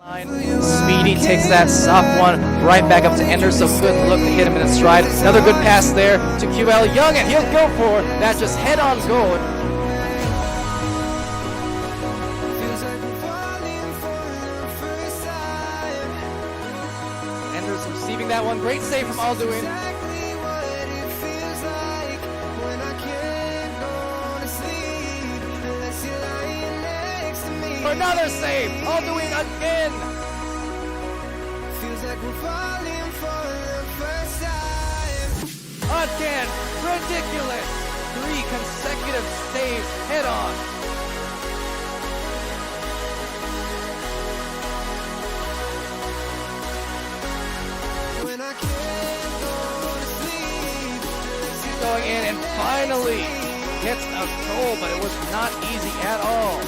Speedy takes that soft one right back up to Ender, so good look to hit him in his stride. Another good pass there to QL Young, and he'll go for that just head-on goal. Ender's receiving that one. Great save from Alduin. Another save! Alduin again! Feels like we're falling for the first time. Again! Ridiculous! 3 consecutive saves head on. When I can't go to sleep. Going in and finally gets a goal, but it was not easy at all.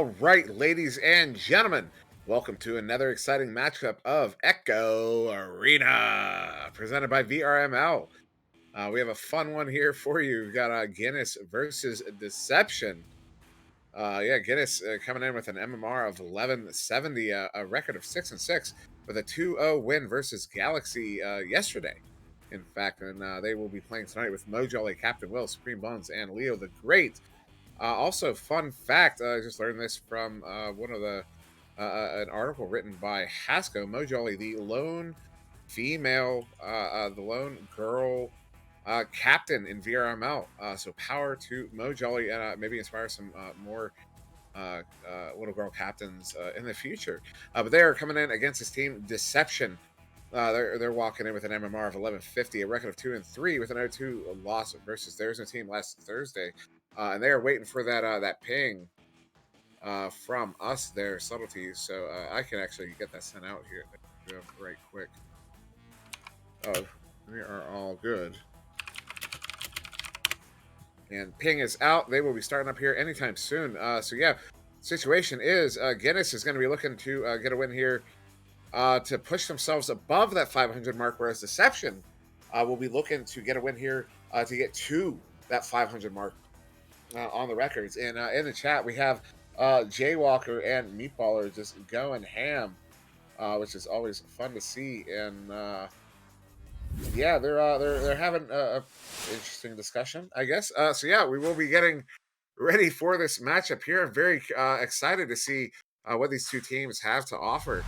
All right, ladies and gentlemen, welcome to another exciting matchup of Echo Arena, presented by VRML. We have a fun one here for you. We've got Guinness versus Deception. Yeah, Guinness coming in with an MMR of 1170, a record of 6-6, with a 2-0 win versus Galaxy yesterday. In fact, and they will be playing tonight with Mojolly, Captain Will, Supreme Bones, and Leo the Great. Also, fun fact: I just learned this from one of the an article written by Hasco Mojolly, the lone female, the lone girl captain in VRML. So power to Mojolly, and maybe inspire some more little girl captains in the future. But they are coming in against this team, Deception. They're walking in with an MMR of 1150, a record of 2-3 with an 0-2 loss versus theirs a team last Thursday, and they are waiting for that ping from us, their subtleties. So I can actually get that sent out here right quick. Oh, we are all good. And ping is out. They will be starting up here anytime soon. So yeah, situation is Guinness is going to be looking to get a win here to push themselves above that 500 mark, whereas Deception will be looking to get a win here to get to that 500 mark on the records. And in the chat, we have Jaywalker and Meatballer just going ham, which is always fun to see. And yeah, they're having a interesting discussion, I guess. So yeah, we will be getting ready for this matchup here. I'm very excited to see what these two teams have to offer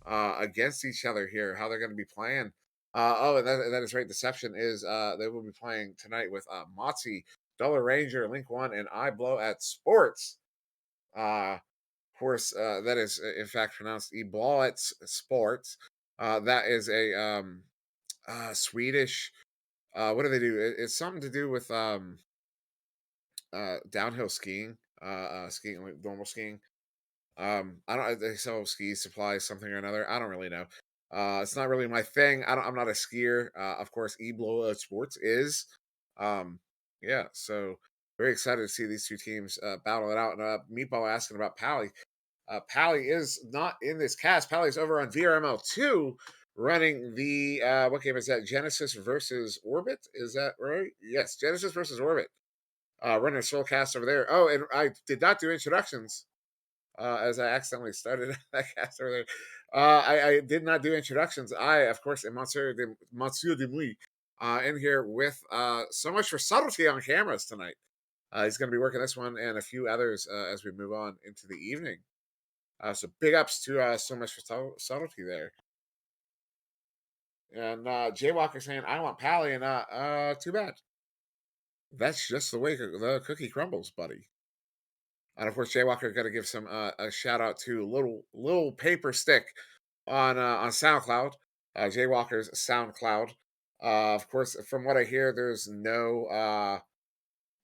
against each other here, how they're going to be playing. And that is right. Deception is they will be playing tonight with Motzi, Dollar Ranger, Link One, and I Blow at Sports. Of course, that is in fact pronounced Eblaw at Sports. That is a Swedish. What do they do? It's something to do with downhill skiing, skiing like normal skiing. I don't. They sell ski supplies, something or another. I don't really know. It's not really my thing. I'm not a skier. Of course, Eblo Sports is. Um, yeah. So very excited to see these two teams battle it out. And Meatball asking about Pally. Pally is not in this cast. Pally's over on VRML 2 running the what game is that? Genesis versus Orbit. Is that right? Yes, Genesis versus Orbit. Running a solo cast over there. Oh, and I did not do introductions as I accidentally started that cast earlier. I did not do introductions. I, of course, am SirDimwi in here with so much for subtlety on cameras tonight. He's going to be working this one and a few others as we move on into the evening. So big ups to so much for subtlety there. And Jaywalker saying, I want Pally, and too bad. That's just the way the cookie crumbles, buddy. And of course, Jaywalker got to give some a shout out to little paper stick on SoundCloud. Jaywalker's SoundCloud. Of course, from what I hear, there's nothing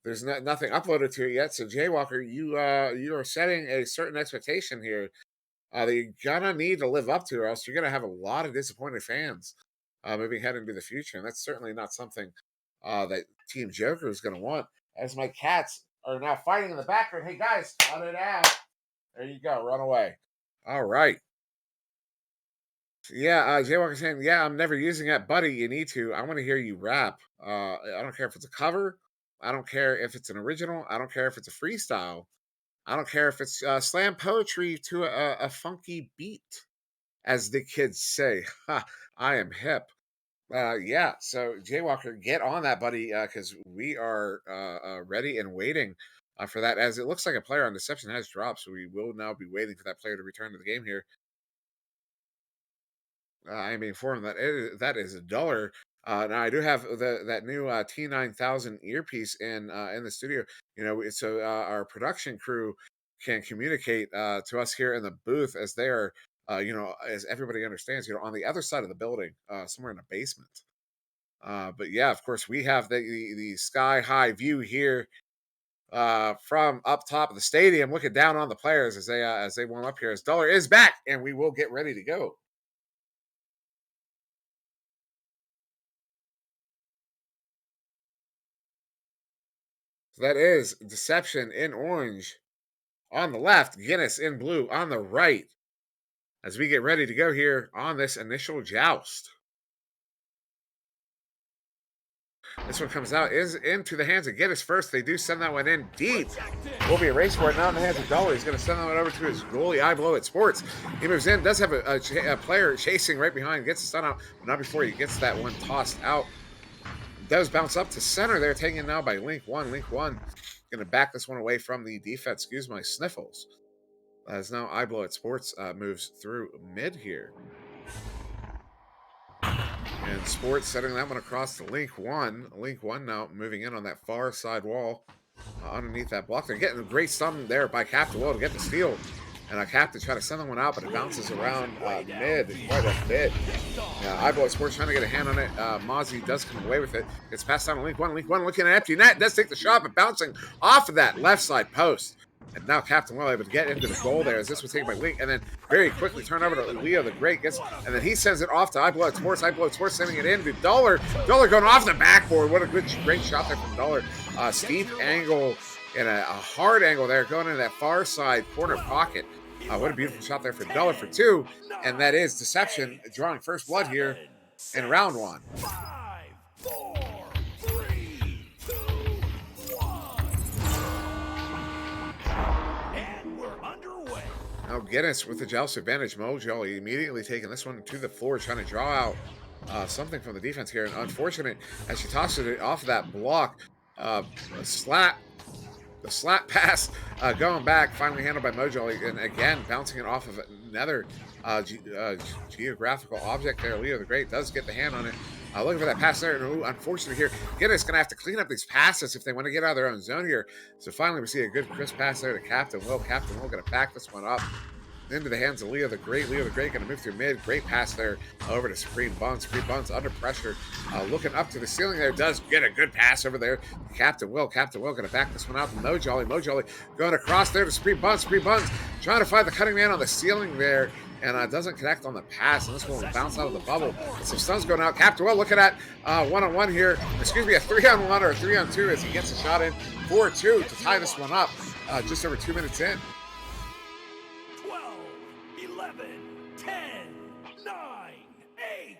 uploaded to it yet. So Jaywalker, you are setting a certain expectation here that you're gonna need to live up to, or else you're gonna have a lot of disappointed fans moving ahead into the future, and that's certainly not something that Team Joker is gonna want. As my cats are now fighting in the background. Hey guys, cut it out. There you go. Run away. All right. Yeah, Jaywalker saying, yeah, I'm never using that, buddy. You need to. I want to hear you rap. I don't care if it's a cover. I don't care if it's an original. I don't care if it's a freestyle. I don't care if it's slam poetry to a funky beat, as the kids say. Ha, I am hip. Yeah, so Jaywalker, get on that, buddy, because we are ready and waiting for that. As it looks like a player on Deception has dropped, so we will now be waiting for that player to return to the game here. I am being informed that that is a dollar. Now I do have that new T9000 earpiece in the studio. You know, so our production crew can communicate to us here in the booth as they are, as everybody understands, on the other side of the building, somewhere in a basement. But yeah, of course, we have the sky high view here from up top of the stadium, looking down on the players as they warm up here. As Dollar is back, and we will get ready to go. So that is Deception in orange on the left, Guinness in blue on the right, as we get ready to go here on this initial joust. This one comes out, is into the hands of Guinness first. They do send that one in deep. Will be a race for it now in the hands of Dollar. He's going to send that one over to his goalie, I Blow It Sports. He moves in, does have a player chasing right behind, gets the stun out, but not before he gets that one tossed out. Does bounce up to center there, taken now by Link One. Link One going to back this one away from the defense. Excuse my sniffles. As now I Blow It Sports moves through mid here. And Sports setting that one across to Link One. Link One now moving in on that far side wall underneath that block. They're getting a great stun there by Captain Will to get the steal. And Cap to try to send that one out, but it bounces around mid, quite a bit. I Blow It Sports trying to get a hand on it. Mozzie does come away with it. It's passed down to Link One. Link One looking at empty net. Does take the shot, but bouncing off of that left side post. And now Captain Will able to get into the goal there as this was taken by Link. And then very quickly turn over to Leo the Great. And then he sends it off to I Blow It Sports. I Blow It Sports sending it in to Dollar. Dollar going off the backboard. What a great shot there from Dollar. Steep angle and a hard angle there going into that far side corner pocket. What a beautiful shot there for Dollar for two. And that is Deception drawing first blood here in round one. 5, 4, 3, 2, 1. And we're underway. Now Guinness with the joust advantage. Mojolly immediately taking this one to the floor, trying to draw out something from the defense here. And unfortunate as she tosses it off of that block. The slap pass going back, finally handled by Mojolly, and again bouncing it off of another geographical object there. Leo the Great does get the hand on it. Looking for that pass there, and unfortunately here, Guinness going to have to clean up these passes if they want to get out of their own zone here. So finally we see a good crisp pass there to Captain Will. Captain Will going to back this one up into the hands of Leo the Great. Leo the Great going to move through mid. Great pass there over to Supreme Buns. Supreme Buns under pressure, looking up to the ceiling there. Does get a good pass over there. Captain Will. Captain Will going to back this one out. Mojolly. Mojolly going across there to Supreme Buns. Supreme Buns trying to find the cutting man on the ceiling there. And doesn't connect on the pass. And this one will bounce out of the bubble. And some stuns going out. Captain Will looking at one-on-one here. Excuse me, a 3-on-1 or a 3-on-2 as he gets a shot in. 4-2 to tie this one up just over 2 minutes in. 11, 10, 9, 8,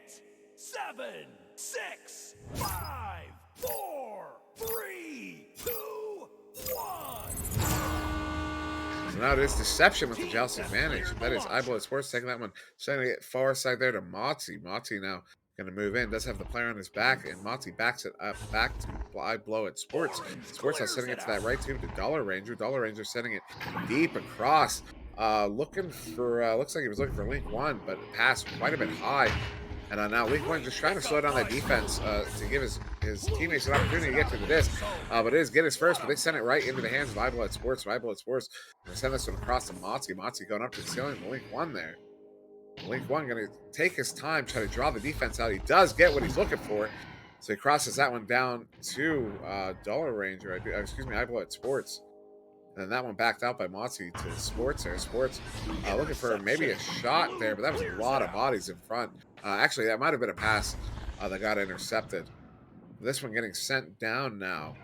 7, 6, 5, 4, 3, 2, 1. So now it is Deception with the joust advantage. That is I Blow It Sports taking that one, sending it far side there to Mozzie. Mozzie now going to move in, does have the player on his back, and Mozzie backs it up back to I Blow It Sports. Sports now sending it to that right tube to Dollar Ranger. Dollar Ranger sending it deep across. Looking for, looks like he was looking for Link One, but passed quite a bit high. And now Link One just trying to slow down that defense to give his teammates an opportunity to get to the disc. But it is Guinness first, but they send it right into the hands of I Blow It Sports. So I Blow It Sports going to send this one across to Mozzie. Mozzie going up to the ceiling to Link One there. Link One going to take his time, try to draw the defense out. He does get what he's looking for. So he crosses that one down to Dollar Ranger. I Blow It Sports. And then that one backed out by Mozzie to Sports there. Sports looking for maybe a shot there, but that was a lot of bodies in front. Actually, that might have been a pass that got intercepted. This one getting sent down now.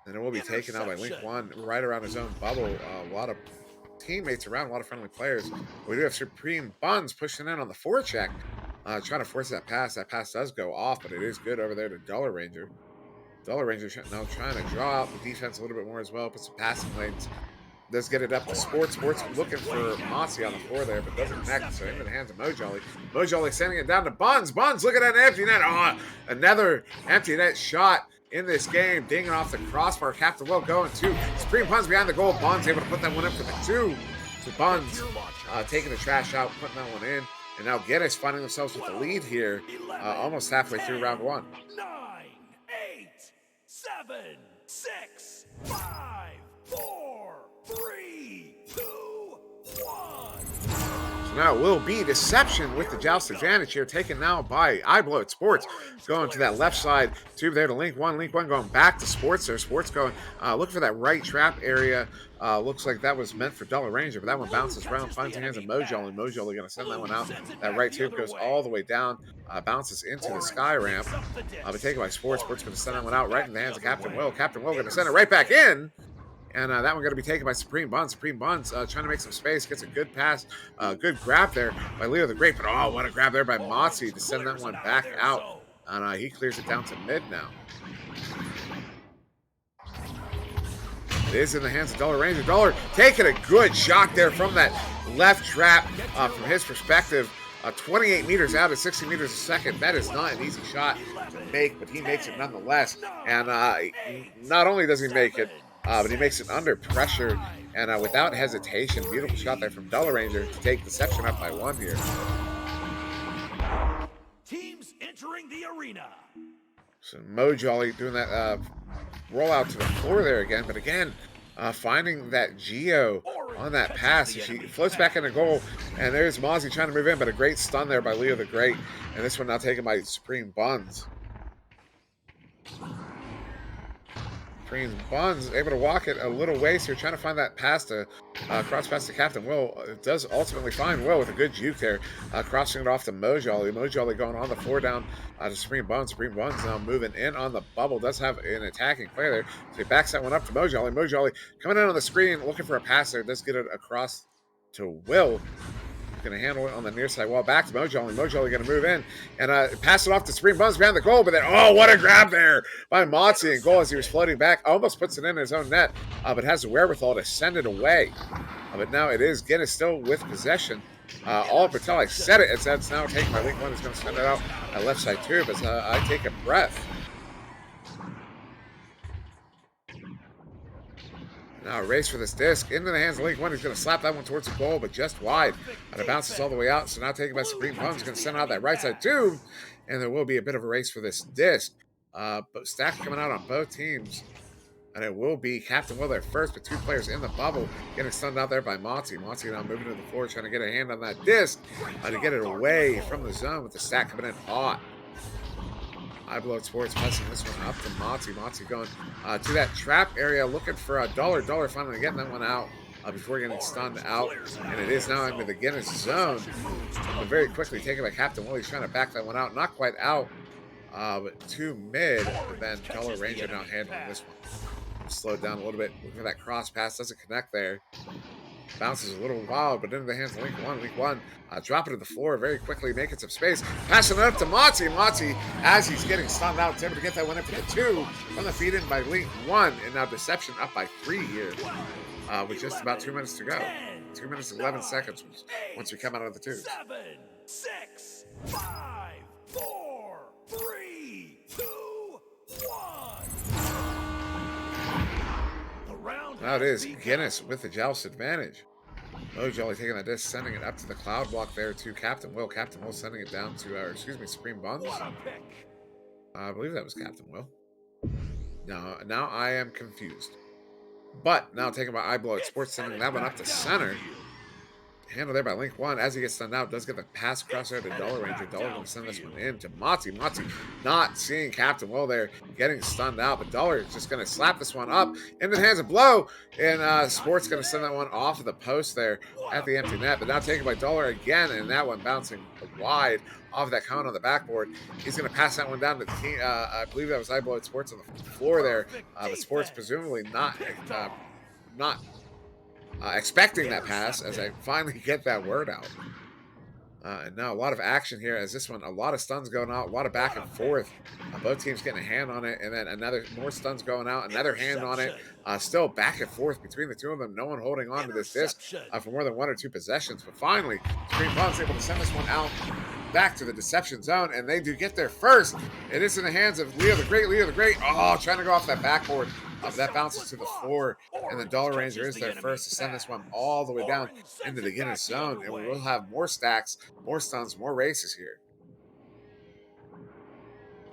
And it will be taken out by Link One right around his own bubble. A lot of teammates around, a lot of friendly players. We do have Supreme Buns pushing in on the forecheck, trying to force that pass. That pass does go off, but it is good over there to Dollar Ranger. Dollar Ranger now trying to draw out the defense a little bit more as well. Put some passing lanes. Does get it up to Sports. Sports looking for Mozzie on the floor there, but doesn't connect. So into the hands of Mojolly. Mojolly sending it down to Buns. Buns looking at an empty net. Oh, another empty net shot in this game. Dinging off the crossbar. Captain Will going to Supreme Buns behind the goal. Buns able to put that one in for the 2. So Buns taking the trash out, putting that one in. And now Guinness finding themselves with the lead here almost halfway through round 1. 9, 8, 7, 6, 5, 4, 3, 2, 1. So now it will be Deception with the joust advantage here, taken now by I Blow It Sports. Going to that left side tube there to Link One. Link One going back to Sports there. Sports going, looking for that right trap area. Looks like that was meant for Dollar Ranger, but that one bounces around, finds the hands of Mojolly. Mojolly going to send that one out. That right tube goes all the way down, bounces into the sky ramp. But taken by Sports. Sports going to send that one out right in the hands of Captain Will. Captain Will going to send it right back in. And that one going to be taken by Supreme Buns. Supreme Buns trying to make some space. Gets a good pass. Good grab there by Leo the Great. But oh, what a grab there by Motzi to send that one back out. And he clears it down to mid now. It is in the hands of Dollar Ranger. Dollar taking a good shot there from that left trap from his perspective. 28 meters out at 60 meters a second. That is not an easy shot to make, but he makes it nonetheless. And not only does he make it, but he makes it under pressure and without hesitation. Beautiful shot there from Dollar Ranger to take Deception up by 1 here. Teams entering the arena. So Mo Jolly doing that rollout to the floor there again, but again, finding that Geo on that pass. She floats back in the goal, and there's Mozzie trying to move in, but a great stun there by Leo the Great, and this one now taken by Supreme Buns. Supreme Buns able to walk it a little ways here, trying to find that pass to cross pass to Captain Will. It does ultimately find Will with a good juke there, crossing it off to Mojolly. Mojolly going on the floor down to Supreme Buns. Supreme Buns now moving in on the bubble. Does have an attacking player there, so he backs that one up to Mojolly. Mojolly coming in on the screen, looking for a pass there. Does get it across to Will. Going to handle it on the near side wall. Back to Mojolly. Mojolly going to move in and pass it off to Supreme Buns behind the goal. But then, oh, what a grab there by Motzi in goal as he was floating back. Almost puts it in his own net, but has the wherewithal to send it away. But now it is Guinness still with possession. All up until I said it, it's now taken by Link One. Is going to send it out at left side too. But I take a breath. Now a race for this disc into the hands of Link One. He's going to slap that one towards the goal, but just wide. And it bounces all the way out. So now taken by Supreme Buns. He's going to send out that right side too. And there will be a bit of a race for this disc. But stacks coming out on both teams. And it will be Captain Will there first, but 2 players in the bubble getting stunned out there by Monty. Monty now moving to the floor, trying to get a hand on that disc to get it away from the zone with the stack coming in hot. Highblood Sports passing this one up to Monty. Monty going to that trap area, looking for a Dollar. Dollar finally getting that one out before getting stunned out. And it is now into the Guinness zone. But very quickly taken by Captain Will. He's trying to back that one out. Not quite out, but to mid. But then Dollar Ranger now handling this one. Slowed down a little bit. Looking for that cross pass. Doesn't connect there. Bounces a little wild, but into the hands of Link One. Link One drop it to the floor very quickly, making some space. Passing it up to Monty. Monty, as he's getting stunned out, is able to get that one in for the 2 from the feed in by Link One. And now Deception up by 3 here with just about 2 minutes to go. 2 minutes and 11 seconds once we come out of the 2. 7, 6, 5, 4, 3, 2, 1. Now it is Guinness with the joust advantage. Mojolly taking that disc, sending it up to the cloud block there to Captain Will. Captain Will sending it down to, Supreme Buns. I believe that was Captain Will. No, now I am confused. But now taken by Eyeblow Sports, sending that one up to center. Handled there by Link One. As he gets stunned out, does get the pass across there to Dollar Ranger. Dollar going to send this one in to Motzi. Motzi not seeing Captain Will there, getting stunned out, but Dollar is just going to slap this one up into the hands of Blow. And Sports going to send that one off of the post there at the empty net, but now taken by Dollar again, and that one bouncing wide off of that cone on the backboard. He's going to pass that one down to the team. I believe that was Eyeblow Sports on the floor there, but Sports presumably not expecting that pass as I finally get that word out. And now a lot of action here as this one, a lot of stuns going out, a lot of back and forth. Both teams getting a hand on it, and then more stuns going out, another hand on it. Still back and forth between the 2 of them. No one holding on to this disc for more than 1 or 2 possessions. But finally, Supreme Buns able to send this one out back to the Deception zone, and they do get there first. It is in the hands of Leo the Great. Leo the Great, trying to go off that backboard. That bounces to the floor, and the Dollar Ranger is there first to send this one all the way down into the Guinness zone, and we will have more stacks, more stuns, more races here.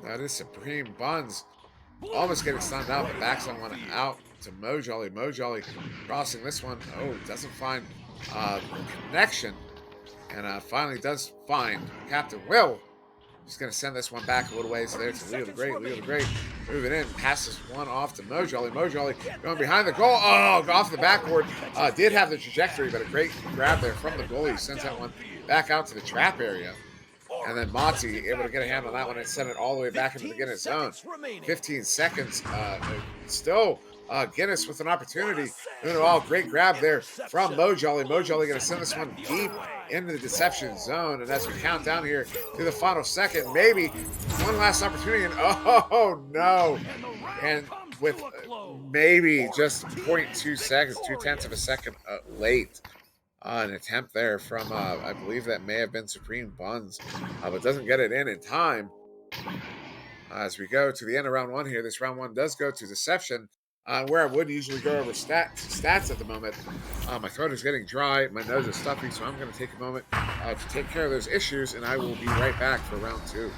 That is Supreme Buns almost getting stunned out, but backs that one out to Mojolly. Mojolly crossing this one. Doesn't find the connection, and finally does find Captain Will. He's going to send this one back a little ways there to Leo the Great. Leo the Great moving in, passes one off to Mojolly. Mojolly going behind the goal. Off the backboard. Did have the trajectory, but a great grab there from the goalie. Sends that one back out to the trap area. And then Monty able to get a hand on that one and send it all the way back into the Guinness zone. 15 seconds. Still Guinness with an opportunity. Oh, great grab there from Mojolly. Mojolly going to send this one deep into the deception zone. And as we count down here to the final second, maybe one last opportunity. And oh, no. And with maybe just 0.2 seconds, 0.2 of a second late. An attempt there from, I believe that may have been Supreme Buns, but doesn't get it in time. As we go to the end of round one here, this round one does go to Deception, where I would usually go over stats at the moment. My throat is getting dry, my nose is stuffy, so I'm going to take a moment to take care of those issues, and I will be right back for round two.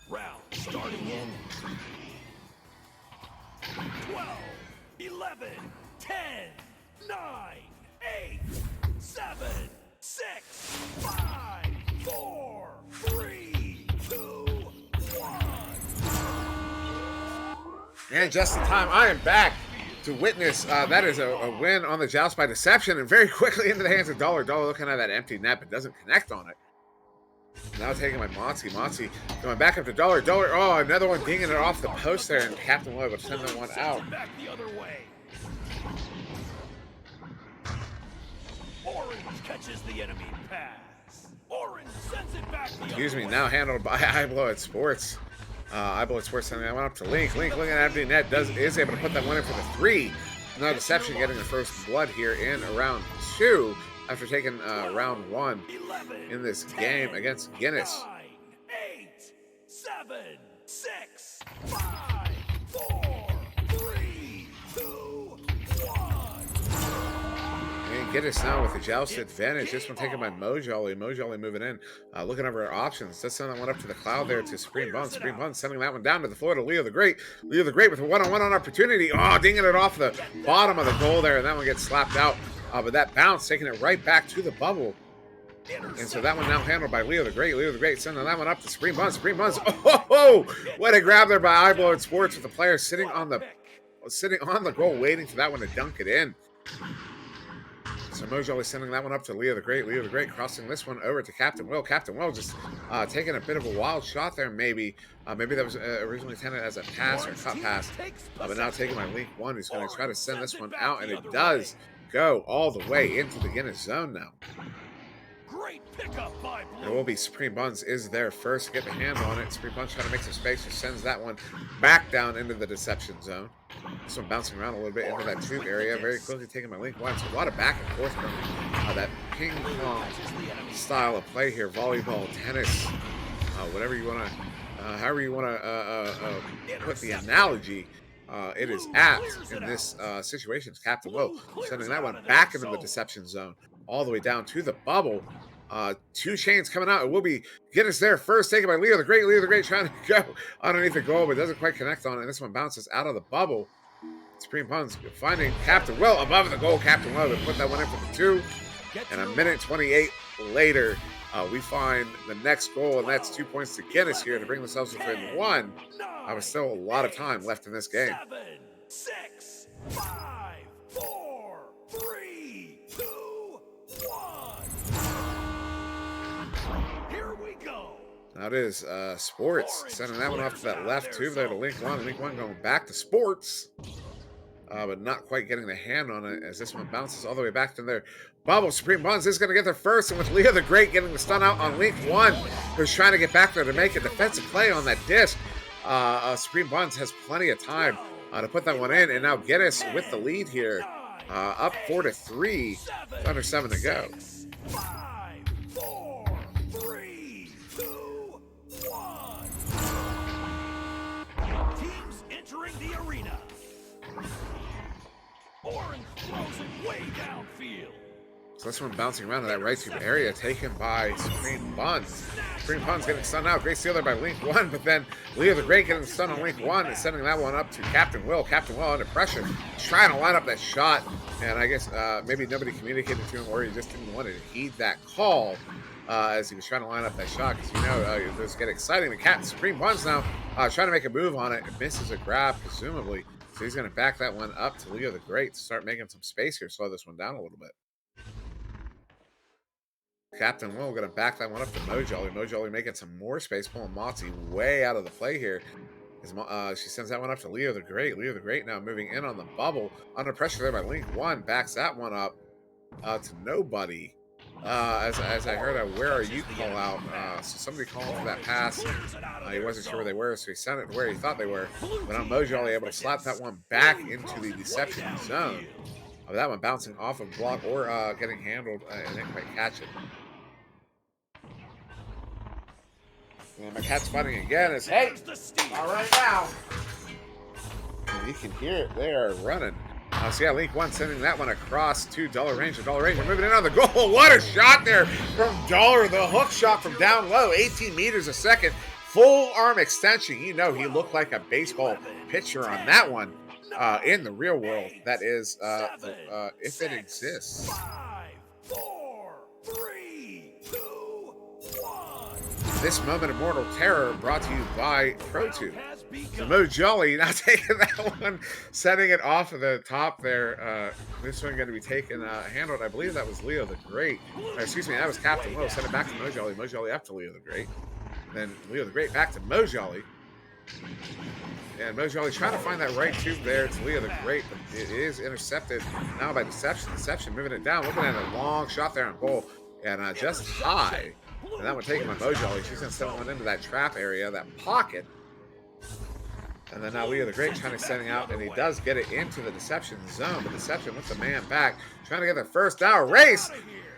Round starting in 12, 11, 10, 9, 8, 7, 6, 5, 4, 3, 2, 1. And just in time, I am back to witness that is a win on the Joust by Deception, and very quickly into the hands of Dollar. Dollar looking at that empty net, but doesn't connect on it. Now taking my Motsy. Motsy going back up to Dollar. Dollar, oh, another one dinging it off the post there, and Captain Lloyd will send that one out. Back the other way. Orange catches the enemy pass. Orange sends it back the Excuse other me, way. now handled by iBlow at Sports. iBlow at Sports sending that one up to Link. Link looking at empty net, is able to put that one in for the 3. Now Deception getting the first blood here in round 2 after taking round 1 in this game against Guinness. 9, 8, 7, 6, 5, 4, 3, 2, 1. And Guinness now with the Joust advantage. This one taken by Mojolly. Mojolly moving in. Looking over our options. Let's send that one up to the cloud there to Supreme Buns. Supreme Buns sending that one down to the floor to Leo the Great. Leo the Great with a one-on-one opportunity. Oh, dinging it off the bottom of the goal there. And that one gets slapped out. But that bounce taking it right back to the bubble. And so that one now handled by Leo the Great. Leo the Great sending that one up to Supreme Buns. Supreme Buns. Oh, what a grab there by iBlow at Sports with the player sitting on the goal, waiting for that one to dunk it in. So Mojolly sending that one up to Leo the Great. Leo the Great crossing this one over to Captain Will. Captain Will just taking a bit of a wild shot there, maybe. Maybe that was originally intended as a pass or cut pass. But now taking my Link 1, who's going to try to send this one out, and it does go all the way into the Guinness zone now. Great pickup by It Blue. will be Supreme Buns is there first to get the hand on it. Supreme Buns trying to make some space, just sends that one back down into the Deception zone. This one bouncing around a little bit into that tube area, very quickly taking my Link 1. So a lot of back and forth from that ping pong style of play here, volleyball, tennis, whatever you want to, however you want to put the analogy. It is at in this situation. It's Captain Will sending that one back into the Deception zone, all the way down to the bubble. 2 chains coming out. It will be Guinness there first, taken by Leo the Great. Leo the Great trying to go underneath the goal, but doesn't quite connect on it. This one bounces out of the bubble. Supreme Buns finding Captain Will above the goal. Captain Will to put that one in for the 2. And a minute 28 later, we find the next goal, and that's 2 points to Guinness here to bring themselves within 1. There was still a lot of time left in this game. 7, 6, 5, 4, 3, 2, 1. Here we go. Now it is Sports sending that one off to that left tube there to Link 1. Link 1 going back to Sports. But not quite getting the hand on it as this one bounces all the way back to their bubble. Supreme Buns is going to get there first, and with Leo the Great getting the stun out on Link 1, who's trying to get back there to make a defensive play on that disc. Supreme Buns has plenty of time to put that one in, and now Guinness with the lead here, up 4-3, under 7 to go. 5, 4, 3, 2, 1. Teams Orange throws it way downfield. So this one bouncing around in that right tube area, taken by Supreme Buns. Supreme Buns getting stunned out. Great steal there by Link 1, but then Leo the Great getting stunned on Link 1 and sending that one up to Captain Will. Captain Will under pressure, trying to line up that shot. And I guess maybe nobody communicated to him, or he just didn't want to heed that call as he was trying to line up that shot. Because you know, this get exciting. The Supreme Buns now trying to make a move on it. It misses a grab, presumably. So he's going to back that one up to Leo the Great to start making some space here, slow this one down a little bit. Captain Will going to back that one up to Mojolly. Mojolly making some more space, pulling Motzi way out of the play here. She sends that one up to Leo the Great. Leo the Great now moving in on the bubble. Under pressure there by Link 1. Backs that one up to nobody. As I heard a "Where are you?" call out. So somebody calling for that pass. He wasn't sure where they were, so he sent it to where he thought they were. But now Mojolly able to slap that one back into the deception zone. That one bouncing off of block or getting handled and didn't quite catch it. And my cat's fighting again. Is hey, all right now. And you can hear it. They are running. So yeah, Link 1 sending that one across to Dollar Ranger. Dollar Ranger moving in on the goal. What a shot there from Dollar. The hook shot from down low, 18 meters a second. Full arm extension. You know he looked like a baseball pitcher on that one. In the real world, that is, if it exists. 5, 4, 3, 2, 1. This moment of mortal terror brought to you by ProTube. So Mojolly now taking that one, setting it off of the top there. This one going to be taken, handled. I believe that was Leo the Great. Or, excuse me, that was Captain Will. Send it back to Mojolly. Mojolly up to Leo the Great. Then Leo the Great back to Mojolly. And Mojolly trying to find that right tube there to Leo the Great, but it is intercepted now by Deception. Deception moving it down, looking at a long shot there on goal, and just high. And that one taken by Mojolly. She's going to send one into that trap area, that pocket. And then now Leo the Great trying to send it out, and he does get it into the Deception zone. But Deception with the man back, trying to get the first down race.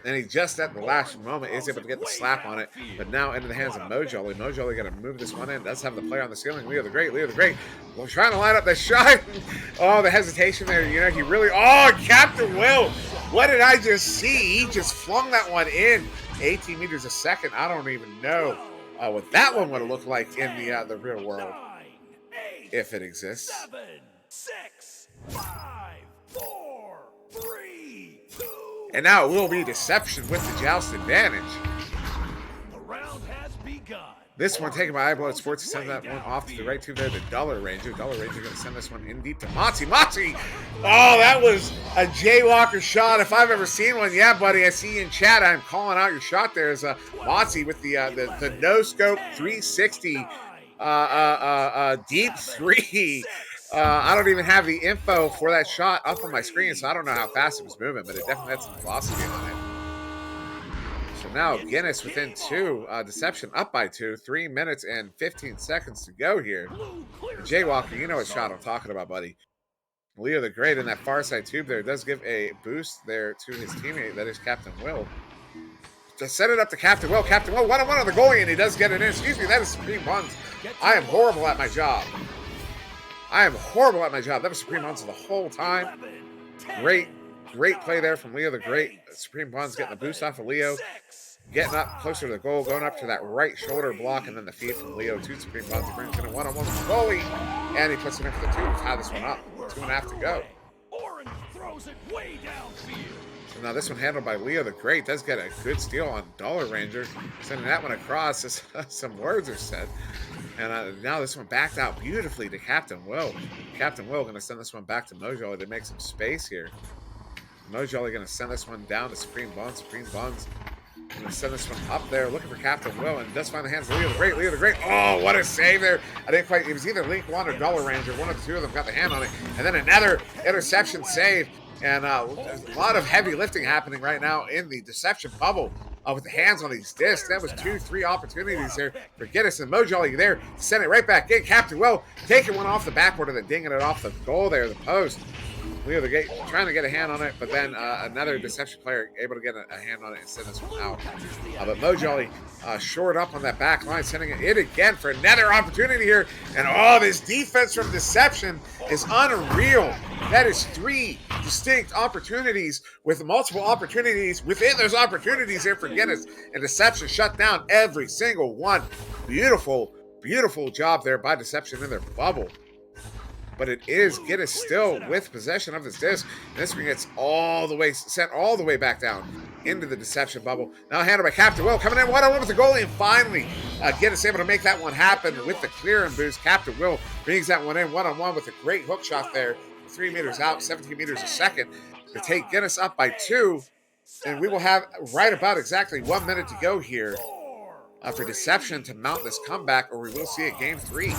And he just at the last moment is able to get the slap on it. But now into the hands of Mojolly. Mojolly going to move this one in. Does have the player on the ceiling. Leo the Great. Leo the Great. Well, trying to line up the shot. Oh, the hesitation there. You know, he really. Oh, Captain Will. What did I just see? He just flung that one in. 18 meters a second. I don't even know what that one would have looked like in the real world. 9, 8, if it exists. 7, 6, 5, 4, 3, 2. And now it will be Deception with the joust advantage. The round has begun. This one taken by iBlood Sports to send that one off to the right tube there to Dollar Ranger. Dollar Ranger going to send this one in deep to Motzi. Motzi! Oh, that was a jaywalker shot if I've ever seen one. Yeah, buddy, I see you in chat. I'm calling out your shot there as Motzi with the no-scope 360 deep three. I don't even have the info for that shot up on my screen, so I don't know how fast it was moving, but it definitely had some velocity on it. So now Guinness within 2, Deception up by 2, 3 minutes and 15 seconds to go here. Jaywalker, you know what shot I'm talking about, buddy. Leo the Great in that far side tube there does give a boost there to his teammate, that is Captain Will. To set it up to Captain Will. Captain Will, 1-on-1 on the goalie, and he does get it in. Excuse me, that is Supreme Buns. I am horrible at my job. I am horrible at my job. That was Supreme Buns the whole time. Great play there from Leo the Great. Supreme Buns getting the boost off of Leo. Getting up closer to the goal. Going up to that right shoulder block. And then the feed from Leo to Supreme Buns. He brings in a 1-on-1 with the goalie. And he puts it in for the 2 to tie this one up. 2.5 to go. Orange throws it way downfield. So now this one handled by Leo the Great. Does get a good steal on Dollar Ranger. Sending that one across as some words are said. And now this one backed out beautifully to Captain Will. Captain Will going to send this one back to Mojolly to make some space here. Mojolly going to send this one down to Supreme Buns. Supreme Buns going to send this one up there looking for Captain Will. And does find the hands of Leo the Great. Leo the Great. Oh, what a save there. I didn't quite. It was either Link 1 or Dollar Ranger. One of the two of them got the hand on it. And then another interception save. And there's a lot of heavy lifting happening right now in the Deception bubble. With the hands on these discs. That was 2-3 opportunities there for Guinness and Mojolly there to send it right back in. Captain Will taking one off the backboard and then dinging it off the goal there, the post. Leo the Gate trying to get a hand on it, but then another Deception player able to get a hand on it and send this one out. But Mojolly shored up on that back line, sending it in again for another opportunity here. And oh, this defense from Deception is unreal. That is 3 distinct opportunities with multiple opportunities within those opportunities here for Guinness. And Deception shut down every single one. Beautiful, beautiful job there by Deception in their bubble. But it is Guinness still with possession of this disc. And this one gets all the way sent all the way back down into the Deception bubble. Now handled by Captain Will, coming in 1-on-1 with the goalie, and finally Guinness able to make that one happen with the clear and boost. Captain Will brings that one in 1-on-1 with a great hook shot there, 3 meters out, 17 meters a second to take Guinness up by 2. And we will have right about exactly 1 minute to go here for Deception to mount this comeback, or we will see a game 3.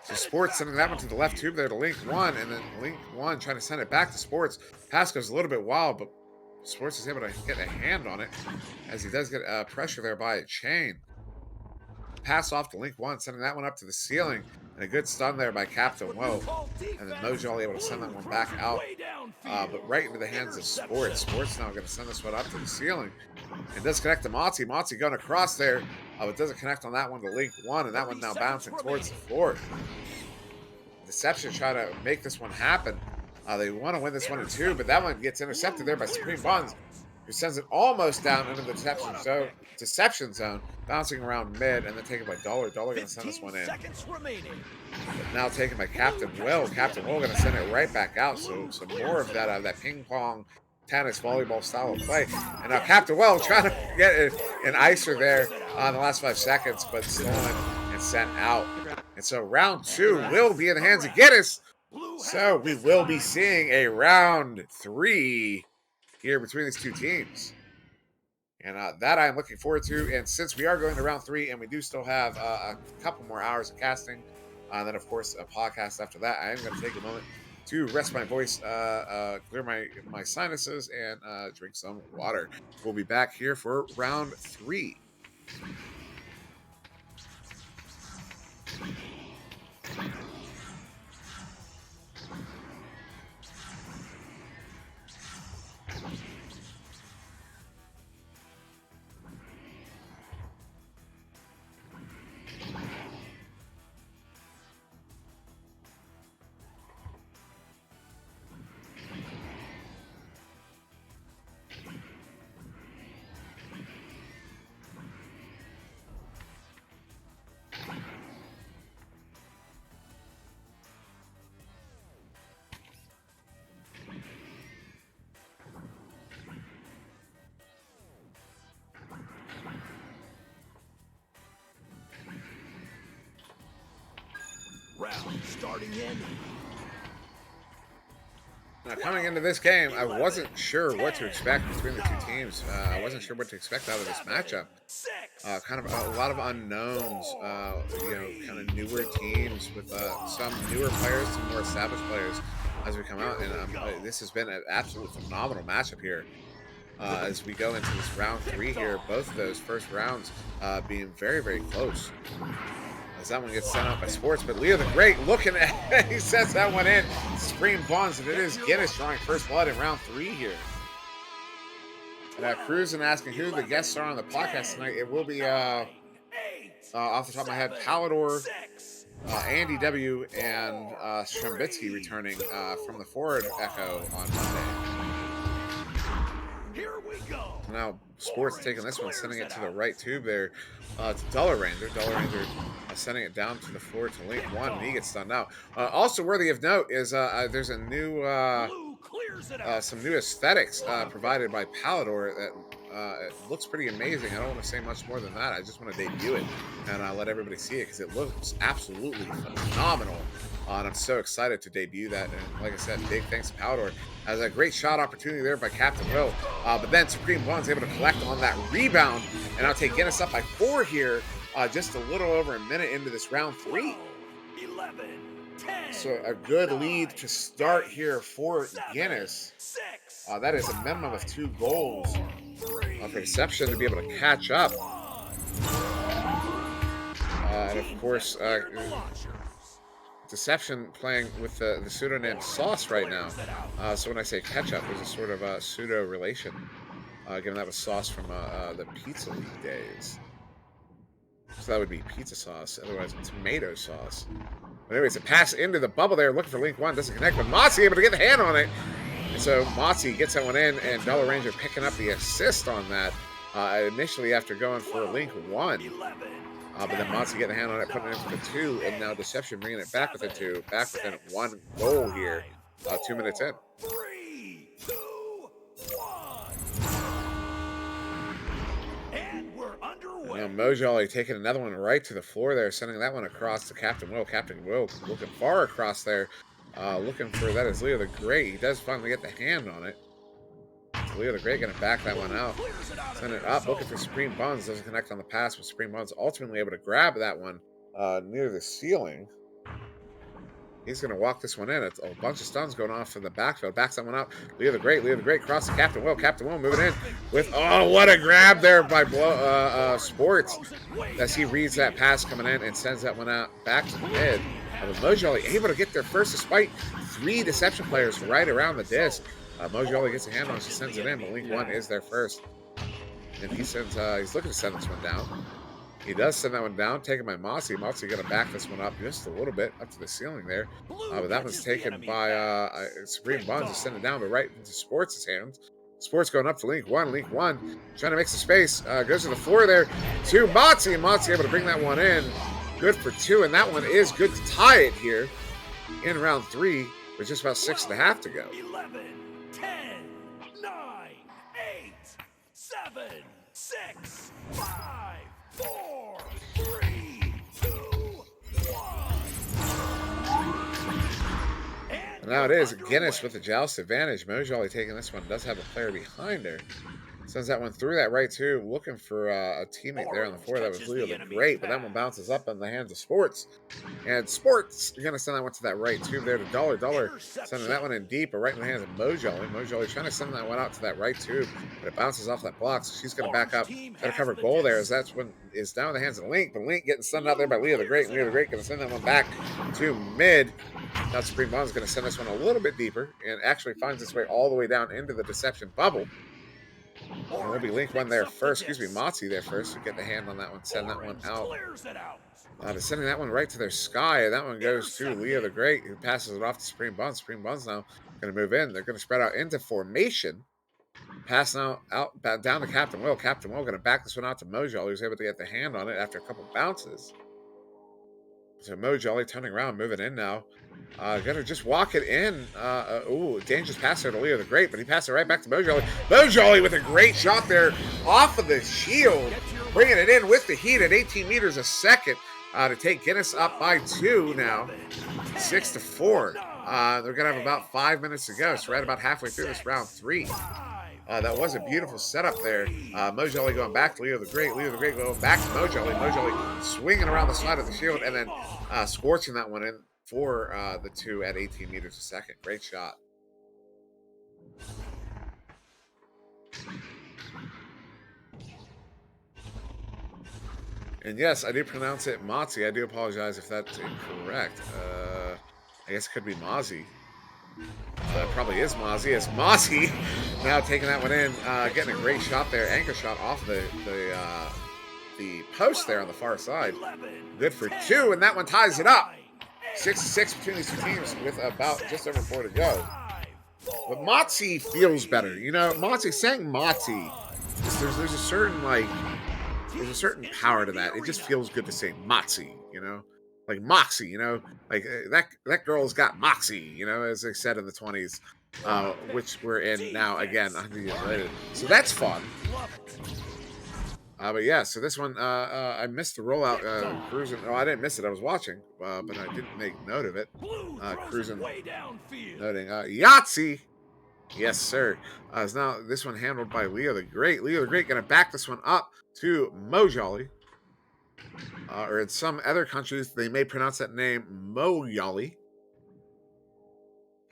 So Sports sending that one to the left tube there to Link 1, and then Link 1 trying to send it back to Sports. Pass goes a little bit wild, but Sports is able to get a hand on it as he does get pressure there by a chain. Pass off to Link 1, sending that one up to the ceiling, and a good stun there by Captain Will. And then Mojolly able to send that one back out, but right into the hands of Sports. Sports now going to send this one up to the ceiling. And does connect to Motzi. Motzi going across there, but doesn't connect on that one to Link 1, and that one now bouncing towards the floor. Deception try to make this one happen. They want to win this one in 2, but that one gets intercepted there by Supreme Buns, who sends it almost down into the Deception zone, bouncing around mid, and then taken by Dollar. Dollar going to send this one in. But now taken by Captain Will. Captain Will going to send it right back out, so some more of that ping pong tennis volleyball style of play. And now Captain Will trying to get an icer there on the last 5 seconds, but stolen and sent out. And so round 2 will be in the hands of Guinness. So we will be seeing a round 3 here between these two teams. And that I'm looking forward to. And since we are going to round 3 and we do still have a couple more hours of casting, and then of course a podcast after that, I am going to take a moment to rest my voice, clear my sinuses, and drink some water. We'll be back here for round 3. Round starting in. Now, coming into this game, I wasn't sure what to expect between the two teams. I wasn't sure what to expect out of this matchup. Kind of a lot of unknowns, kind of newer teams with some newer players, some more established players as we come out. And this has been an absolutely phenomenal matchup here as we go into this round 3 here. Both of those first rounds being very, very close. As that one gets sent out by Sports, but Leo the Great looking at he sets that one in. Supreme Buns, and it is Guinness drawing first blood in round 3 here. Cruz and asking who the guests are on the podcast tonight. It will be off the top of my head, Palador, Andy W, and Strembitsky returning from the Forward Echo on Monday. Here we go. Now Sports taking this one, sending it to the right tube there to Dollar Ranger. Dollar Ranger sending it down to the floor to Link 1, and he gets stunned out. Also worthy of note is there's a new some new aesthetics provided by Palador that it looks pretty amazing. I don't want to say much more than that. I just want to debut it and let everybody see it because it looks absolutely phenomenal. And I'm so excited to debut that. And like I said, big thanks to Palador. As a great shot opportunity there by Captain Will. But then Supreme One's able to collect on that rebound. And I'll take Guinness up by 4 here. Just a little over a minute into this round 3. 11, 10, So a good lead to start here for Guinness. That is a minimum of 2 goals for Deception to be able to catch up. And of course, Deception playing with the pseudonym Sauce right now. So when I say ketchup, there's a sort of a pseudo relation, given that was Sauce from the Pizza League days. So that would be pizza sauce, otherwise tomato sauce. But anyways, a pass into the bubble there, looking for Link 1, doesn't connect, but Moxie able to get the hand on it. And so Moxie gets that one in, and Dollar Ranger picking up the assist on that, initially after going for Link 1. But then Moxie getting the hand on it, putting it in for the 2, and now Deception bringing it back with a 2, back within 1 goal here, 2 minutes in. 3, 2, 1. And we're underway. Now Mojolly taking another one right to the floor there, sending that one across to Captain Will. Captain Will looking far across there, looking for, that is Leo the Great. He does finally get the hand on it. So Leo the Great going to back that one out. Send it up, looking for Supreme Buns. Doesn't connect on the pass, but Supreme Buns ultimately able to grab that one near the ceiling. He's going to walk this one in. It's a bunch of stuns going off from the backfield. Backs that one up. Leo the Great cross to Captain Will. Captain Will moving in with, oh, what a grab there by Sports as he reads that pass coming in and sends that one out back to the mid. Mojolly able to get there first despite 3 Deception players right around the disc. Mojolly gets a hand on it, she sends it in, but Link 1 is there first. And he sends, he's looking to send this one down. He does send that one down, taken by Moxie. Moxie going to back this one up just a little bit, up to the ceiling there. But that one's taken by Supreme Buns to send it down, but right into Sports' hands. Sports going up to Link 1. Link 1 trying to make some space. Goes to the floor there to Moxie, and Moxie able to bring that one in. Good for 2, and that one is good to tie it here in round 3 with just about 6.5 to go. 11, 10, 9, 8, 7, 6, 5, 4, 3, 2, 1. And now it is Guinness with the joust advantage. Mojolly taking this one, does have a player behind her. Sends that one through that right too, looking for a teammate there on the floor. That was Leo the Great, but that one bounces up in the hands of Sports. And Sports, you're going to send that one to that right tube there to Dollar. Dollar sending that one in deep, but right in the hands of Mojolly. Mojolly trying to send that one out to that right tube, but it bounces off that block, so she's going to back up. Got to cover goal there, as that's when is down in the hands of Link, but Link getting sent out there by Leo the Great. Leo the Great going to send that one back to mid. Now Supreme Bond is going to send this one a little bit deeper, and actually finds its way all the way down into the Deception bubble. And it'll be Link 1 there first, excuse me, Moxie there first to get the hand on that one, send that one out. Sending that one right to their sky, and that one goes to Leo the Great, who passes it off to Supreme Buns. Supreme Buns now going to move in. They're going to spread out into formation. Pass now out down to Captain Will. Captain Will going to back this one out to Mojolly, who's able to get the hand on it after a couple bounces. So Mojolly turning around, moving in now. Gonna just walk it in. Ooh, dangerous pass there to Leo the Great, but he passed it right back to Mojolly. Mojolly with a great shot there off of the shield, bringing it in with the heat at 18 meters a second to take Guinness up by 2 now, 6-4. They're gonna have about 5 minutes to go, so right about halfway through this round 3. That was a beautiful setup there. Mojolly going back to Leo the Great. Leo the Great going back to Mojolly. Mojolly swinging around the side of the shield and then scorching that one in for the 2 at 18 meters a second. Great shot. And yes, I do pronounce it Moxie. I do apologize if that's incorrect. I guess it could be Mozzie. That probably is Mozzie. It's Moxie now taking that one in, getting a great shot there, anchor shot off the post there on the far side. Good for 2, and that one ties it up. 6-6 between these 2 teams with about just over 4 to go. But Moxie feels better, you know. Moxie, saying Moxie, there's a certain there's a certain power to that. It just feels good to say Moxie, you know. Like Moxie, you know, like that girl's got Moxie, you know, as they said in the 20s, which we're in now again 100 years later. So that's fun. But yeah, so this one, I missed the rollout, cruising. Oh, I didn't miss it. I was watching, but I didn't make note of it. Cruising, noting, Yahtzee. Yes, sir. Is now this one handled by Leo the Great. Leo the Great going to back this one up to Mojolly. Or in some other countries, they may pronounce that name Mojolly.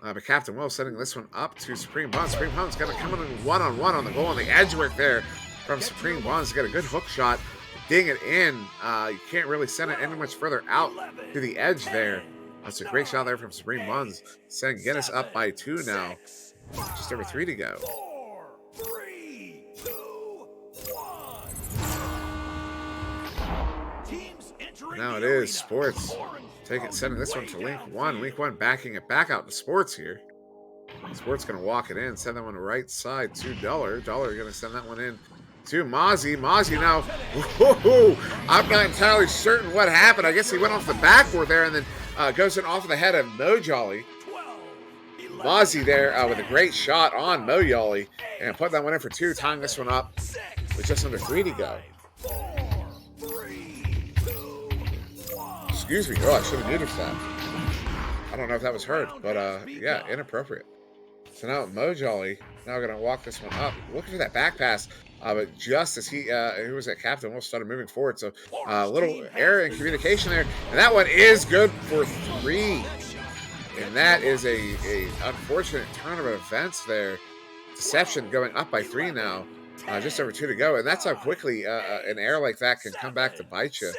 But Captain Will setting this one up to Supreme Buns. Supreme Buns going to come in one-on-one on the goal on the edge work there from Supreme Buns. Get a good hook shot, ding it in. You can't really send it any much further out to the edge there. That's a great shot there from Supreme Buns, sending Guinness up by 2 now. Just over 3 to go. 4, 3, 2, 1. Teams entering Now the it arena. is Sports sending this one to Link 1. Link 1 backing it back out to Sports here. Sports going to walk it in, send that one right side to Dollar. Dollar going to send that one in to Mozzie. Mozzie now, whoa, I'm not entirely certain what happened. I guess he went off the backboard there and then goes in off of the head of Mojolly. Mozzie there with a great shot on Mojolly and put that one in for 2, tying this one up with just under 3 to go. Excuse me. Oh, I should have muted that. I don't know if that was heard, but yeah, inappropriate. So now Mojolly now going to walk this one up, looking for that back pass. But just as who was that captain, almost started moving forward. So a little error in communication there, and that one is good for 3. And that is a unfortunate turn of events there. Deception going up by 3 now, just over 2 to go, and that's how quickly an error like that can come back to bite you.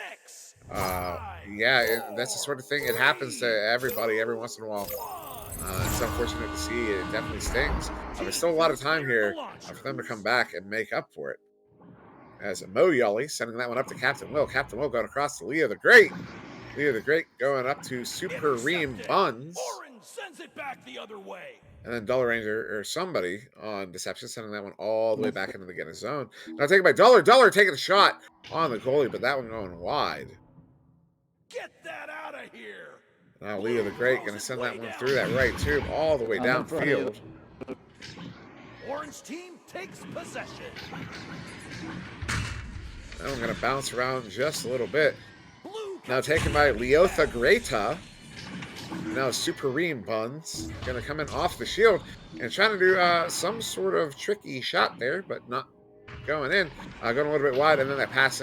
Yeah, that's the sort of thing. It happens to everybody every once in a while. It's unfortunate to see. It definitely stings. There's still a lot of time here for them to come back and make up for it. As Mojolly sending that one up to Captain Will. Captain Will going across to Leo the Great. Leo the Great going up to Supreme Buns. Sends it back the other way. And then Dollar Ranger or somebody on Deception sending that one all the way back into the Guinness zone. Now taken by Dollar. Dollar taking a shot on the goalie, but that one going wide. Get that out of here. Now Leo the Great going to send that one through that right tube all the way downfield. Orange team takes possession. That one going to bounce around just a little bit. Now taken by Leotha Greta. Now Supreme Buns going to come in off the shield and trying to do some sort of tricky shot there, but not going in. Going a little bit wide, and then that pass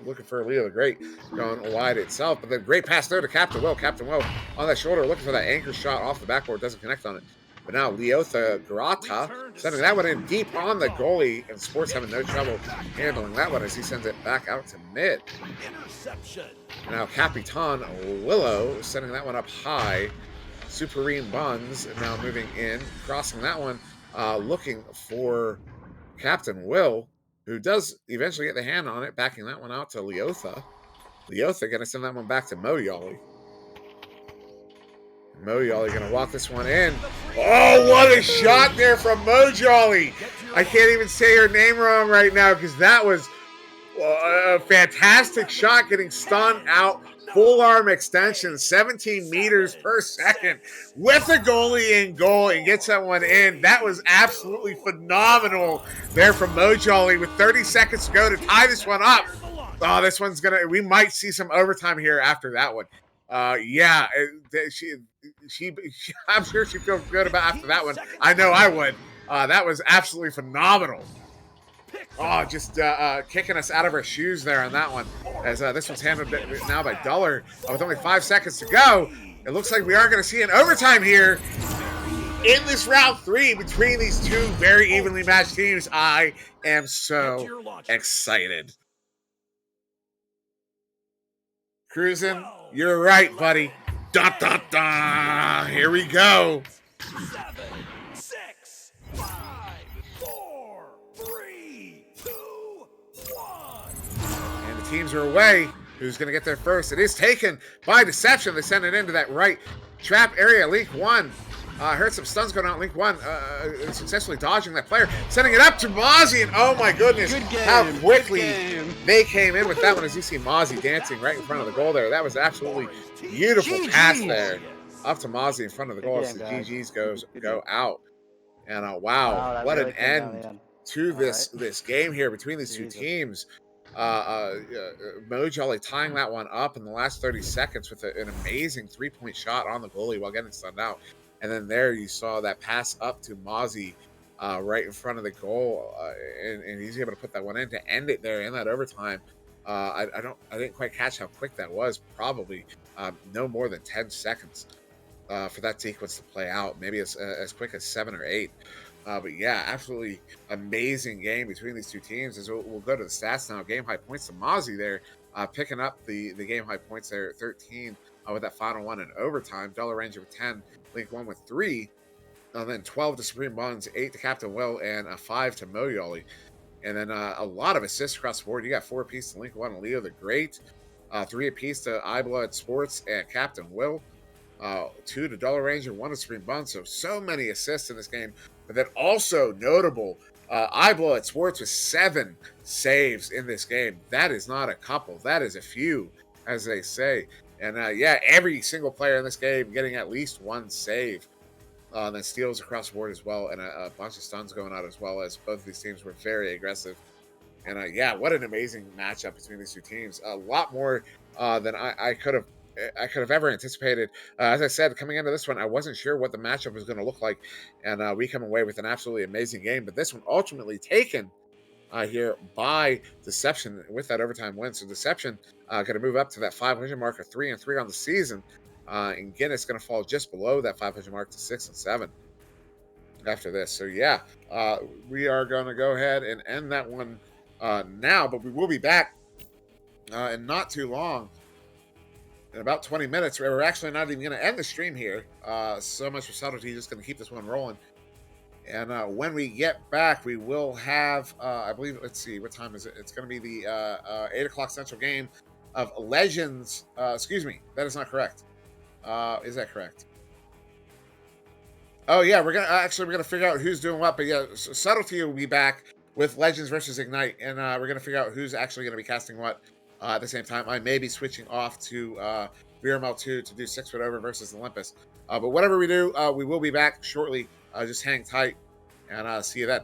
looking for Leo the Great going wide itself. But then great pass there to Captain Will. Captain Will on that shoulder looking for that anchor shot off the backboard. Doesn't connect on it. But now Leotha Grata sending that one in deep on the goalie, and Sports having no trouble handling that one as he sends it back out to mid. Interception. Now Capitan Willow sending that one up high. Supreme Buns now moving in, crossing that one, looking for Captain Will, who does eventually get the hand on it, backing that one out to Leotha. Leotha going to send that one back to Mojolly. Mojolly going to walk this one in. Oh, what a shot there from Mojolly. I can't even say her name wrong right now because that was a fantastic shot, getting stunned out. Full arm extension, 17 meters per second with the goalie in goal and gets that one in. That was absolutely phenomenal there from Mojolly with 30 seconds to go to tie this one up. Oh, this one's we might see some overtime here after that one. Yeah, I'm sure she feels good about after that one. I know I would. That was absolutely phenomenal. Oh, just kicking us out of our shoes there on that one. As this one's handled now by Dollar with only 5 seconds to go. It looks like we are going to see an overtime here in this round 3 between these two very evenly matched teams. I am so excited. Cruising, you're right, buddy. Dun, dun, dun. Here we go. 7, 6, 5, 4, 3, 2, 1. And the teams are away. Who's going to get there first? It is taken by Deception. They send it into that right trap area. Link 1. Heard some stuns going on. Link 1 successfully dodging that player. Sending it up to Mozzie. And oh my goodness, how quickly they came in with that one. As you see Mozzie dancing right in front of the goal there. That was absolutely beautiful pass there. Up to Mozzie in front of the goal as the GGs go out. And wow, what an end to this game here between these two teams. Mojolly tying that one up in the last 30 seconds with an amazing 3-point shot on the goalie while getting stunned out. And then there you saw that pass up to Mozzie right in front of the goal, and he's able to put that one in to end it there in that overtime. I didn't quite catch how quick that was. Probably no more than 10 seconds for that sequence to play out. Maybe as quick as 7 or 8. But yeah, absolutely amazing game between these two teams. As we'll go to the stats now. Game high points to Mozzie there, picking up the game high points there, 13 with that final one in overtime. Dollar Ranger with 10, Link 1 with 3, and then 12 to Supreme Buns, 8 to Captain Will, and a 5 to Moyoli. And then a lot of assists across the board. You got 4 apiece to Link 1 and Leo the Great, 3 apiece to iBlood Sports and Captain Will, 2 to Dollar Ranger, 1 to Supreme Bun. So many assists in this game. But then also notable, iBlood Sports with 7 saves in this game. That is not a couple. That is a few, as they say. And yeah, every single player in this game getting at least 1 save. And then steals across the board as well, and a bunch of stuns going out as well, as both of these teams were very aggressive. And yeah, what an amazing matchup between these two teams. A lot more than I could have ever anticipated. As I said, coming into this one, I wasn't sure what the matchup was going to look like, and we come away with an absolutely amazing game. But this one ultimately taken here by Deception with that overtime win. So Deception going to move up to that 500 mark, 3-3 on the season. And Guinness going to fall just below that 500 mark to 6-7 after this. So yeah, we are going to go ahead and end that one now, but we will be back in not too long, in about 20 minutes. We're actually not even going to end the stream here. So much for subtlety, just going to keep this one rolling. And when we get back, we will have, I believe, let's see, what time is it? It's going to be the 8 o'clock Central game of Legends. Excuse me, that is not correct. Is that correct? Oh yeah, we're gonna figure out who's doing what. But yeah, Subtlety will be back with Legends versus Ignite, and we're gonna figure out who's actually gonna be casting what at the same time. I may be switching off to VRML 2 to do 6-foot over versus Olympus. But whatever we do, we will be back shortly. Just hang tight, and see you then.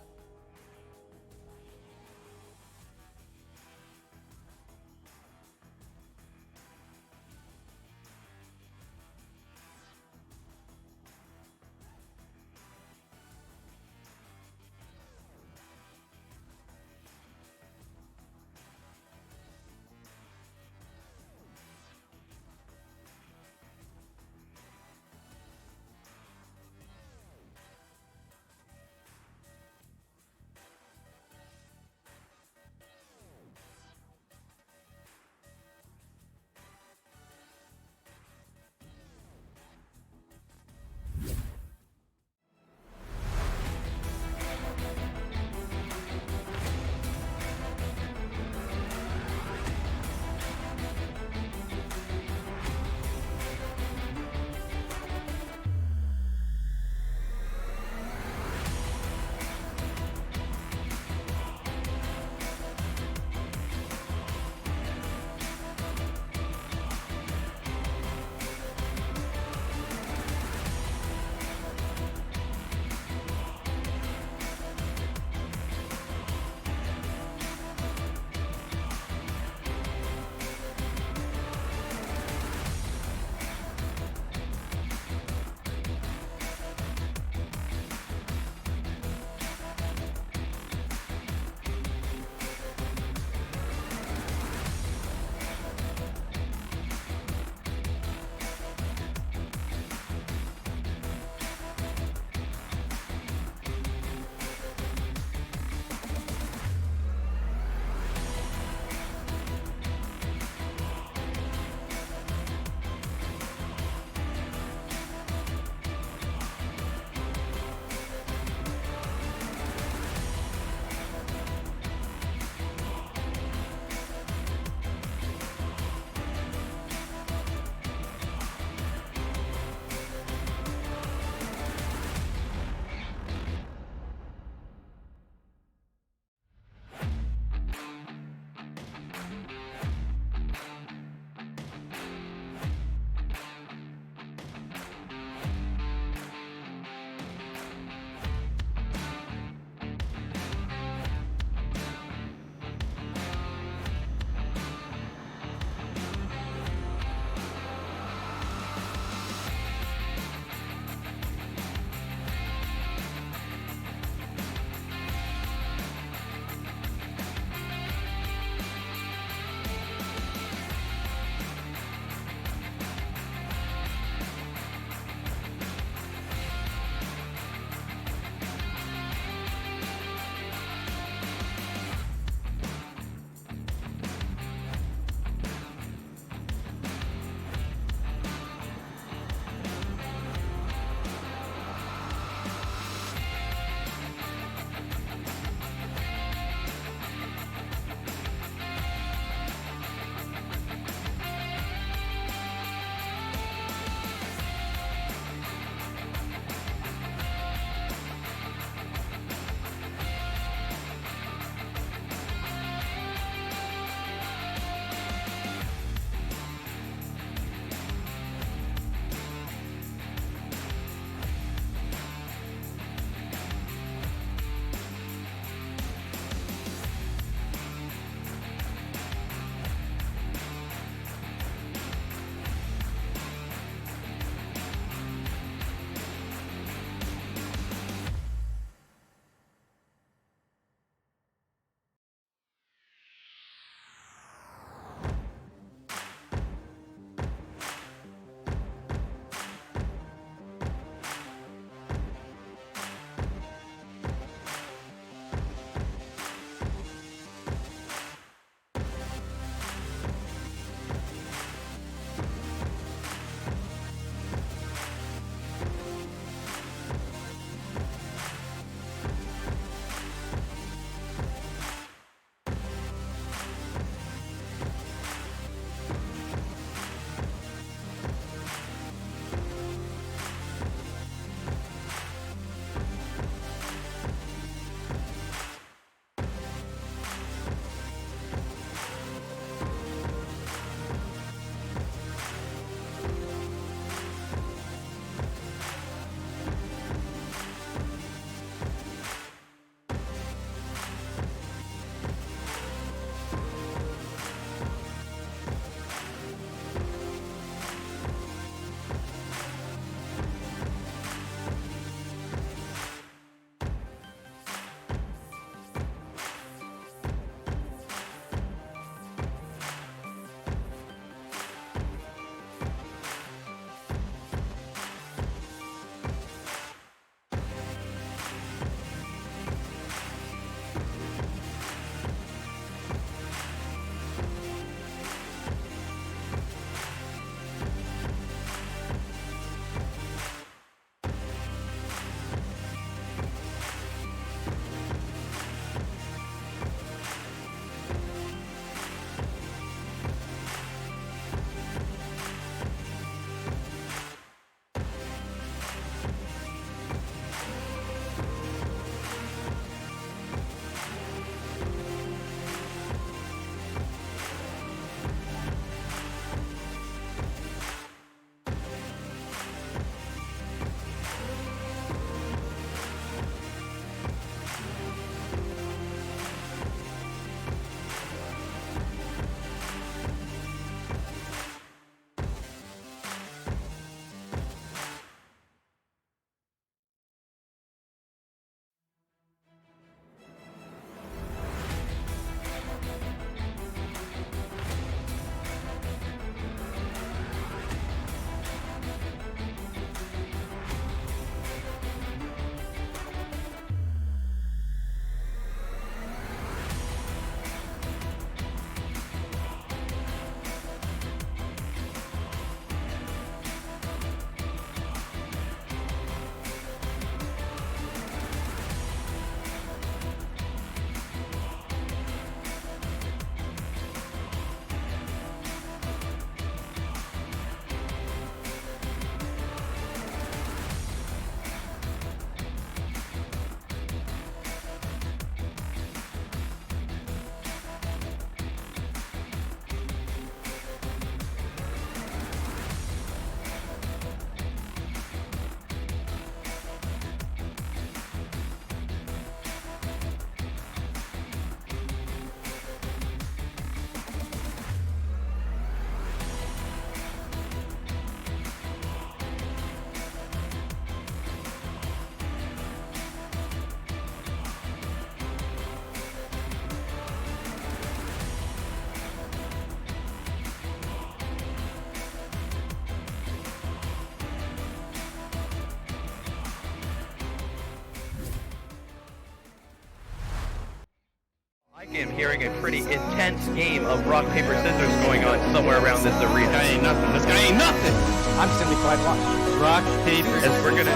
am hearing a pretty intense game of rock, paper, scissors going on somewhere around this arena. This guy ain't nothing. This guy ain't nothing. I'm simply quiet and watch. Rock, paper, As we're gonna.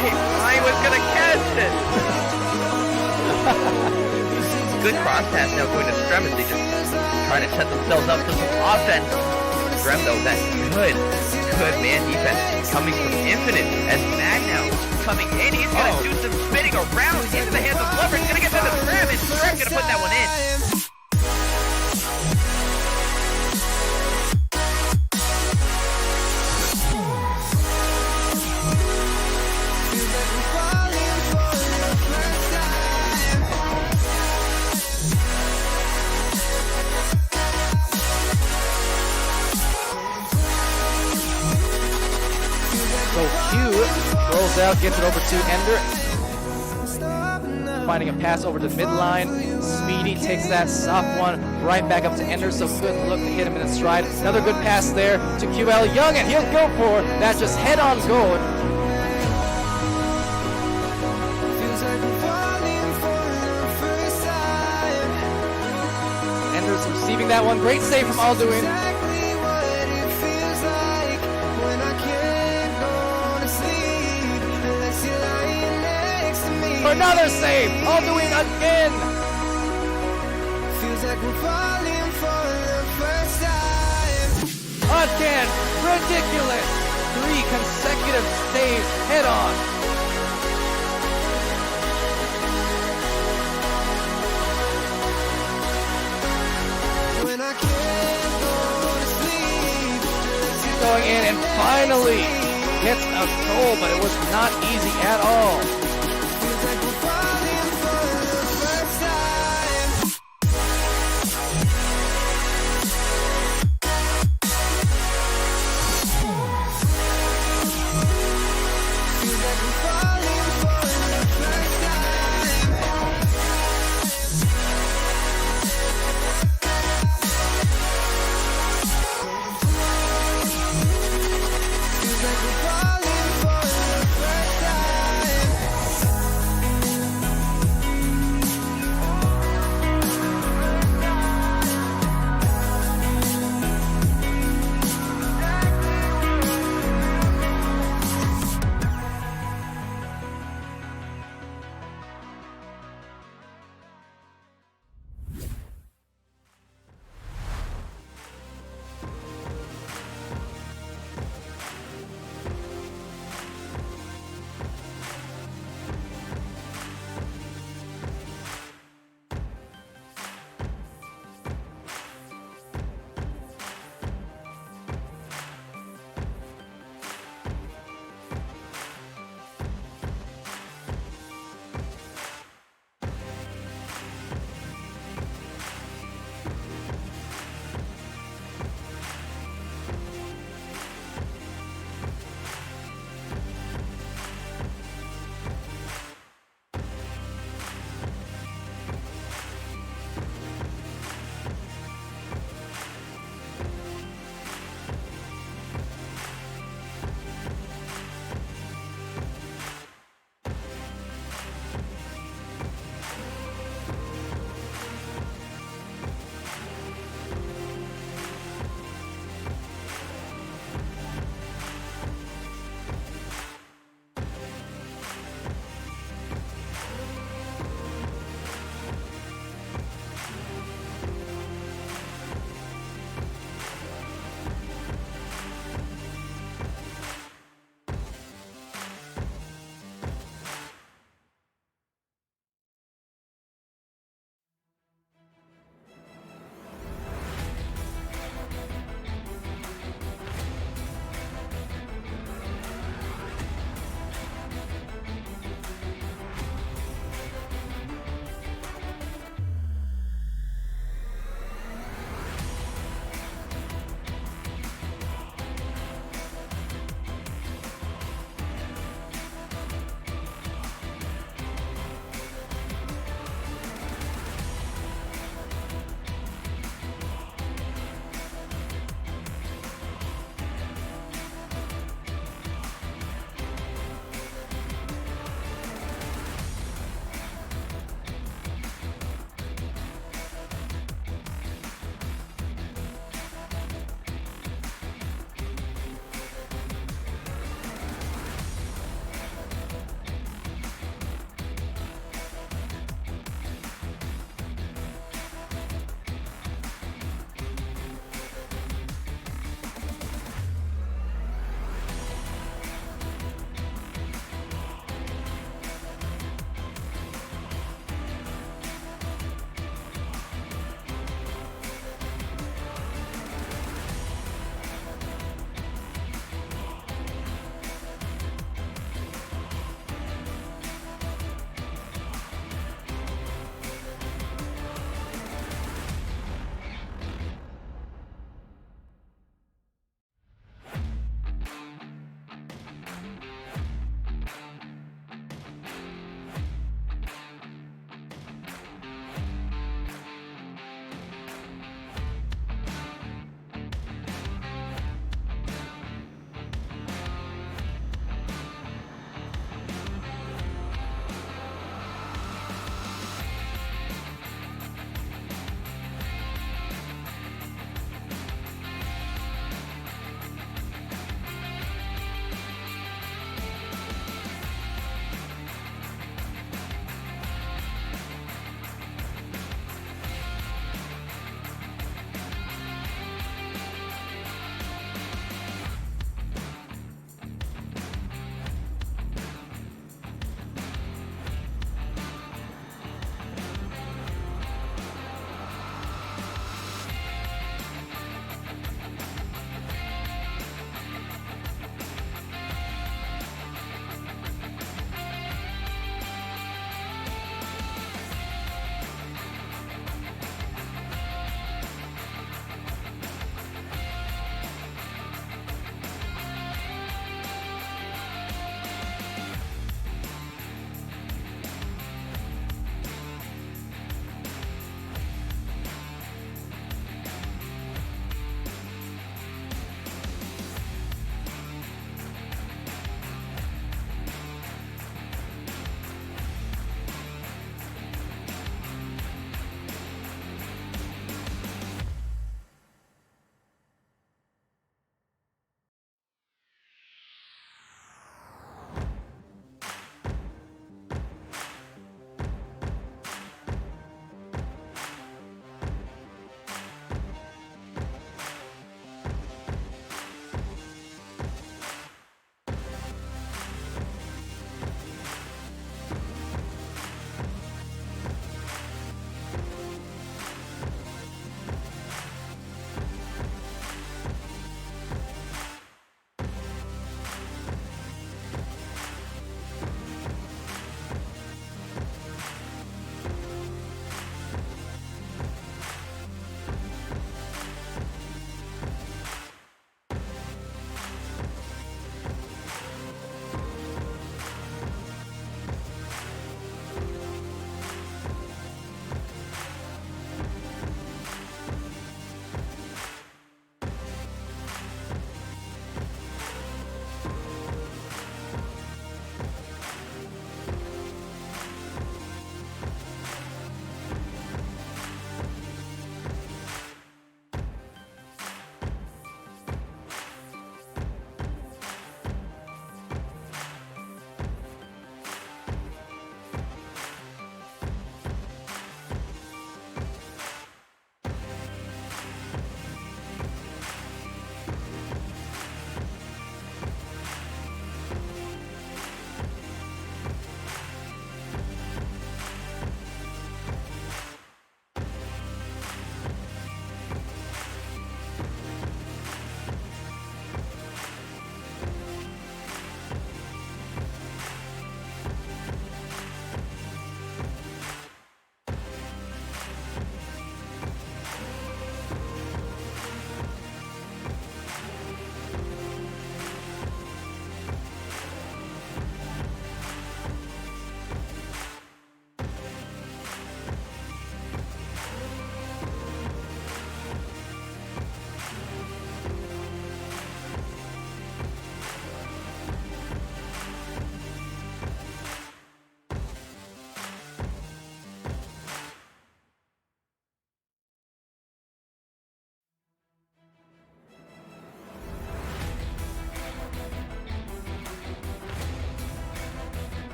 Hey, I was gonna catch it! Good cross pass now going to Strem as they just trying to set themselves up for some offense. Strem though, that good man defense coming from Infinite as Mag now coming in. He's gonna do some spinning around into the hands of Glover. He's gonna get to the Strem and Strem's gonna put that one in. So Q throws out, gets it over to Ender. Finding a pass over to midline. Speedy takes that soft one right back up to Ender. So good look to hit him in his stride. Another good pass there to QL Young, and he'll go for that just head-on goal. Ender's receiving that one. Great save from Alduin. Another save! Alduin again! Feels like we're falling for the first time. Again! Ridiculous! 3 consecutive saves head on. When I can't go to sleep. Going in and finally gets a goal, but it was not easy at all.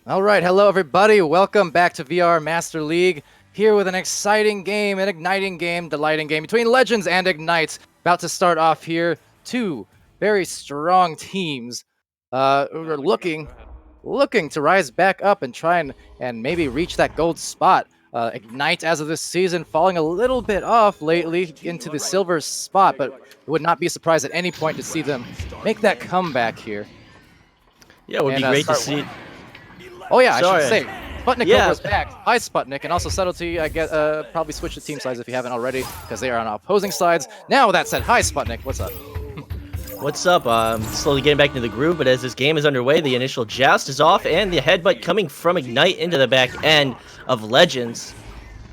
All right, hello everybody. Welcome back to VR Master League. Here with an exciting game, an igniting game, delighting game between Legends and Ignites. About to start off here. Two very strong teams who are looking to rise back up and try and maybe reach that gold spot. Ignite, as of this season, falling a little bit off lately into the silver spot, but it would not be surprised at any point to see them make that comeback here. Yeah, it would be great to see. Oh yeah, Sorry. I should say, SputnikKobra's back. Hi Sputnik, and also Subtlety, I get probably switch to team sides if you haven't already, because they are on opposing sides. Now with that said, hi Sputnik, what's up? What's up? Slowly getting back into the groove, but as this game is underway, the initial joust is off, and the headbutt coming from Ignite into the back end of Legends.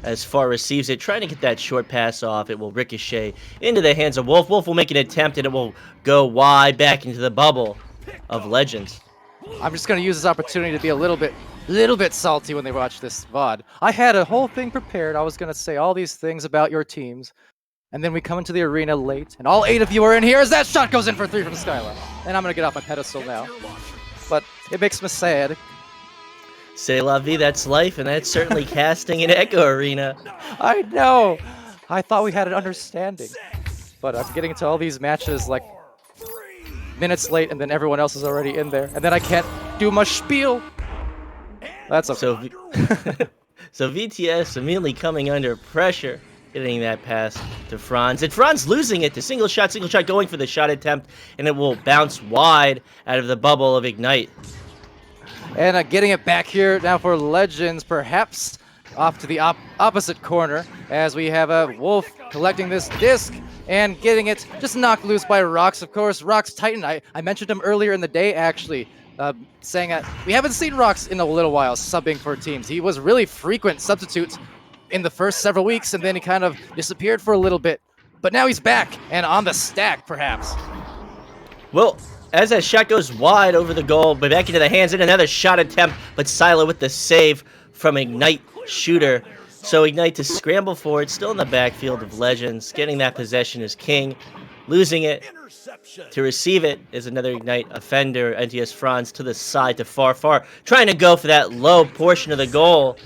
As Far receives it, trying to get that short pass off, it will ricochet into the hands of Wolf. Wolf will make an attempt, and it will go wide back into the bubble of Legends. I'm just gonna use this opportunity to be a little bit salty when they watch this VOD. I had a whole thing prepared. I was gonna say all these things about your teams, and then we come into the arena late, and all 8 of you are in here as that shot goes in for 3 from Skyla. And I'm gonna get off my pedestal now. But it makes me sad. C'est la vie, that's life, and that's certainly casting in Echo Arena. I know. I thought we had an understanding, but I'm getting into all these matches like minutes late, and then everyone else is already in there, and then I can't do my spiel. That's okay. So VTS immediately coming under pressure, getting that pass to Franz, and Franz losing it to single shot, going for the shot attempt, and it will bounce wide out of the bubble of Ignite. And getting it back here now for Legends, perhaps off to the opposite corner, as we have a Wolf collecting this disc and getting it just knocked loose by Rox, of course. Rox Titan, I mentioned him earlier in the day, actually, saying that we haven't seen Rox in a little while subbing for teams. He was really frequent substitute in the first several weeks, and then he kind of disappeared for a little bit. But now he's back, and on the stack, perhaps. Well, as that shot goes wide over the goal, but back into the hands, and another shot attempt, but Silo with the save from Ignite shooter. So Ignite to scramble forward, still in the backfield of Legends, getting that possession is king, losing it. To receive it is another Ignite offender, NTS Franz to the side to Far, trying to go for that low portion of the goal.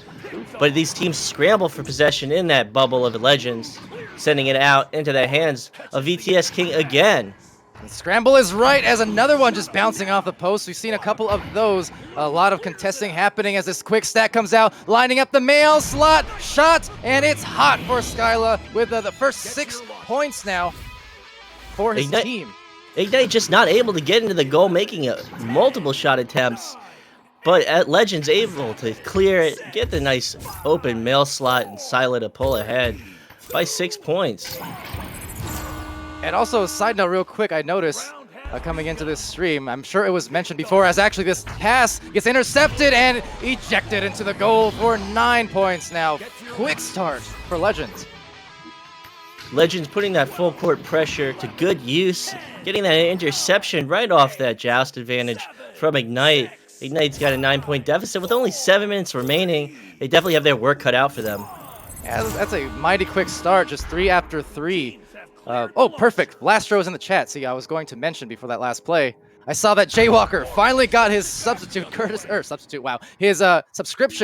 But these teams scramble for possession in that bubble of Legends, sending it out into the hands of VTS King again. And scramble is right, as another one just bouncing off the post. We've seen a couple of those. A lot of contesting happening as this quick stack comes out, lining up the mail slot shot, and it's hot for Skyla with the first 6 points now for his team. Ignite just not able to get into the goal, making multiple shot attempts, but at Legends able to clear it, get the nice open mail slot, and Silo to pull ahead by 6 points. And also, a side note real quick, I noticed coming into this stream, I'm sure it was mentioned before, as actually this pass gets intercepted and ejected into the goal for 9 points now. Quick start for Legends. Legends putting that full court pressure to good use, getting that interception right off that joust advantage from Ignite. Ignite's got a 9-point deficit with only 7 minutes remaining. They definitely have their work cut out for them. Yeah, that's a mighty quick start, just 3 after 3. Oh, perfect. Blastro's in the chat. See, I was going to mention before that last play. I saw that Jaywalker finally got his substitution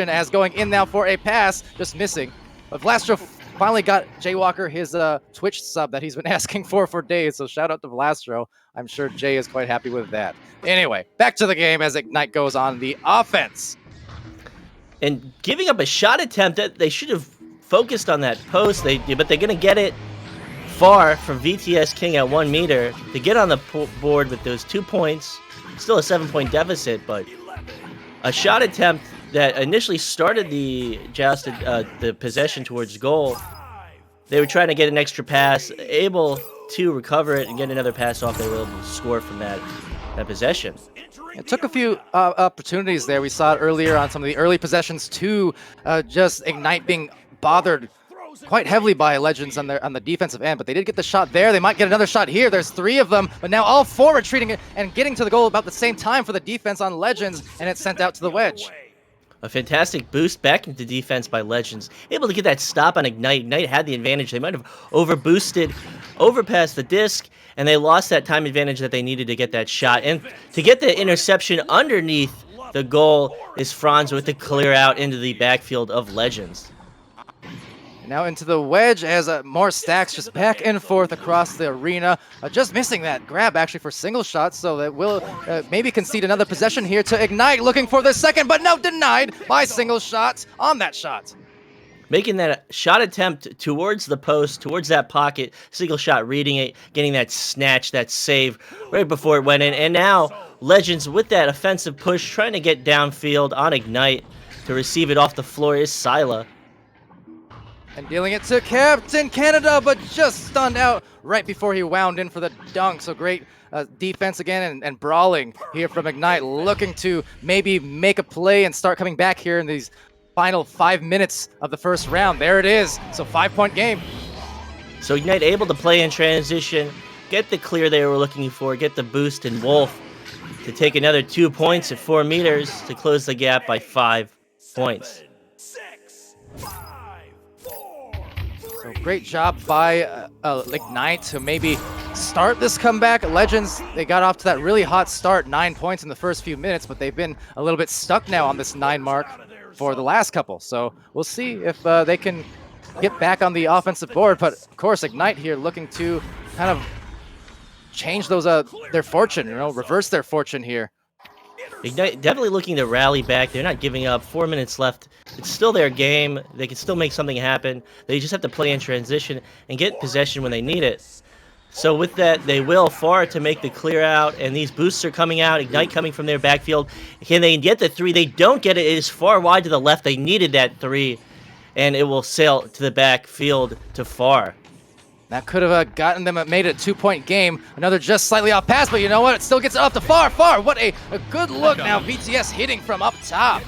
as going in now for a pass, just missing. But Blastro finally got Jaywalker his Twitch sub that he's been asking for days, so shout out to Blastro. I'm sure Jay is quite happy with that. Anyway, back to the game as Ignite goes on the offense. And giving up a shot attempt, that they should have focused on that post, but they're going to get it far from VTS King at 1 meter to get on the board with those 2 points. Still a 7-point deficit, but a shot attempt that initially started the possession towards goal. They were trying to get an extra pass, able to recover it and get another pass off. They were able to score from that possession. It took a few opportunities there. We saw it earlier on some of the early possessions too. Just Ignite being bothered quite heavily by Legends on the defensive end, but they did get the shot there. They might get another shot here. There's 3 of them, but now all 4 retreating it and getting to the goal about the same time for the defense on Legends, and it's sent out to the wedge. A fantastic boost back into defense by Legends. Able to get that stop on Ignite. Ignite had the advantage. They might have overboosted, overpassed the disc, and they lost that time advantage that they needed to get that shot. And to get the interception underneath the goal is Franz with the clear out into the backfield of Legends. Now into the wedge as more stacks just back and forth across the arena. Just missing that grab actually for single shots, so that will maybe concede another possession here to Ignite, looking for the second, but no, denied by single shots on that shot. Making that shot attempt towards the post, towards that pocket, single shot reading it, getting that snatch, that save right before it went in. And now Legends with that offensive push, trying to get downfield on Ignite to receive it off the floor is Sila. And dealing it to Captain Canada, but just stunned out right before he wound in for the dunk. So great defense again and brawling here from Ignite, looking to maybe make a play and start coming back here in these final 5 minutes of the first round. There it is. So 5-point game. So Ignite able to play in transition, get the clear they were looking for, get the boost, and Wolf to take another 2 points at 4 meters to close the gap by 5 points. 6, 5, 4. So great job by Ignite to maybe start this comeback. Legends, they got off to that really hot start, 9 points in the first few minutes, but they've been a little bit stuck now on this 9 mark for the last couple. So we'll see if they can get back on the offensive board. But of course, Ignite here looking to kind of change those their fortune, reverse their fortune here. Ignite definitely looking to rally back. They're not giving up. 4 minutes left. It's still their game. They can still make something happen. They just have to play in transition and get possession when they need it. So with that, they will far to make the clear out, and these boosts are coming out. Ignite coming from their backfield. Can they get the 3? They don't get it. It is far wide to the left. They needed that 3, and it will sail to the backfield to far. That could have gotten them, made it a 2-point game. Another just slightly off pass, but you know what? It still gets it off to far. What a good look now. VTS hitting from up top.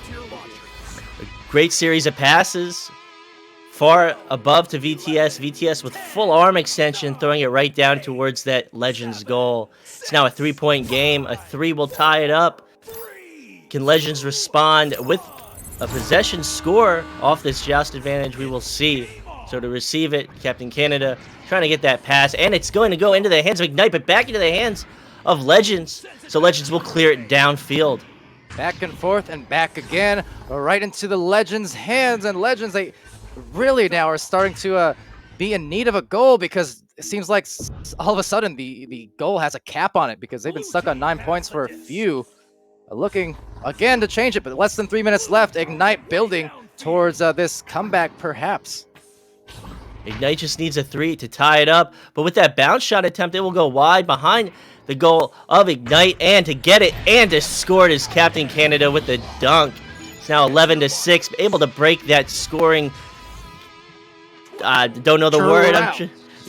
A great series of passes. Far above to VTS. VTS with full arm extension, throwing it right down towards that Legends goal. It's now a 3-point game. A 3 will tie it up. Can Legends respond with a possession score off this joust advantage? We will see. So to receive it, Captain Canada trying to get that pass, and it's going to go into the hands of Ignite, but back into the hands of Legends. So Legends will clear it downfield. Back and forth and back again, right into the Legends' hands, and Legends, they really now are starting to be in need of a goal, because it seems like all of a sudden the goal has a cap on it, because they've been stuck on 9 points for a few. Looking again to change it, but less than 3 minutes left. Ignite building towards this comeback perhaps. Ignite just needs a 3 to tie it up, but with that bounce shot attempt, it will go wide behind the goal of Ignite, and to get it and to score it is Captain Canada with the dunk. It's now 11-6, able to break that scoring. Don't know the word.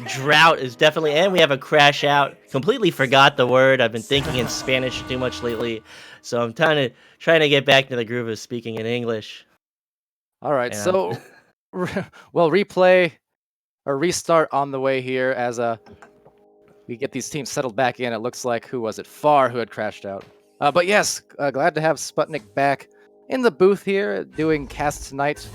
Drought is definitely, and we have a crash out. Completely forgot the word. I've been thinking in Spanish too much lately, so I'm trying to get back to the groove of speaking in English. All right, so well, replay or restart on the way here as we get these teams settled back in. It looks like, who was it? Far who had crashed out. But yes, glad to have Sputnik back in the booth here doing cast tonight.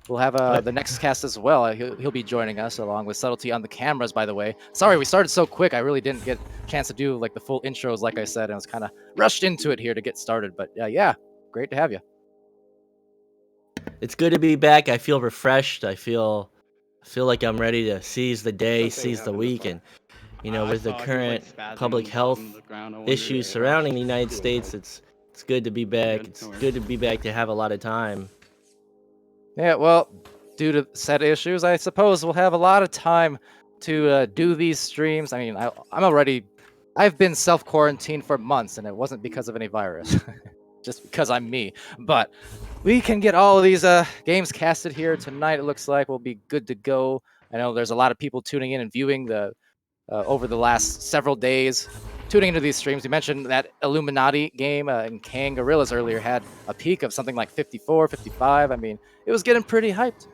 We'll have the next cast as well. He'll be joining us along with Subtlety on the cameras, by the way. Sorry, we started so quick. I really didn't get a chance to do like the full intros, like I said. And I was kind of rushed into it here to get started. But yeah, great to have you. It's good to be back. I feel refreshed. I feel like I'm ready to seize the day, seize the week, and with the current public health issues surrounding the United States, it's good to be back. It's good to be back to have a lot of time. Yeah, well, due to said issues, I suppose we'll have a lot of time to do these streams. I mean, I've been self-quarantined for months, and it wasn't because of any virus. Just because I'm me. But we can get all of these games casted here tonight. It looks like we'll be good to go. I know there's a lot of people tuning in and viewing the over the last several days, tuning into these streams. You mentioned that Illuminati game and Kang Gorillas earlier had a peak of something like 54, 55. I mean, it was getting pretty hyped.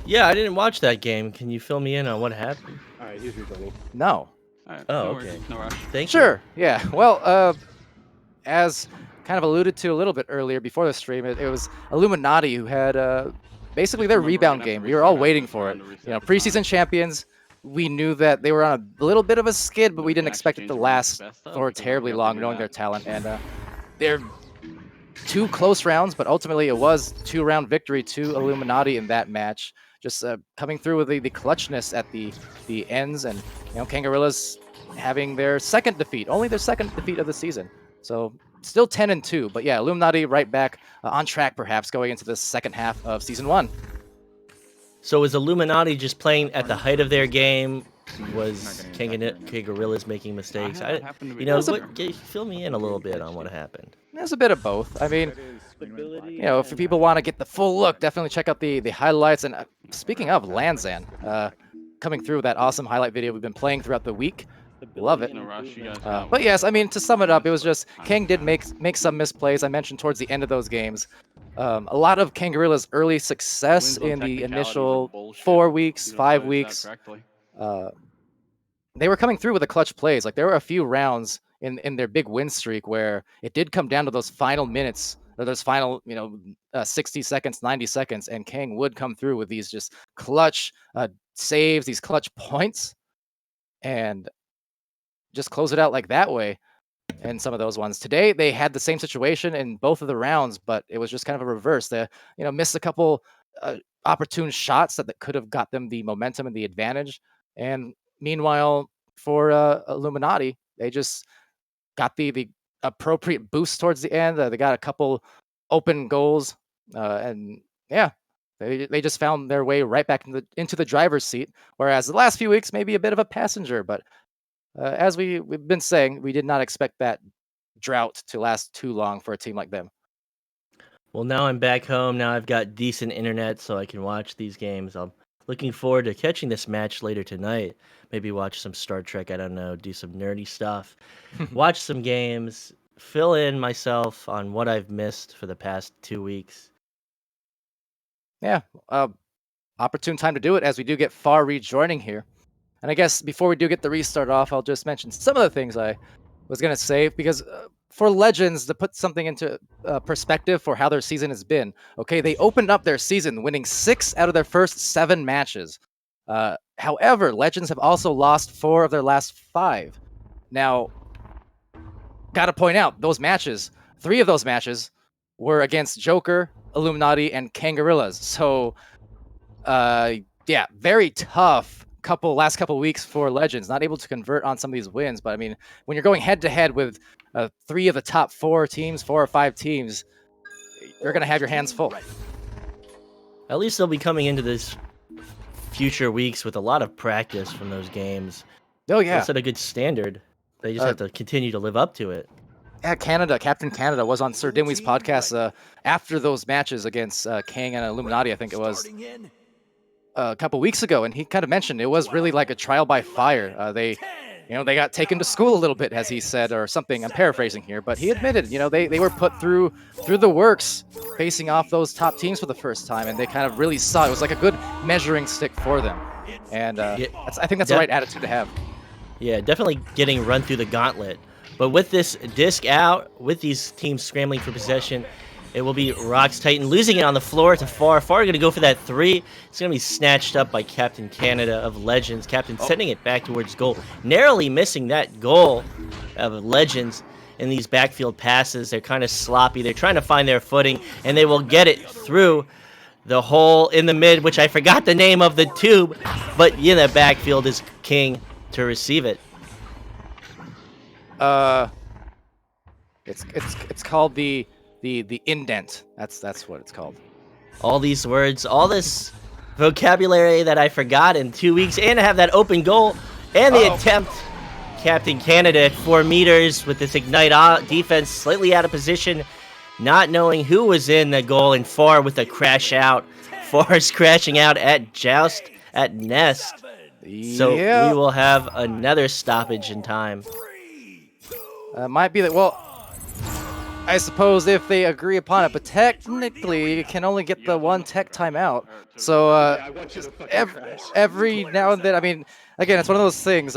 Yeah, I didn't watch that game. Can you fill me in on what happened? All right, he's rejoining. No. All right, Oh, no okay. worries, no rush. Thank you. Sure. Yeah. Well, as kind of alluded to a little bit earlier before the stream, it was Illuminati who had basically their rebound game. We were all waiting for it. Preseason champions. We knew that they were on a little bit of a skid, but we didn't expect it to last for terribly long, knowing their talent. And they're 2 close rounds, but ultimately it was 2-round victory to Illuminati in that match. Just coming through with the clutchness at the ends, and Kangarillas having their second defeat, only their second defeat of the season. So still 10-2, but yeah, Illuminati right back on track, perhaps going into the second half of season 1. So was Illuminati just playing at the height of their game? Was Kangarillas making mistakes? Fill me in a little bit on what happened. There's a bit of both. I mean, if people want to get the full look, definitely check out the highlights. And speaking of Lanzan, coming through with that awesome highlight video we've been playing throughout the week. Love it. But yes, I mean, to sum it up, it was just Kang did make some misplays. I mentioned towards the end of those games. A lot of Kangarillas' early success in the initial 4 weeks, 5 weeks, they were coming through with the clutch plays. Like there were a few rounds in their big win streak where it did come down to those final minutes, or those final 60 seconds, 90 seconds, and Kang would come through with these just clutch saves, these clutch points, and just close it out like that way. And some of those ones today, they had the same situation in both of the rounds, but it was just kind of a reverse. They missed a couple opportune shots that could have got them the momentum and the advantage. And meanwhile, for Illuminati, they just got the appropriate boost towards the end. They got a couple open goals, and yeah, they just found their way right back into the driver's seat. Whereas the last few weeks, maybe a bit of a passenger. But as we've been saying, we did not expect that drought to last too long for a team like them. Well, now I'm back home. Now I've got decent internet, so I can watch these games. I'm looking forward to catching this match later tonight. Maybe watch some Star Trek, I don't know, do some nerdy stuff, watch some games, fill in myself on what I've missed for the past 2 weeks. Yeah, opportune time to do it as we do get Far rejoining here. And I guess before we do get the restart off, I'll just mention some of the things I was going to say, because for Legends, to put something into perspective for how their season has been, okay, they opened up their season winning 6 out of their first 7 matches. However, Legends have also lost 4 of their last 5. Now, got to point out, those matches, 3 of those matches were against Joker, Illuminati, and Kangarillas. So, yeah, very tough last couple weeks for Legends, not able to convert on some of these wins. But I mean, when you're going head to head with 3 of the top 4 teams, 4 or 5 teams, you're going to have your hands full. At least they'll be coming into this future weeks with a lot of practice from those games. Oh yeah, they set a good standard. They just have to continue to live up to it. Yeah, Captain Canada was on SirDimwi's podcast after those matches against Kang and Illuminati, I think it was a couple weeks ago, and he kind of mentioned it was really like a trial by fire. They got taken to school a little bit, as he said, or something. I'm paraphrasing here, but he admitted, they were put through the works, facing off those top teams for the first time, and they kind of really saw it was like a good measuring stick for them. And I think that's the right attitude to have. Yeah, definitely getting run through the gauntlet. But with this disc out, with these teams scrambling for possession, it will be Rox Titan losing it on the floor to Far. Far going to go for that 3. It's going to be snatched up by Captain Canada of Legends. Captain sending it back towards goal. Narrowly missing that goal of Legends in these backfield passes. They're kind of sloppy. They're trying to find their footing, and they will get it through the hole in the mid, which I forgot the name of the tube, but in the backfield is King to receive it. It's called the indent. That's what it's called. All these words, all this vocabulary that I forgot in 2 weeks, and to have that open goal and the attempt. Captain Canada at 4 meters with this ignite defense slightly out of position, not knowing who was in the goal, and Far with a crash out. Far's crashing out at Joust at Nest. So we will have another stoppage in time. Might be that. Well, I suppose if they agree upon it, but technically you can only get the 1 tech timeout. So every now and then, I mean, again, it's one of those things.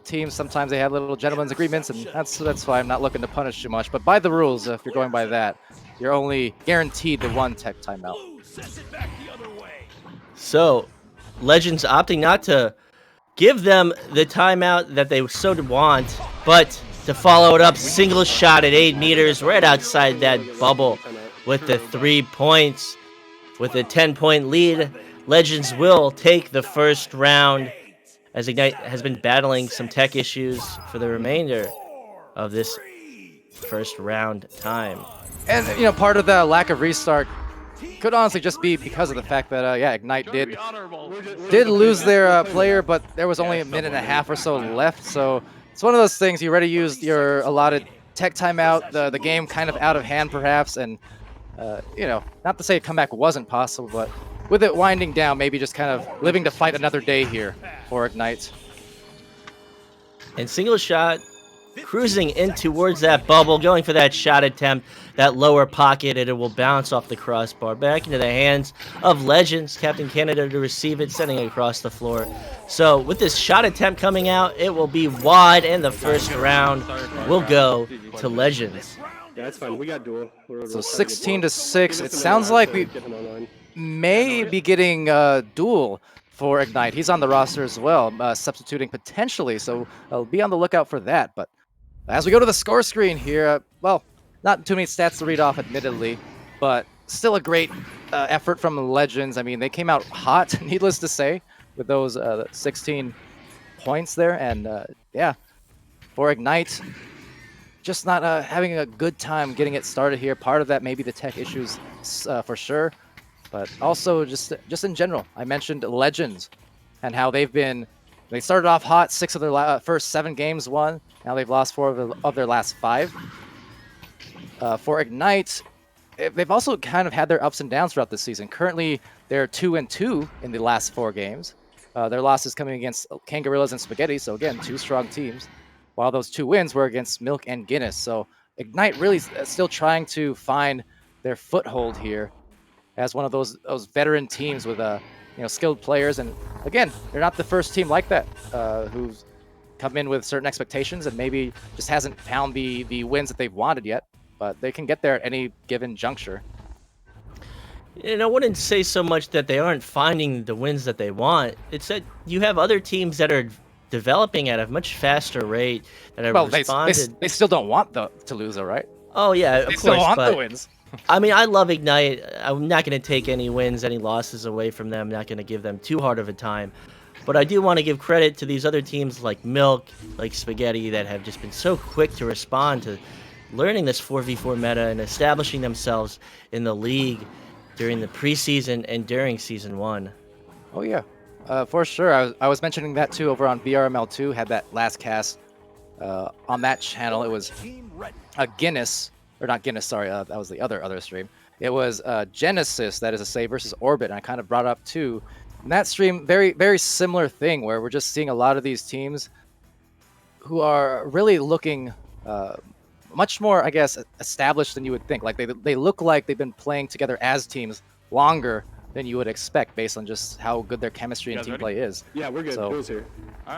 Teams sometimes they have little gentlemen's agreements, and that's why I'm not looking to punish too much. But by the rules, if you're going by that, you're only guaranteed the 1 tech timeout. So, Legends opting not to give them the timeout that they so want, but to follow it up, single shot at 8 meters, right outside that bubble with the 3 points. With a 10-point lead, Legends will take the first round, as Ignite has been battling some tech issues for the remainder of this first round time. And, you know, part of the lack of restart could honestly just be because of the fact that, yeah, Ignite did lose their player, but there was only a minute and a half or so left. So it's one of those things, you already used your allotted tech timeout, the game kind of out of hand perhaps, and, you know, not to say a comeback wasn't possible, but with it winding down, maybe just kind of living to fight another day here for Ignite. And single shot, cruising in towards that bubble, going for that shot attempt, that lower pocket, and it will bounce off the crossbar back into the hands of Legends. Captain Canada to receive it, sending it across the floor. So with this shot attempt coming out, it will be wide, and the first round will go to Legends. Yeah, that's fine. We got duel. So 16-6. It sounds like we may be getting duel for Ignite. He's on the roster as well, substituting potentially. So I'll be on the lookout for that. But as we go to the score screen here, well, not too many stats to read off, admittedly, but still a great effort from the Legends. I mean, they came out hot, needless to say, with those 16 points there. And yeah, for Ignite, just not having a good time getting it started here. Part of that maybe the tech issues for sure, but also just in general. I mentioned Legends and how they started off hot, 6 of their first 7 games won. Now they've lost 4 of their last 5. For Ignite, they've also kind of had their ups and downs throughout the season. Currently, they're 2-2 in the last 4 games. Their losses coming against Kangarillas and Spaghetti, so again, 2 strong teams. While those 2 wins were against Milk and Guinness. So Ignite really still trying to find their foothold here as one of those veteran teams with skilled players. And again, they're not the first team like that who's come in with certain expectations and maybe just hasn't found the wins that they've wanted yet. But they can get there at any given juncture. And I wouldn't say so much that they aren't finding the wins that they want. It's that you have other teams that are developing at a much faster rate that have responded. They still don't want to lose, though, right? Oh yeah, of they course. Still want the wins. I mean, I love Ignite. I'm not going to take any wins, any losses away from them. I'm not going to give them too hard of a time. But I do want to give credit to these other teams like Milk, like Spaghetti, that have just been so quick to respond to learning this 4v4 meta and establishing themselves in the league during the preseason and during Season 1. Oh yeah. For sure. I was mentioning that too over on VRML 2. Had that last cast on that channel. It was a Guinness, or not Guinness, sorry. That was the other stream. It was Genesis, that is a say, versus Orbit. And I kind of brought up too. In that stream, very, very similar thing where we're just seeing a lot of these teams who are really looking much more, I guess, established than you would think. Like they look like they've been playing together as teams longer than you would expect based on just how good their chemistry and team play is. Yeah, we're good. So, Duel's here.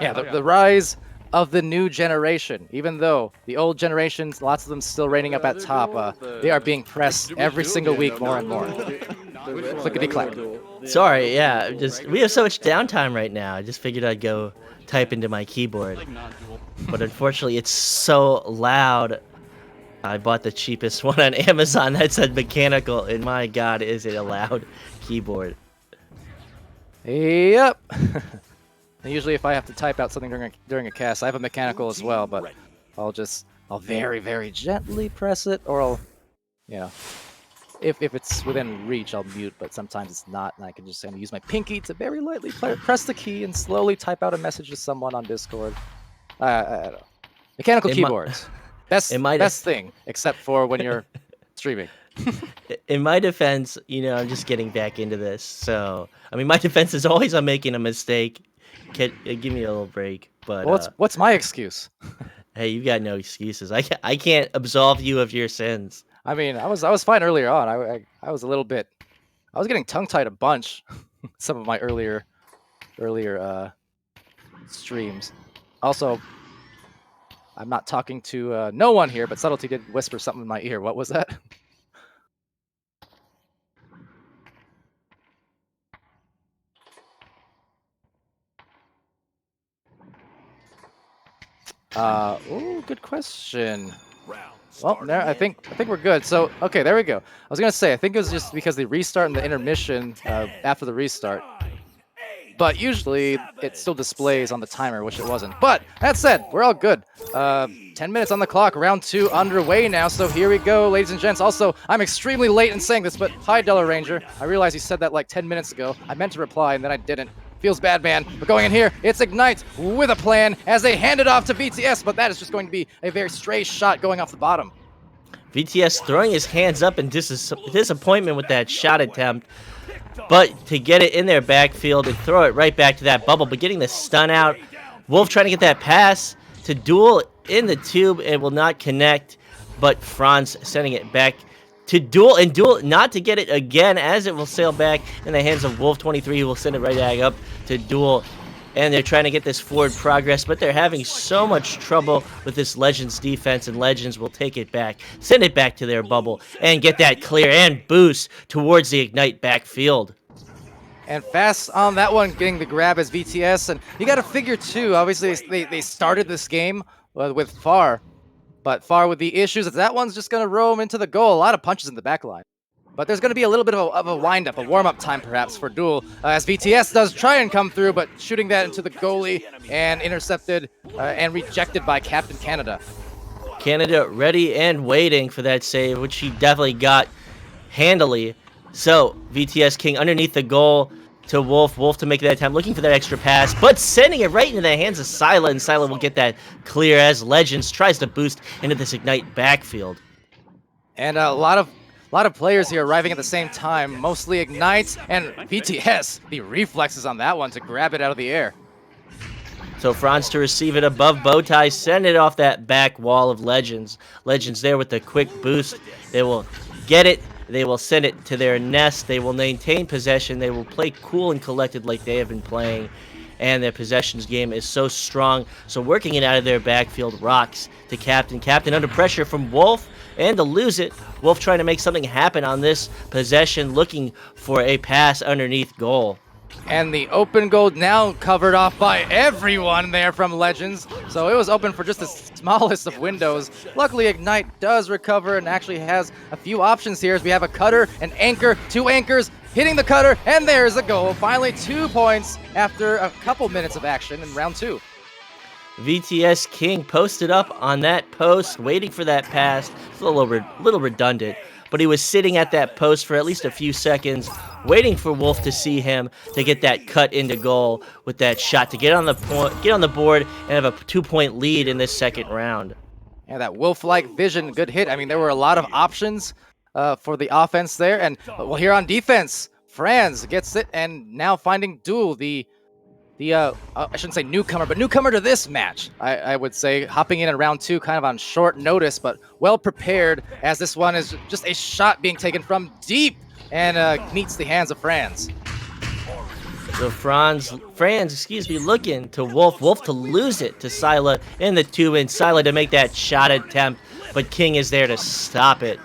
Yeah, the rise of the new generation. Even though the old generations, lots of them still reigning up at top, they are being pressed every single week more and more. Clickety-clack. Sorry, yeah, we have so much downtime right now. I just figured I'd go type into my keyboard. But unfortunately, it's so loud. I bought the cheapest one on Amazon that said mechanical, and my god, is it a loud keyboard. Yep. And usually if I have to type out something during a cast, I have a mechanical as well, but I'll very, very gently press it, or I'll, if it's within reach, I'll mute, but sometimes it's not, and I can just use my pinky to very lightly press the key and slowly type out a message to someone on Discord. I don't know. Mechanical keyboards. Best thing, except for when you're streaming. In my defense, I'm just getting back into this. So, I mean, my defense is always I'm making a mistake. Give me a little break. But what's my excuse? Hey, you got no excuses. I can't absolve you of your sins. I mean, I was fine earlier on. I was a little bit. I was getting tongue-tied a bunch. Some of my earlier streams. Also, I'm not talking to no one here, but Subtlety did whisper something in my ear. What was that? Oh, good question. Well, there, I think we're good. So, okay, there we go. I was gonna say, I think it was just because they restart in the intermission after the restart. But usually it still displays on the timer, which it wasn't. But that said, we're all good. 10 minutes on the clock, round 2 underway now. So here we go, ladies and gents. Also, I'm extremely late in saying this, but hi, Delta Ranger. I realized you said that like 10 minutes ago. I meant to reply and then I didn't. Feels bad, man. But going in here, it's Ignite with a plan as they hand it off to VTS, but that is just going to be a very stray shot going off the bottom. VTS throwing his hands up in disappointment with that shot attempt, but to get it in their backfield and throw it right back to that bubble, but getting the stun out. Wolf trying to get that pass to Duel in the tube. It will not connect, but Franz sending it back to Duel, and Duel not to get it again as it will sail back in the hands of Wolf 23, who will send it right back up to Duel. And they're trying to get this forward progress, but they're having so much trouble with this Legends defense, and Legends will take it back, send it back to their bubble, and get that clear and boost towards the Ignite backfield. And fast on that one, getting the grab as VTS. And you got to figure, too, obviously they started this game with Far. But Far with the issues, that one's just going to roam into the goal. A lot of punches in the back line. But there's going to be a little bit of a wind-up, a warm-up time perhaps for Duel, as VTS does try and come through, but shooting that into the goalie and intercepted and rejected by Captain Canada. Canada ready and waiting for that save, which he definitely got handily. So VTS King underneath the goal to Wolf. Wolf to make that attempt, looking for that extra pass, but sending it right into the hands of Sila, and Sila will get that clear as Legends tries to boost into this Ignite backfield. And a lot of players here arriving at the same time, mostly Ignite and VTS. The reflexes on that one to grab it out of the air. So Franz to receive it above Bowtie, send it off that back wall of Legends. Legends there with the quick boost. They will get it. They will send it to their nest. They will maintain possession. They will play cool and collected like they have been playing. And their possessions game is so strong. So working it out of their backfield, rocks to Captain. Captain under pressure from Wolf. And to lose it, Wolf trying to make something happen on this possession, looking for a pass underneath goal. And the open goal now covered off by everyone there from Legends. So it was open for just the smallest of windows. Luckily, Ignite does recover and actually has a few options here as we have a cutter, an anchor, 2 anchors, hitting the cutter, and there's a goal. Finally, 2 points after a couple minutes of action in round 2. VTS King posted up on that post, waiting for that pass. It's a little redundant, but he was sitting at that post for at least a few seconds, waiting for Wolf to see him to get that cut into goal with that shot to get on the board and have a 2-point lead in this second round. Yeah, that Wolf-like vision, good hit. I mean, there were a lot of options for the offense there, and well, here on defense, Franz gets it, and now finding Duel, the I shouldn't say newcomer, but newcomer to this match, I would say, hopping in round 2 kind of on short notice, but well prepared, as this one is just a shot being taken from deep and meets the hands of Franz. So Franz, looking to Wolf. Wolf to lose it to Sila in the 2, and Sila to make that shot attempt, but King is there to stop it.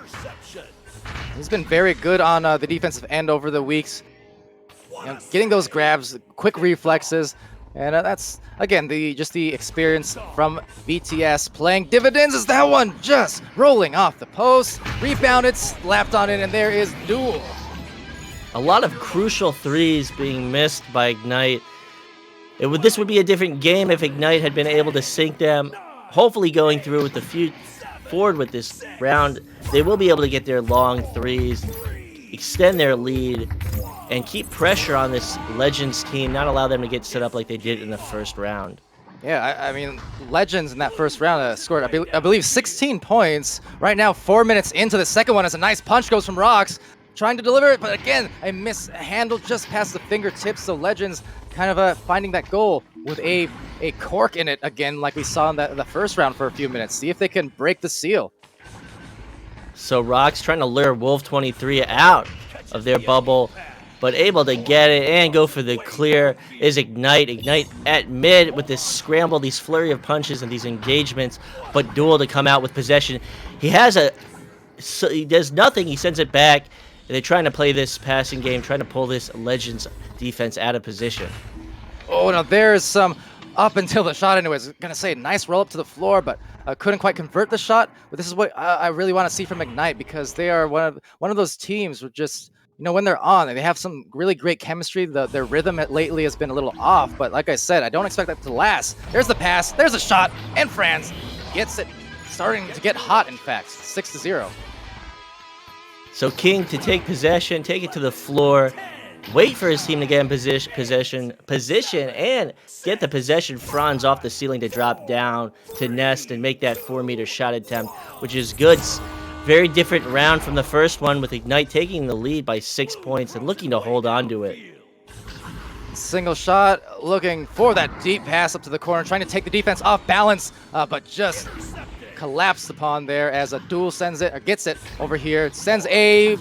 He's been very good on the defensive end over the weeks. You know, getting those grabs, quick reflexes, and that's, again, just the experience from VTS playing dividends as that one just rolling off the post, rebounded, slapped on it, and there is Duel. A lot of crucial threes being missed by Ignite. This would be a different game if Ignite had been able to sink them. Hopefully going through with the forward with this round, they will be able to get their long threes, extend their lead, and keep pressure on this Legends team, not allow them to get set up like they did in the first round. Yeah, I mean, Legends in that first round scored, I believe, 16 points. Right now, 4 minutes into the second one, as a nice punch goes from Rocks, trying to deliver it, but again, a mishandle just past the fingertips, so Legends kind of finding that goal with a cork in it again, like we saw in the first round for a few minutes. See if they can break the seal. So Rocks trying to lure Wolf 23 out of their bubble, but able to get it and go for the clear is Ignite. Ignite at mid with this scramble, these flurry of punches and these engagements, but Duel to come out with possession. He does nothing, he sends it back. They're trying to play this passing game, trying to pull this Legends defense out of position. Oh, now there's some up until the shot, and it was gonna say nice roll up to the floor, but couldn't quite convert the shot. But this is what I really want to see from Ignite, because they are one of those teams who just, you know, when they're on, they have some really great chemistry. Their rhythm lately has been a little off, but like I said, I don't expect that to last. There's the pass, there's a shot, and Franz gets it, starting to get hot. In fact, 6-0. So King to take possession, take it to the floor, wait for his team to get in position, and get the possession. Franz off the ceiling to drop down to nest and make that 4-meter shot attempt, which is good. Very different round from the first one, with Ignite taking the lead by 6 points and looking to hold on to it. Single shot, looking for that deep pass up to the corner, trying to take the defense off balance, but just collapsed upon there as a duel sends it, or gets it over here. It sends a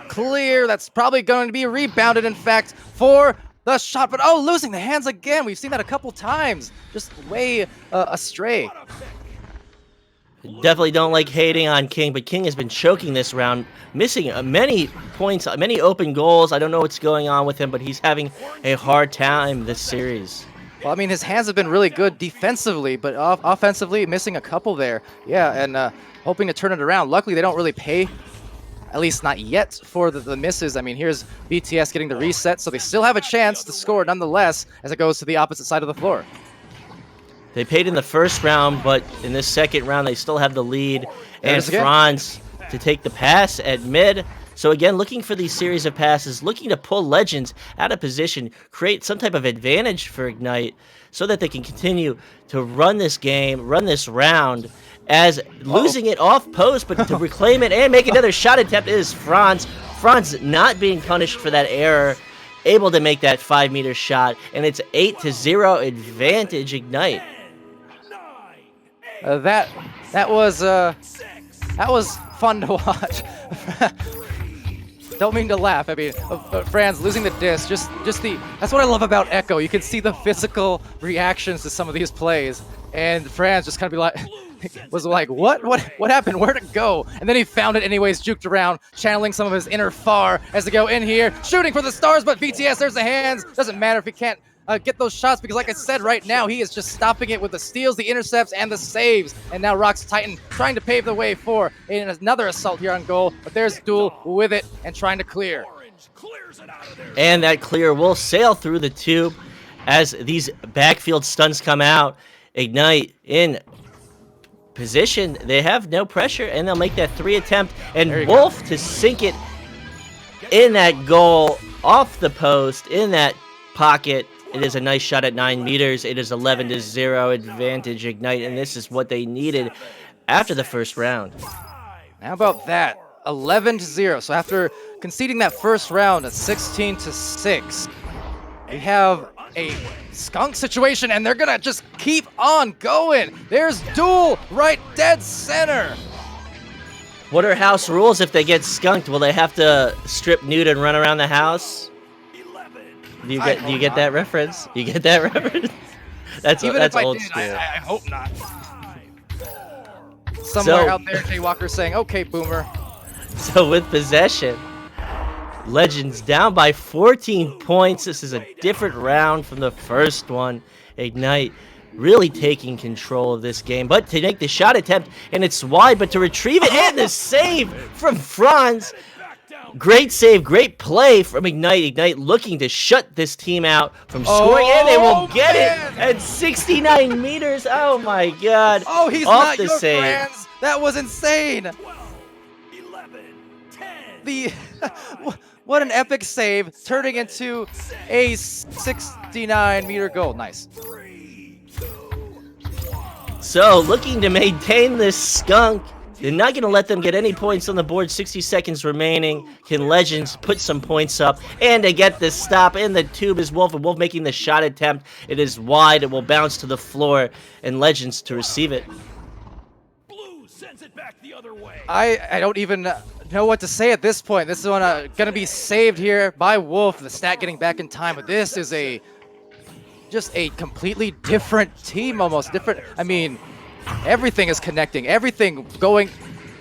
clear. That's probably going to be rebounded, in fact, for the shot. But oh, losing the hands again. We've seen that a couple times. Just way astray. Definitely don't like hating on King, but King has been choking this round, missing many points, many open goals. I don't know what's going on with him, but he's having a hard time this series. Well, I mean, his hands have been really good defensively, but offensively, missing a couple there. Yeah, and hoping to turn it around. Luckily, they don't really pay, at least not yet, for the misses. I mean, here's BTS getting the reset, so they still have a chance to score nonetheless as it goes to the opposite side of the floor. They paid in the first round, but in this second round, they still have the lead. And Franz to take the pass at mid. So again, looking for these series of passes, looking to pull Legends out of position, create some type of advantage for Ignite so that they can continue to run this game, run this round, as losing it off post, but to reclaim it and make another shot attempt is Franz. Franz not being punished for that error, able to make that 5-meter shot, and it's 8-0 advantage Ignite. That was fun to watch. Don't mean to laugh. I mean, Franz losing the disc, just that's what I love about Echo. You can see the physical reactions to some of these plays, and Franz just kind of be like, was like, what happened? Where'd it go? And then he found it anyways, juked around, channeling some of his inner far as they go in here, shooting for the stars, but BTS, there's the hands. Doesn't matter if he can't get those shots, because like I said, right now he is just stopping it with the steals, the intercepts, and the saves. And now Rox Titan trying to pave the way for another assault here on goal, but there's Duel with it and trying to clear. And that clear will sail through the tube as these backfield stunts come out. Ignite in position, they have no pressure, and they'll make that 3 attempt, and Wolf to sink it in that goal, off the post, in that pocket. It is a nice shot at 9 meters. It is 11-0 advantage Ignite, and this is what they needed after the first round. How about that? 11-0. So after conceding that first round at 16-6, we have a skunk situation, and they're gonna just keep on going. There's Duel right dead center. What are house rules if they get skunked? Will they have to strip nude and run around the house? Do you get that reference? You get that reference? That's old school. I hope not. Somewhere out there, Jay Walker's saying, "Okay, Boomer." So with possession, Legends down by 14 points. This is a different round from the first one. Ignite really taking control of this game, but to make the shot attempt, and it's wide, but to retrieve it, and the save from Franz. Great save, great play from Ignite. Ignite looking to shut this team out from scoring, and they will get it at 69 meters. Oh my God! Oh, he's off not the your save. Franz. That was insane. 10. What an epic save, turning into a 69-meter goal. Nice. So looking to maintain this skunk. They're not going to let them get any points on the board. 60 seconds remaining. Can Legends put some points up? And they get the stop. And the tube is Wolf. And Wolf making the shot attempt. It is wide. It will bounce to the floor. And Legends to receive it. Blue sends it back the other way. I don't even know what to say at this point. This is one going to be saved here by Wolf. The stat getting back in time. But this is just a completely different team, almost different. I mean, everything is connecting, everything going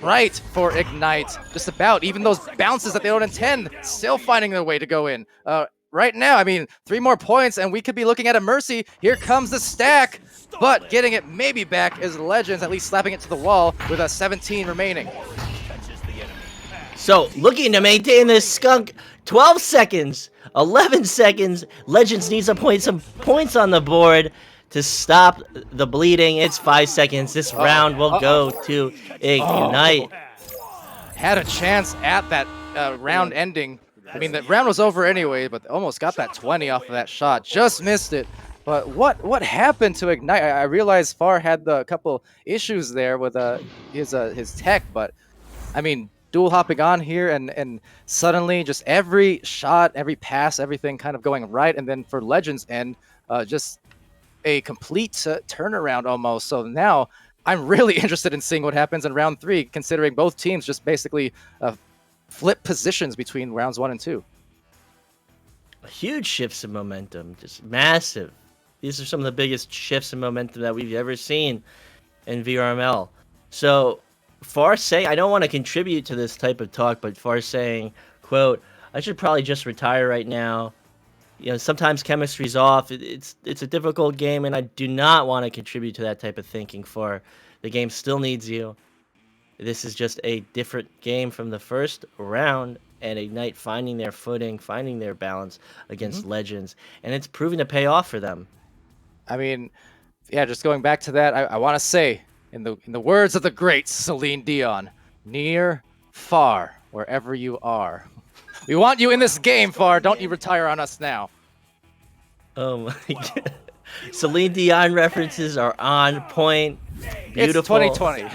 right for Ignite. Just about, even those bounces that they don't intend, still finding their way to go in. right now, I mean, 3 more points and we could be looking at a mercy. Here comes the stack, but getting it maybe back is Legends, at least slapping it to the wall with a 17 remaining. So, looking to maintain this skunk, 12 seconds, 11 seconds. Legends needs to point some points on the board to stop the bleeding. It's 5 seconds. This round will go to Ignite. Had a chance at that round ending. I mean, the round was over anyway, but almost got that 20 off of that shot. Just missed it. But what happened to Ignite? I realized Far had a couple issues there with his tech, but I mean, dual hopping on here and suddenly just every shot, every pass, everything kind of going right. And then for Legends end, just a complete turnaround almost. So now I'm really interested in seeing what happens in round 3, considering both teams just basically flip positions between rounds 1 and 2. Huge shifts in momentum, just massive. These are some of the biggest shifts in momentum that we've ever seen in VRML. So Far saying, I don't want to contribute to this type of talk, but Far saying, quote, I should probably just retire right now. You know, sometimes chemistry's off. It's a difficult game, and I do not want to contribute to that type of thinking. For the game still needs you. This is just a different game from the first round, and Ignite finding their footing, finding their balance against Legends, and it's proving to pay off for them. I mean, yeah, just going back to that, I want to say, in the words of the great Celine Dion, near, far, wherever you are. We want you in this game, Far. Don't you retire on us now. Oh my god. Celine Dion references are on point. Beautiful. It's 2020.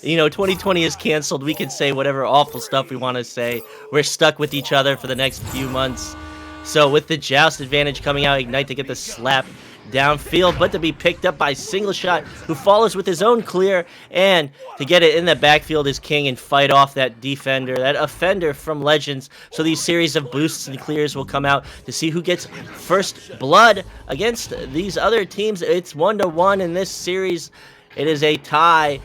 You know, 2020 is canceled. We can say whatever awful stuff we want to say. We're stuck with each other for the next few months. So with the joust advantage coming out, Ignite to get the slap downfield, but to be picked up by Single Shot, who follows with his own clear, and to get it in the backfield is King and fight off that defender, that offender from Legends. So these series of boosts and clears will come out to see who gets first blood against these other teams. It's 1-1 in this series. It is a tie,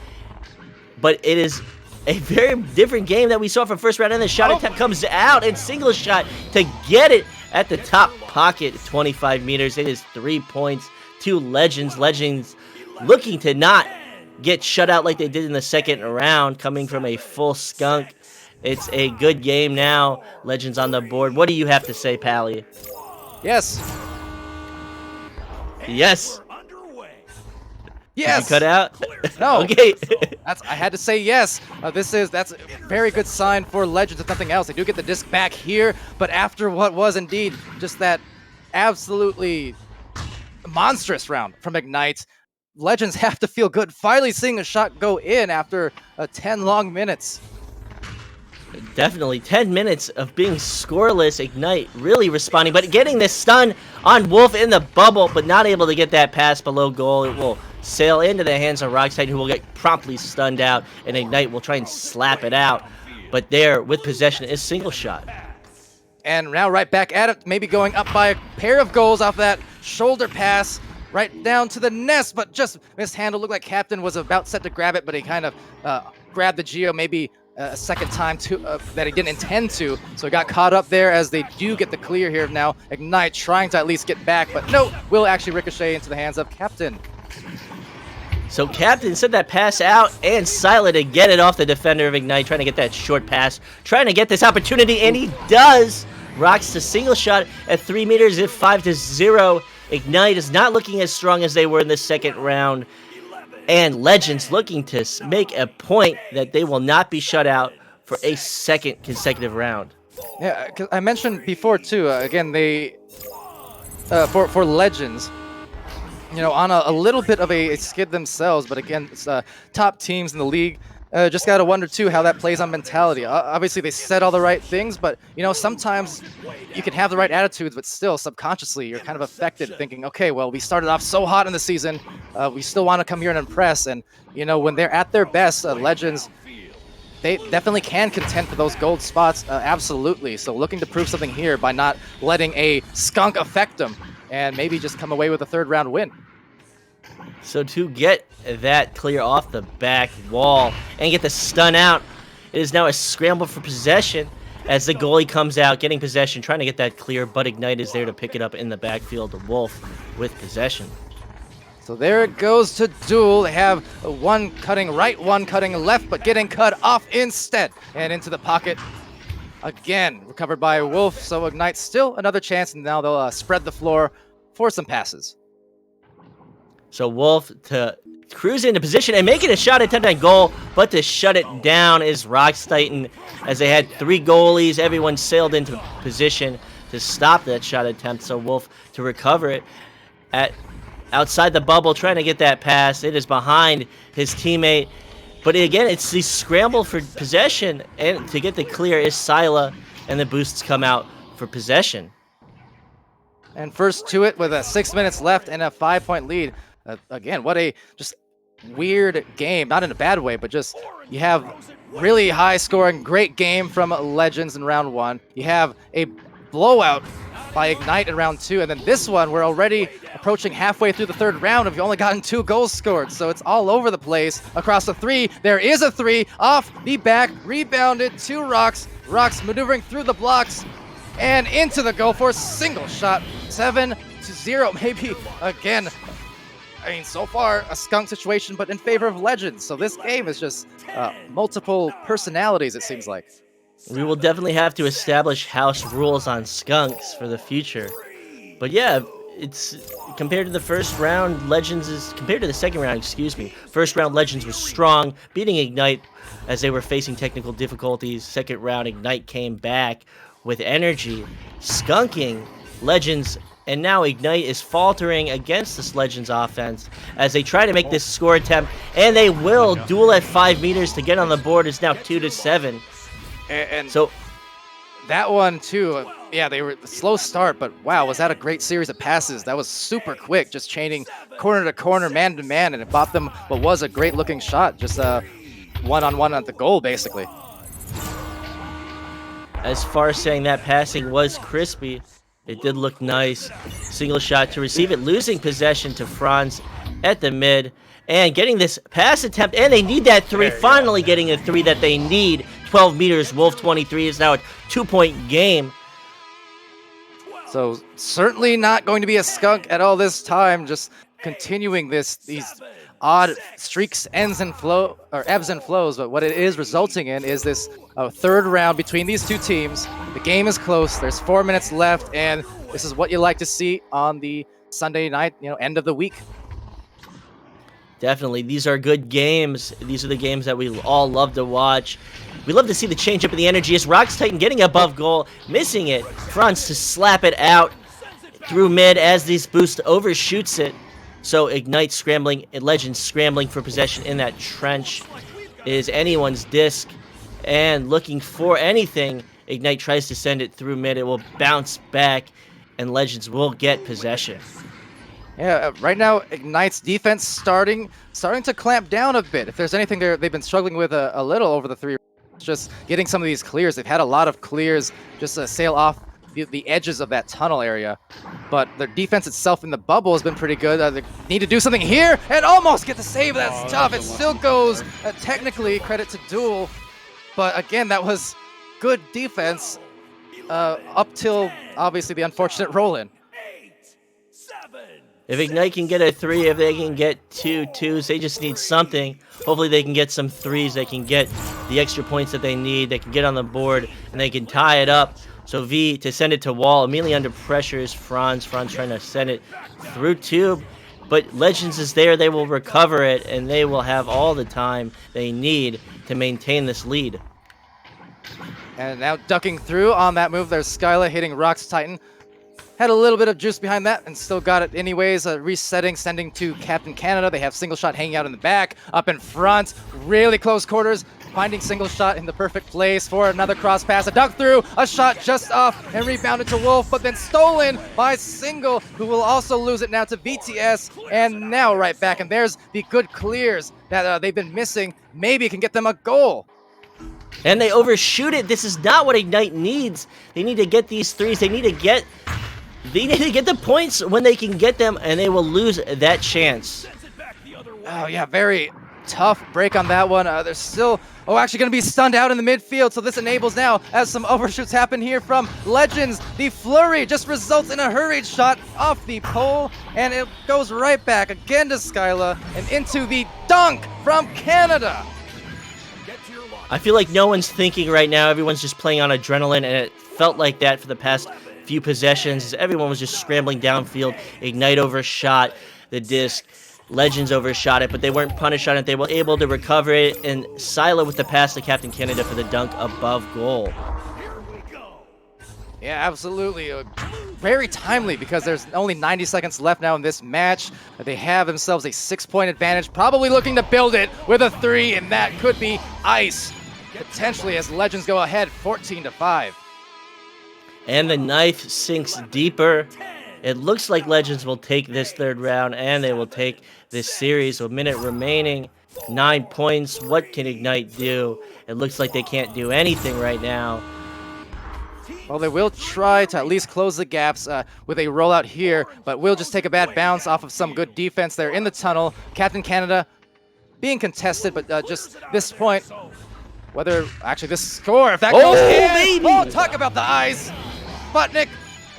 but it is a very different game that we saw from first round, and the shot attempt comes out, and Single Shot to get it at the top pocket, 25 meters. It is 3 points to Legends. Legends looking to not get shut out like they did in the second round, coming from a full skunk. It's a good game now. Legends on the board. What do you have to say, Pally? Yes. Yes. Yes. Did you cut out? No. Okay. I had to say yes. That's a very good sign for Legends, if nothing else. They do get the disc back here, but after what was indeed just that absolutely monstrous round from Ignite, Legends have to feel good finally seeing a shot go in after 10 long minutes. Definitely 10 minutes of being scoreless. Ignite really responding, but getting this stun on Wolf in the bubble, but not able to get that pass below goal. It will sail into the hands of Rockstide, who will get promptly stunned out, and Ignite will try and slap it out. But there, with possession, is Single Shot. And now right back at it, maybe going up by a pair of goals off that shoulder pass right down to the nest, but just mishandled. Looked like Captain was about set to grab it, but he kind of grabbed the Geo maybe a second time that he didn't intend to, so he got caught up there as they do get the clear here now. Ignite trying to at least get back, but no, will actually ricochet into the hands of Captain. So Captain sent that pass out, and Silent to get it off the defender of Ignite, trying to get that short pass, trying to get this opportunity, and he does. Rocks to Single Shot at 3 meters at 5-0. Ignite is not looking as strong as they were in the second round. And Legends looking to make a point that they will not be shut out for a second consecutive round. Yeah, 'cause I mentioned before too. Again, they for Legends, you know, on a little bit of a skid themselves, but again, it's top teams in the league. Just gotta wonder too how that plays on mentality. Obviously, they said all the right things, but you know, sometimes you can have the right attitudes, but still subconsciously you're kind of affected, thinking, okay, well, we started off so hot in the season, we still want to come here and impress. And you know, when they're at their best, Legends, they definitely can contend for those gold spots, absolutely. So looking to prove something here by not letting a skunk affect them, and maybe just come away with a third round win. So to get that clear off the back wall and get the stun out, it is now a scramble for possession as the goalie comes out, getting possession, trying to get that clear, but Ignite is there to pick it up in the backfield. Wolf with possession. So there it goes to duel. They have one cutting right, one cutting left, but getting cut off instead. And into the pocket again, recovered by Wolf. So Ignite still another chance, and now they'll spread the floor for some passes. So Wolf to cruise into position and making a shot attempt at goal, but to shut it down is Rocks Titan, as they had 3 goalies. Everyone sailed into position to stop that shot attempt. So Wolf to recover it at outside the bubble, trying to get that pass. It is behind his teammate. But again, it's the scramble for possession, and to get the clear is Sila, and the boosts come out for possession. And first to it with 6 minutes left and a 5-point lead. Again, what a just weird game. Not in a bad way, but just you have really high scoring, great game from Legends in round 1. You have a blowout by Ignite in round 2, and then this one, we're already approaching halfway through the 3rd round, and we've only gotten 2 goals scored, so it's all over the place. Across the 3, there is a 3, off the back, rebounded to Rocks. Rocks maneuvering through the blocks, and into the goal for a single shot. 7-0, maybe again. I mean, so far, a skunk situation, but in favor of Legends, so this game is just multiple personalities, it seems like. We will definitely have to establish house rules on skunks for the future. But yeah, it's compared to the first round, compared to the second round, excuse me. First round, Legends was strong, beating Ignite as they were facing technical difficulties. Second round, Ignite came back with energy, skunking Legends, and now Ignite is faltering against this Legends offense as they try to make this score attempt, and they will. Duel at 5 meters to get on the board is now 2-7. And so that one too, yeah, they were a slow start, but wow, was that a great series of passes. That was super quick, just chaining corner to corner, man to man, and it bought them what was a great looking shot, just one-on-one at the goal, basically. As far as saying that passing was crispy, it did look nice. Single shot to receive it, losing possession to Franz at the mid, and getting this pass attempt, and they need that 3, finally getting a 3 that they need. 12 meters, Wolf 23 is now a 2-point game. So certainly not going to be a skunk at all this time, just continuing these odd streaks, ebbs and flows, but what it is resulting in is this 3rd round between these 2 teams. The game is close, there's 4 minutes left, and this is what you like to see on the Sunday night, end of the week. Definitely, these are good games. These are the games that we all love to watch. We love to see the change up in the energy as Rocks Titan getting above goal, missing it. Franz to slap it out through mid as this boost overshoots it. So Ignite scrambling, Legends scrambling for possession in that trench is anyone's disc, and looking for anything. Ignite tries to send it through mid. It will bounce back, and Legends will get possession. Yeah, right now Ignite's defense starting to clamp down a bit. If there's anything they've been struggling with a little over the 3, just getting some of these clears. They've had a lot of clears just to sail off the edges of that tunnel area, but their defense itself in the bubble has been pretty good. They need to do something here and almost get the save. That's tough. It still goes technically credit to Duel, but again, that was good defense up till obviously the unfortunate roll-in. If Ignite can get a 3, if they can get 2 2s, they just need something. Hopefully they can get some 3s. They can get the extra points that they need. They can get on the board, and they can tie it up. So V to send it to Wall. Immediately under pressure is Franz. Franz trying to send it through tube. But Legends is there. They will recover it, and they will have all the time they need to maintain this lead. And now ducking through on that move, there's Skyla hitting Rocks Titan. Had a little bit of juice behind that and still got it anyways. Resetting, sending to Captain Canada. They have single shot hanging out in the back. Up in front, really close quarters. Finding single shot in the perfect place for another cross pass. A duck through, a shot just off and rebounded to Wolf, but then stolen by Single, who will also lose it now to VTS. And now right back. And there's the good clears that they've been missing. Maybe it can get them a goal. And they overshoot it. This is not what Ignite needs. They need to get these 3s. They need to get the points when they can get them, and they will lose that chance. Oh yeah, very tough break on that one. There's still, actually going to be stunned out in the midfield. So this enables now, as some overshoots happen here from Legends. The flurry just results in a hurried shot off the pole, and it goes right back again to Skyla and into the dunk from Canada. I feel like no one's thinking right now. Everyone's just playing on adrenaline, and it felt like that for the past few possessions. Everyone was just scrambling downfield. Ignite overshot the disc. Legends overshot it, but they weren't punished on it. They were able to recover it, and Silo with the pass to Captain Canada for the dunk above goal. Yeah, absolutely. Very timely because there's only 90 seconds left now in this match. They have themselves a 6-point advantage, probably looking to build it with a 3, and that could be ice. Potentially as Legends go ahead 14-5. And the knife sinks deeper. It looks like Legends will take this third round, and they will take this series. A minute remaining, 9 points. What can Ignite do? It looks like they can't do anything right now. Well, they will try to at least close the gaps with a rollout here, but will just take a bad bounce off of some good defense there in the tunnel. Captain Canada being contested, but just this point, whether actually this score, if that goes in, baby! Oh, talk about the eyes. Sputnik,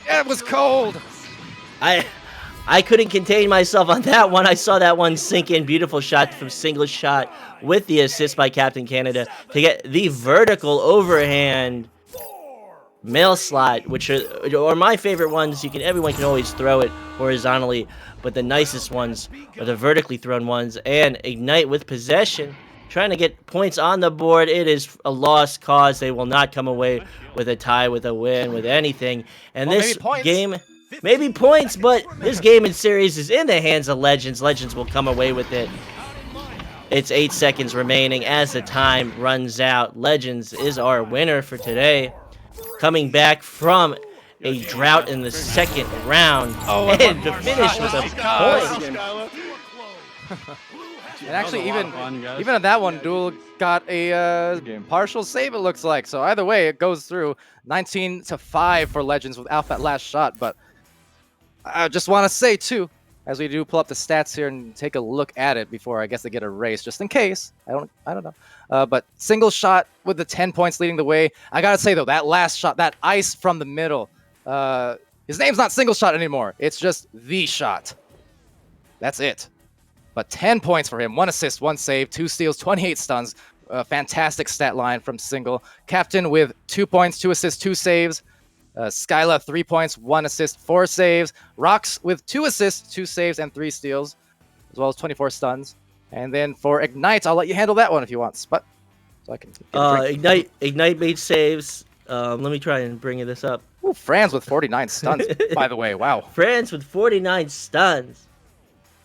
it was cold. I couldn't contain myself on that one. I saw that one sink in. Beautiful shot from single shot with the assist by Captain Canada to get the vertical overhand mail slot, which are my favorite ones. Everyone can always throw it horizontally, but the nicest ones are the vertically thrown ones. And Ignite with possession, trying to get points on the board. It is a lost cause. They will not come away with a tie, with a win, with anything. And this game, maybe points, but this game and series is in the hands of Legends. Legends will come away with it. It's 8 seconds remaining as the time runs out. Legends is our winner for today. Coming back from a drought in the second round, and to finish with a point. And actually, even on that one, Duel got a partial save, it looks like. So either way, it goes through 19-5 for Legends without that last shot. But I just want to say, too, as we do pull up the stats here and take a look at it before I guess they get erased, just in case. I don't know. But single shot with the 10 points leading the way. I got to say, though, that last shot, that ice from the middle, his name's not single shot anymore. It's just the shot. That's it. But 10 points for him. 1 assist, 1 save, 2 steals, 28 stuns. Fantastic stat line from Single. Captain with 2 points, 2 assists, 2 saves. Skyla, 3 points, 1 assist, 4 saves. Rox with 2 assists, 2 saves, and 3 steals, as well as 24 stuns. And then for Ignite, I'll let you handle that one if you want, but so I can. Ignite made saves. Let me try and bring this up. Ooh, Franz with 49 stuns, by the way. Wow. Franz with 49 stuns.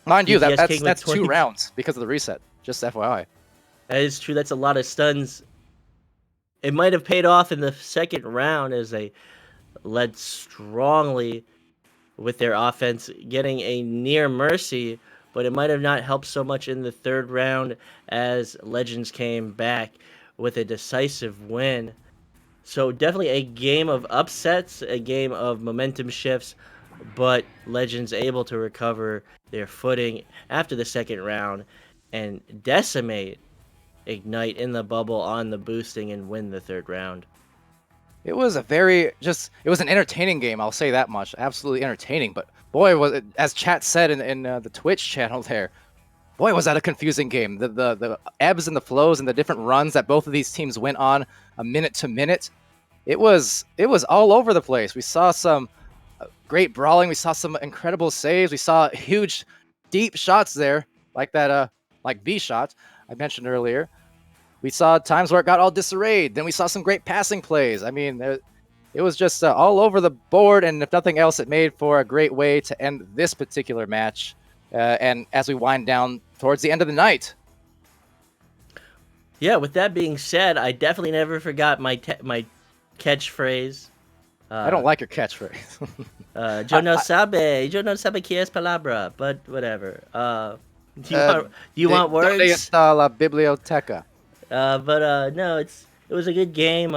Mind you, DPS that's 2 rounds because of the reset. Just FYI. That is true. That's a lot of stuns. It might have paid off in the second round as they led strongly with their offense, getting a near mercy, but it might have not helped so much in the third round as Legends came back with a decisive win. So definitely a game of upsets, a game of momentum shifts, but Legends able to recover their footing after the second round and decimate Ignite in the bubble on the boosting and win the third round. It was it was an entertaining game, I'll say that much. Absolutely entertaining, but boy, was it, as chat said in the Twitch channel there, boy, was that a confusing game. The ebbs and the flows and the different runs that both of these teams went on a minute to minute, it was all over the place. We saw some great brawling, we saw some incredible saves, we saw huge, deep shots there, like that like V shot I mentioned earlier. We saw times where it got all disarrayed. Then we saw some great passing plays. I mean, it was just all over the board, and if nothing else, it made for a great way to end this particular match. And as we wind down towards the end of the night. Yeah, with that being said, I definitely never forgot my catchphrase. I don't like your catchphrase. Yo no sabe que es palabra, but whatever. Do you want words? ¿Dónde está la biblioteca? No, it was a good game.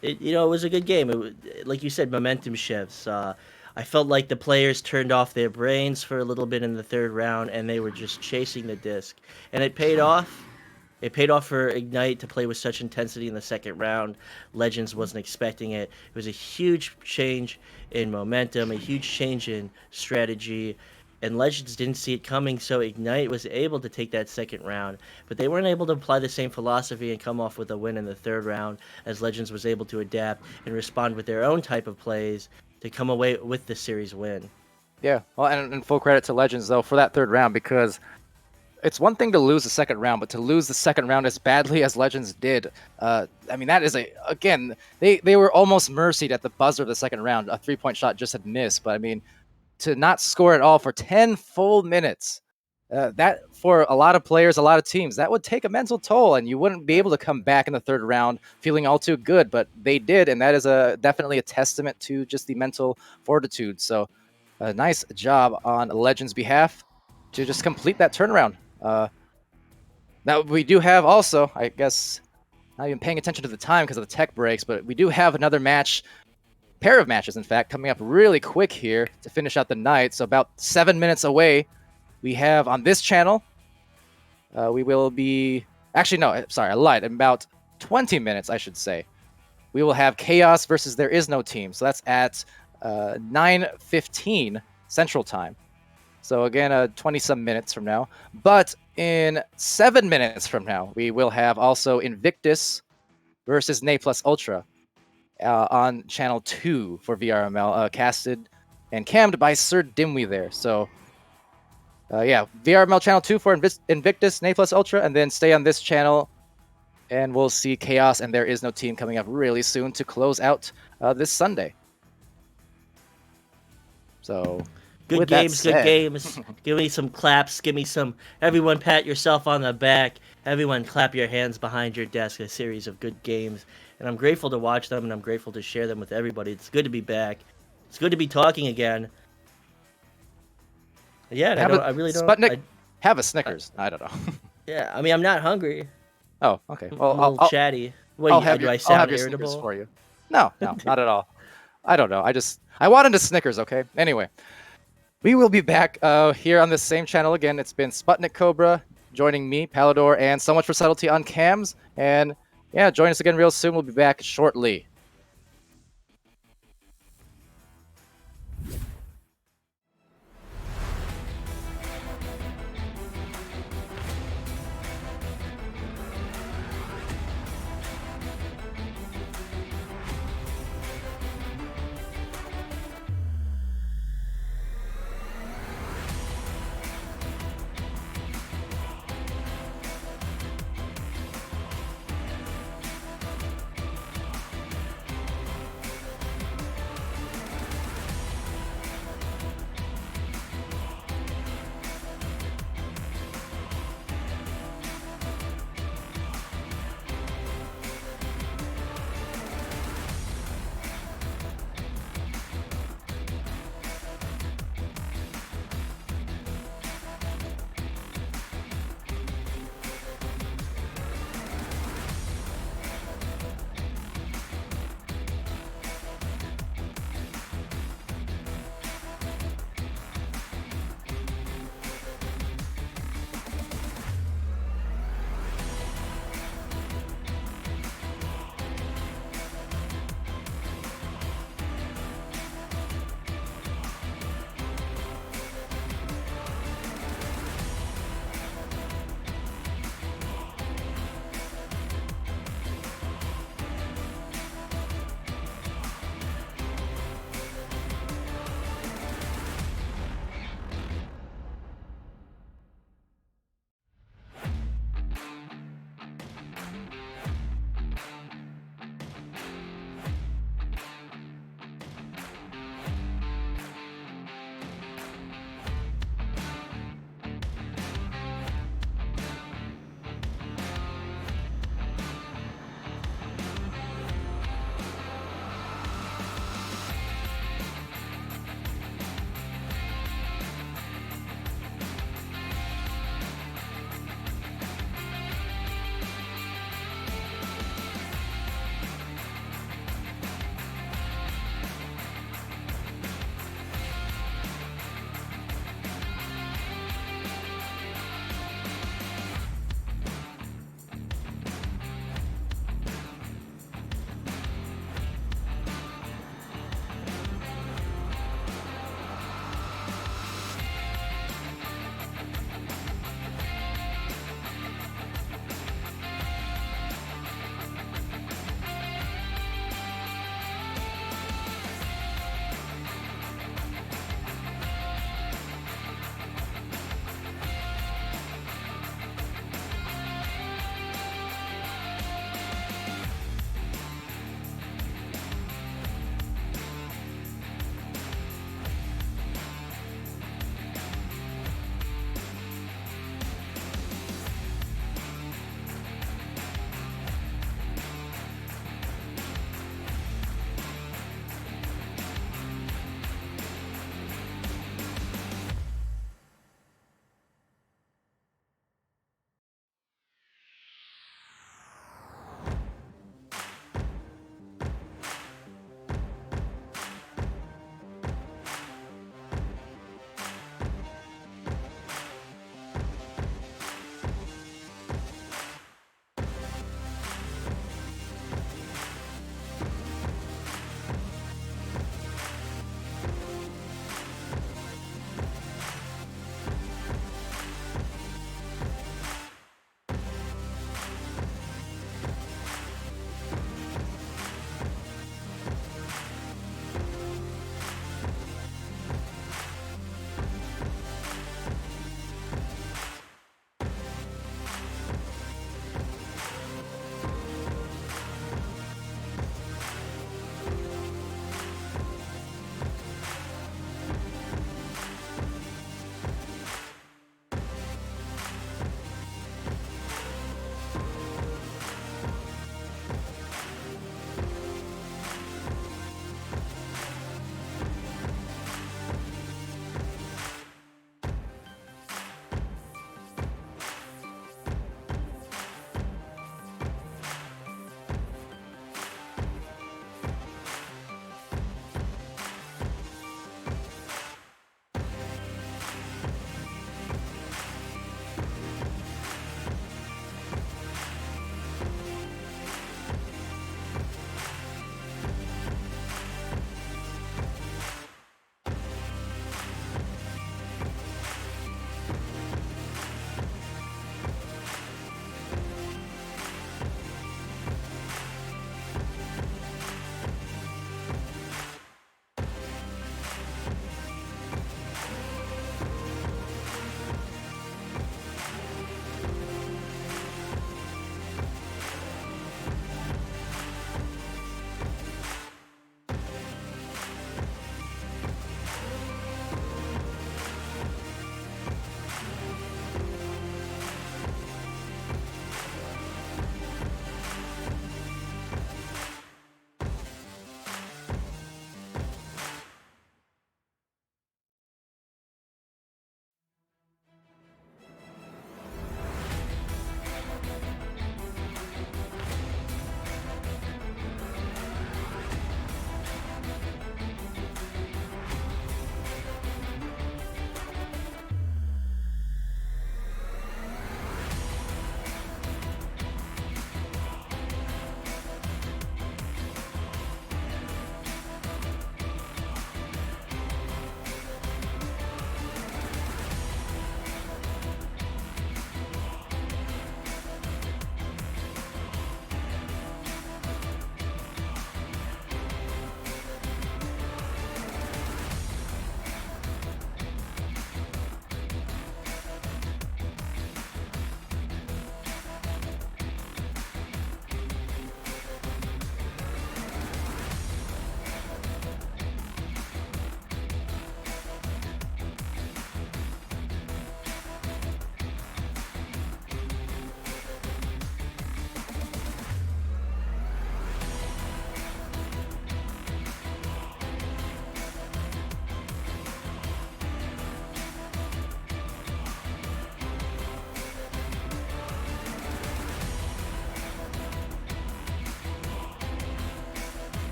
It was a good game. Like you said, momentum shifts. I felt like the players turned off their brains for a little bit in the third round, and they were just chasing the disc. And it paid off. It paid off for Ignite to play with such intensity in the second round. Legends wasn't expecting it. It was a huge change in momentum, a huge change in strategy, and Legends didn't see it coming, so Ignite was able to take that second round, but they weren't able to apply the same philosophy and come off with a win in the third round, as Legends was able to adapt and respond with their own type of plays to come away with the series win. Yeah, well, and full credit to Legends, though, for that third round, because it's one thing to lose the second round, but to lose the second round as badly as Legends did, I mean, that is again, they were almost mercied at the buzzer of the second round. A 3-point shot just had missed, but I mean, to not score at all for 10 full minutes, that for a lot of players, a lot of teams, that would take a mental toll, and you wouldn't be able to come back in the third round feeling all too good, but they did, and that is definitely a testament to just the mental fortitude. So a nice job on Legends' behalf to just complete that turnaround. Now we do have also, I guess, not even paying attention to the time because of the tech breaks, but we do have another match, pair of matches, in fact, coming up really quick here to finish out the night. So about 7 minutes away, we have on this channel, we will be, actually, no, sorry, I lied. In about 20 minutes, I should say, we will have Chaos versus There Is No Team. So that's at 9:15 Central Time. So again, 20-some minutes from now. But in 7 minutes from now, we will have also Invictus versus Nay Plus Ultra on Channel 2 for VRML, casted and cammed by SirDimwi there. So yeah, VRML Channel 2 for Invictus, Nay Plus Ultra, and then stay on this channel, and we'll see Chaos and There Is No Team coming up really soon to close out this Sunday. So... Good games, good games. Give me some claps. Give me some. Everyone pat yourself on the back. Everyone clap your hands behind your desk. A series of good games. And I'm grateful to watch them, and I'm grateful to share them with everybody. It's good to be back. It's good to be talking again. Yeah, I really don't. Sputnik, have a Snickers. I don't know. Yeah, I mean, I'm not hungry. Oh, okay. I'm Well, a little chatty. What, do I sound irritable? Snickers for you. No, not at all. I don't know. I wanted a Snickers, okay? Anyway. We will be back here on this same channel again. It's been SputnikKobra joining me, Palador, and So Much for Subtlety on cams. And yeah, join us again real soon. We'll be back shortly.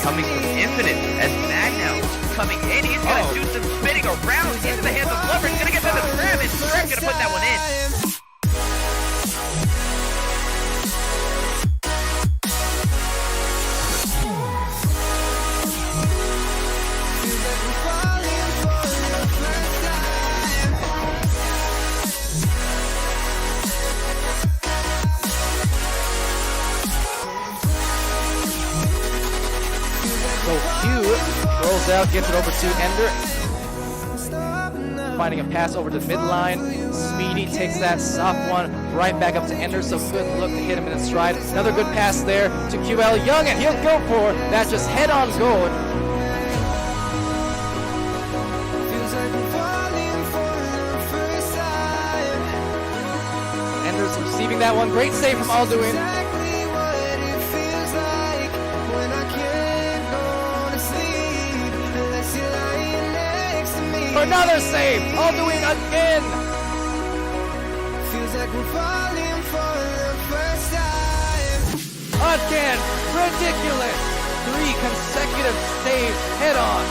coming from Infinite as Magnow coming in. He's gonna do some spinning around into the hands of Glover. He's gonna get to the grab, and Grab's gonna put that one in. So Q rolls out, gets it over to Ender. Finding a pass over to midline. Speedy takes that soft one right back up to Ender, so good look to hit him in his stride. Another good pass there to QL Young, and he'll go for that just head-on goal. Ender's receiving that one. Great save from Alduin. Another save! Alduin again! Again! Ridiculous! 3 consecutive saves head on.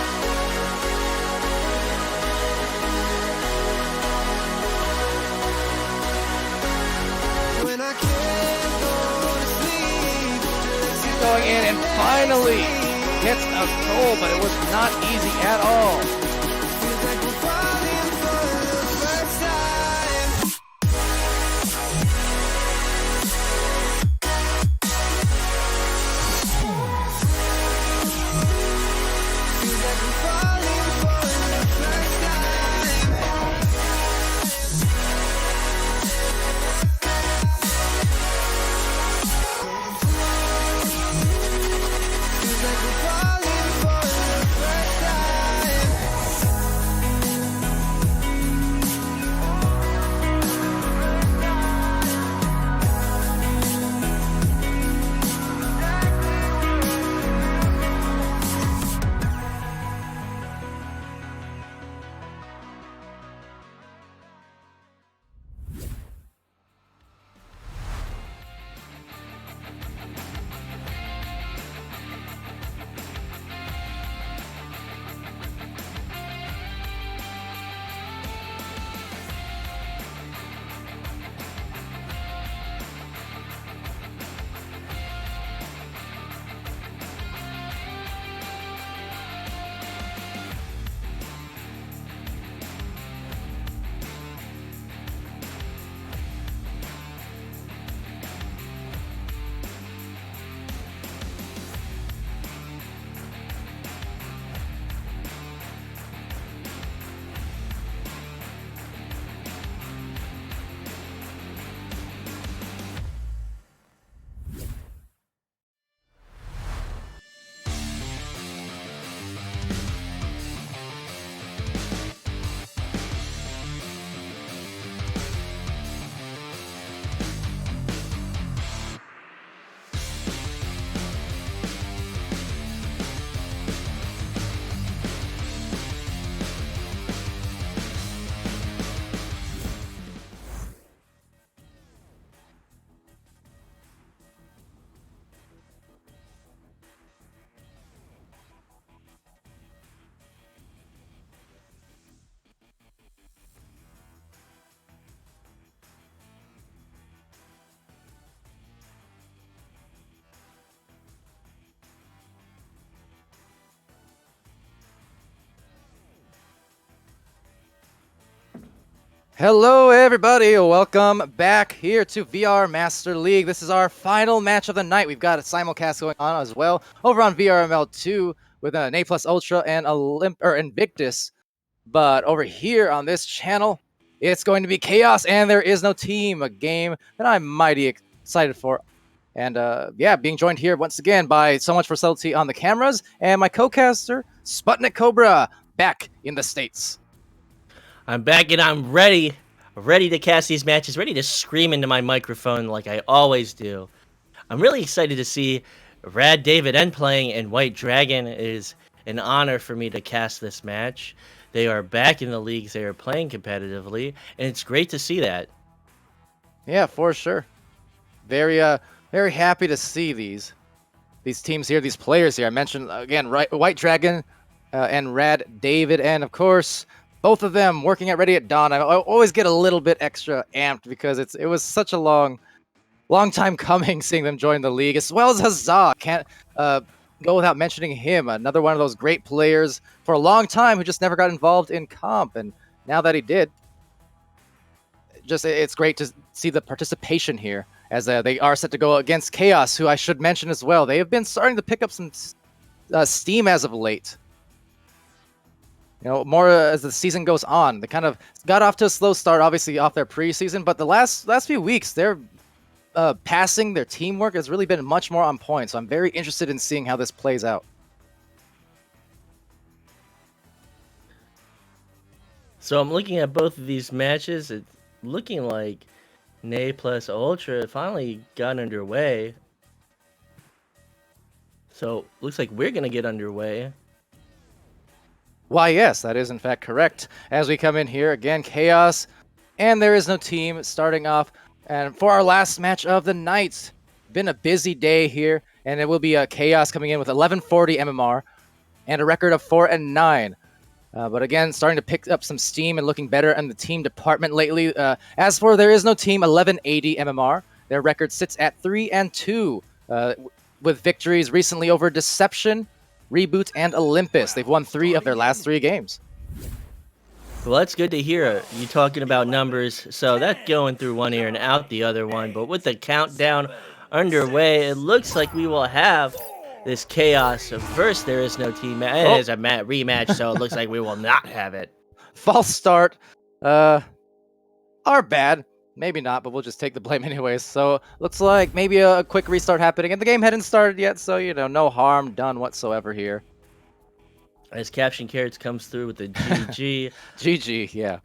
Going in and finally gets a goal, but it was not easy at all. Hello everybody, welcome back here to VR Master League. This is our final match of the night. We've got a simulcast going on as well over on VRML 2 with an A+ Ultra and Invictus. But over here on this channel, it's going to be Chaos and There Is No Team, a game that I'm mighty excited for. And yeah, being joined here once again by So Much for Subtlety on the cameras and my co-caster, SputnikKobra, back in the States. I'm back and I'm ready to cast these matches, ready to scream into my microphone like I always do. I'm really excited to see Rad David N playing and White Dragon. It is an honor for me to cast this match. They are back in the leagues, they are playing competitively, and it's great to see that. Yeah, for sure. Very happy to see these. these teams here, these players here. I mentioned again, White Dragon and Rad David, and of course, both of them working at Ready at Dawn. I always get a little bit extra amped because it was such a long time coming seeing them join the league, as well as Huzzah. Can't go without mentioning him. Another one of those great players for a long time who just never got involved in comp, and now that he did, it's great to see the participation here as they are set to go against Chaos, who I should mention as well. They have been starting to pick up some steam as of late. You know, more as the season goes on. They kind of got off to a slow start, obviously off their preseason, but the last few weeks, their passing, their teamwork has really been much more on point. So I'm very interested in seeing how this plays out. So I'm looking at both of these matches. It's looking like Nay plus Ultra finally got underway. So looks like we're gonna get underway. Why, yes, that is in fact correct. As we come in here, again, Chaos, and there is no team starting off. And for our last match of the night, been a busy day here, and it will be Chaos coming in with 1140 MMR and a record of 4-9. But again, starting to pick up some steam and looking better in the team department lately. As for there is no team, 1180 MMR. Their record sits at 3-2 with victories recently over Deception, Reboot, and Olympus. They've won 3 of their last 3 games. Well, that's good to hear you talking about numbers. So that's going through one ear and out the other one. But with the countdown underway, it looks like we will have this Chaos versus There Is No Team. It is a rematch, so it looks like we will not have it. False start. Our bad. Maybe not, but we'll just take the blame anyways. So looks like maybe a quick restart happening. And the game hadn't started yet, so, you know, no harm done whatsoever here. As Caption Carrots comes through with the GG. GG, yeah.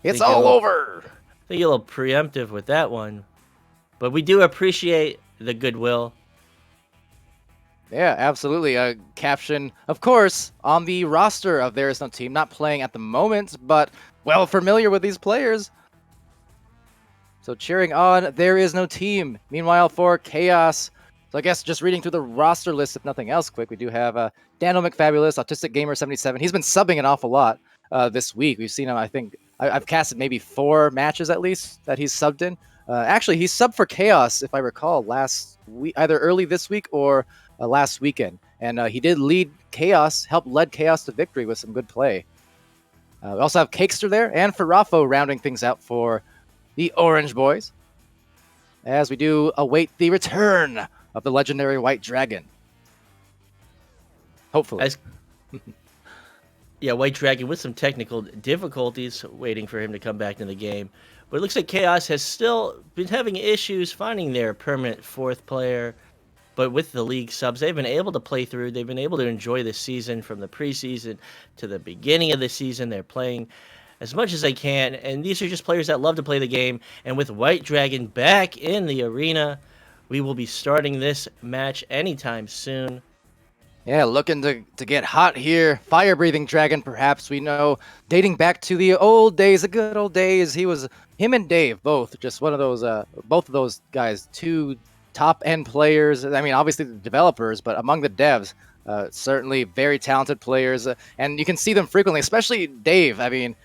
It's all over! I think you're a little preemptive with that one. But we do appreciate the goodwill. Yeah, absolutely. Caption, of course, on the roster of There Is No Team. Not playing at the moment, but well familiar with these players. So cheering on There Is No Team. Meanwhile, for Chaos, so I guess just reading through the roster list, if nothing else quick, we do have Daniel McFabulous, Autistic Gamer 77. He's been subbing an awful lot this week. We've seen him, I think, I've casted maybe 4 matches at least that he's subbed in. Actually, he subbed for Chaos, if I recall, last week, either early this week or last weekend. And he did lead Chaos, led Chaos to victory with some good play. We also have Cakester there and Farafo rounding things out for the Orange Boys, as we do await the return of the legendary White Dragon. Hopefully. Yeah, White Dragon with some technical difficulties, waiting for him to come back to the game. But it looks like Chaos has still been having issues finding their permanent 4th player. But with the league subs, they've been able to play through. They've been able to enjoy the season from the preseason to the beginning of the season. They're playing as much as they can, and these are just players that love to play the game. And with White Dragon back in the arena, we will be starting this match anytime soon. Yeah, looking to get hot here. Fire-breathing dragon, perhaps, we know, dating back to the old days, the good old days. Him and Dave, both, just one of those, both of those guys, 2 top-end players. I mean, obviously the developers, but among the devs, certainly very talented players. And you can see them frequently, especially Dave. I mean,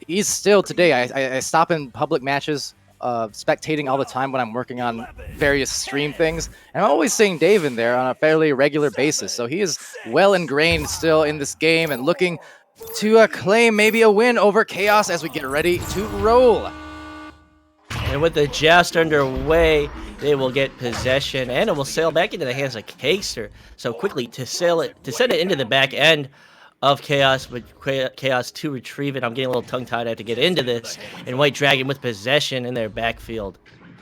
he's still today. I stop in public matches, spectating all the time when I'm working on various stream things, and I'm always seeing Dave in there on a fairly regular basis. So he is well ingrained still in this game and looking to claim maybe a win over Chaos as we get ready to roll. And with the joust underway, they will get possession, and it will sail back into the hands of Cakester. So quickly to send it into the back end of Chaos, but Chaos to retrieve it. I'm getting a little tongue-tied. I have to get into this. And White Dragon with possession in their backfield.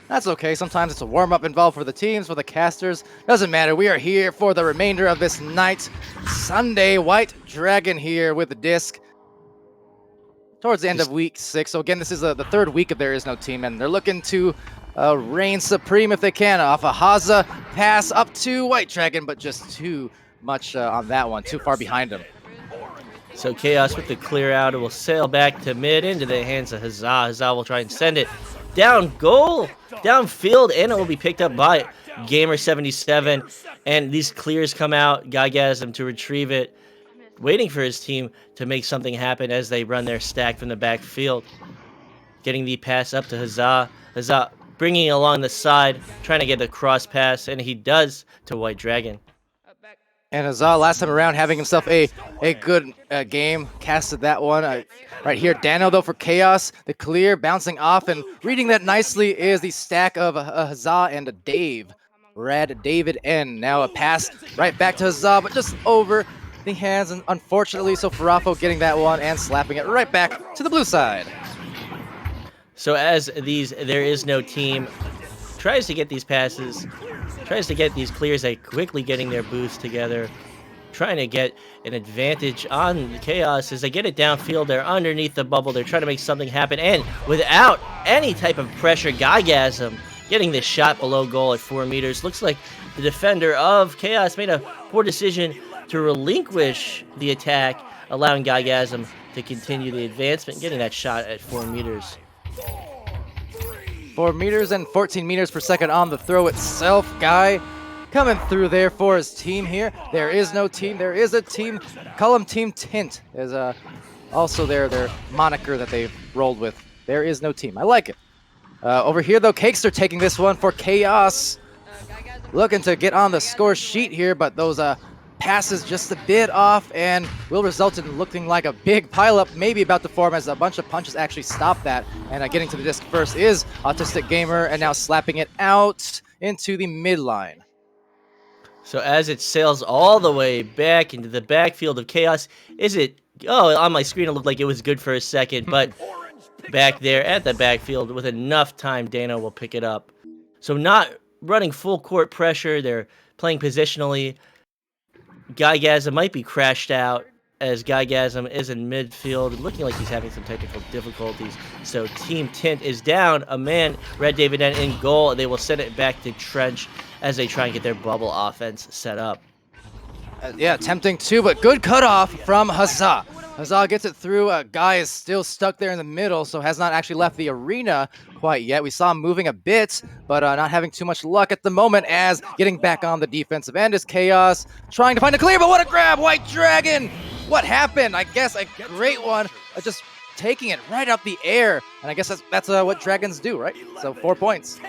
That's okay. Sometimes it's a warm-up involved for the teams, for the casters. Doesn't matter. We are here for the remainder of this night. Sunday, White Dragon here with the disc. Towards the end of week 6. So again, this is the 3rd week of There Is No Team, and they're looking to reign supreme if they can off a Haza pass up to White Dragon, but just too much on that one. Too far behind him. So Chaos with the clear out. It will sail back to mid into the hands of Huzzah. Huzzah will try and send it down goal, downfield, and it will be picked up by Gamer77, and these clears come out. Gygasm to retrieve it, waiting for his team to make something happen as they run their stack from the backfield. Getting the pass up to Huzzah. Huzzah bringing it along the side, trying to get the cross pass, and he does to White Dragon. And Huzzah last time around having himself a good game, casted that one. Right here, Dano though for Chaos, the clear bouncing off, and reading that nicely is the stack of Huzzah and a Dave. Rad David N. Now a pass right back to Huzzah, but just over the hands, and unfortunately, so Farafo getting that one and slapping it right back to the blue side. So as there is no team tries to get these passes, tries to get these clears, they quickly getting their boosts together, trying to get an advantage on Chaos as they get it downfield. They're underneath the bubble, they're trying to make something happen, and without any type of pressure, Gygasm getting this shot below goal at 4 meters. Looks like the defender of Chaos made a poor decision to relinquish the attack, allowing Gygasm to continue the advancement, getting that shot at 4 meters. 4 meters and 14 meters per second on the throw itself. Guy coming through there for his team here. There is no team. There is a team. Call them Team Tint. Is also their moniker that they've rolled with. There is no team. I like it. Over here, though, Cakester taking this one for Chaos. Looking to get on the score sheet here, but those passes just a bit off and will result in looking like a big pileup maybe about to form as a bunch of punches actually stop that. And getting to the disc first is Autistic Gamer, and now slapping it out into the midline. So as it sails all the way back into the backfield of Chaos, on my screen it looked like it was good for a second, but back there at the backfield with enough time, Dano will pick it up. So not running full court pressure, they're playing positionally. Gygasm might be crashed out as Gygasm is in midfield, looking like he's having some technical difficulties. So Team Tint is down a man, Red David N in goal. They will send it back to Trench as they try and get their bubble offense set up. Yeah, tempting too, but good cutoff from Huzzah. Huzzah gets it through. Guy is still stuck there in the middle, so has not actually left the arena quite yet. We saw him moving a bit, but not having too much luck at the moment, as getting back on the defensive end is Chaos, trying to find a clear, but what a grab! White Dragon! What happened? I guess a great one, just taking it right out the air, and I guess that's what dragons do, right? So 4 points.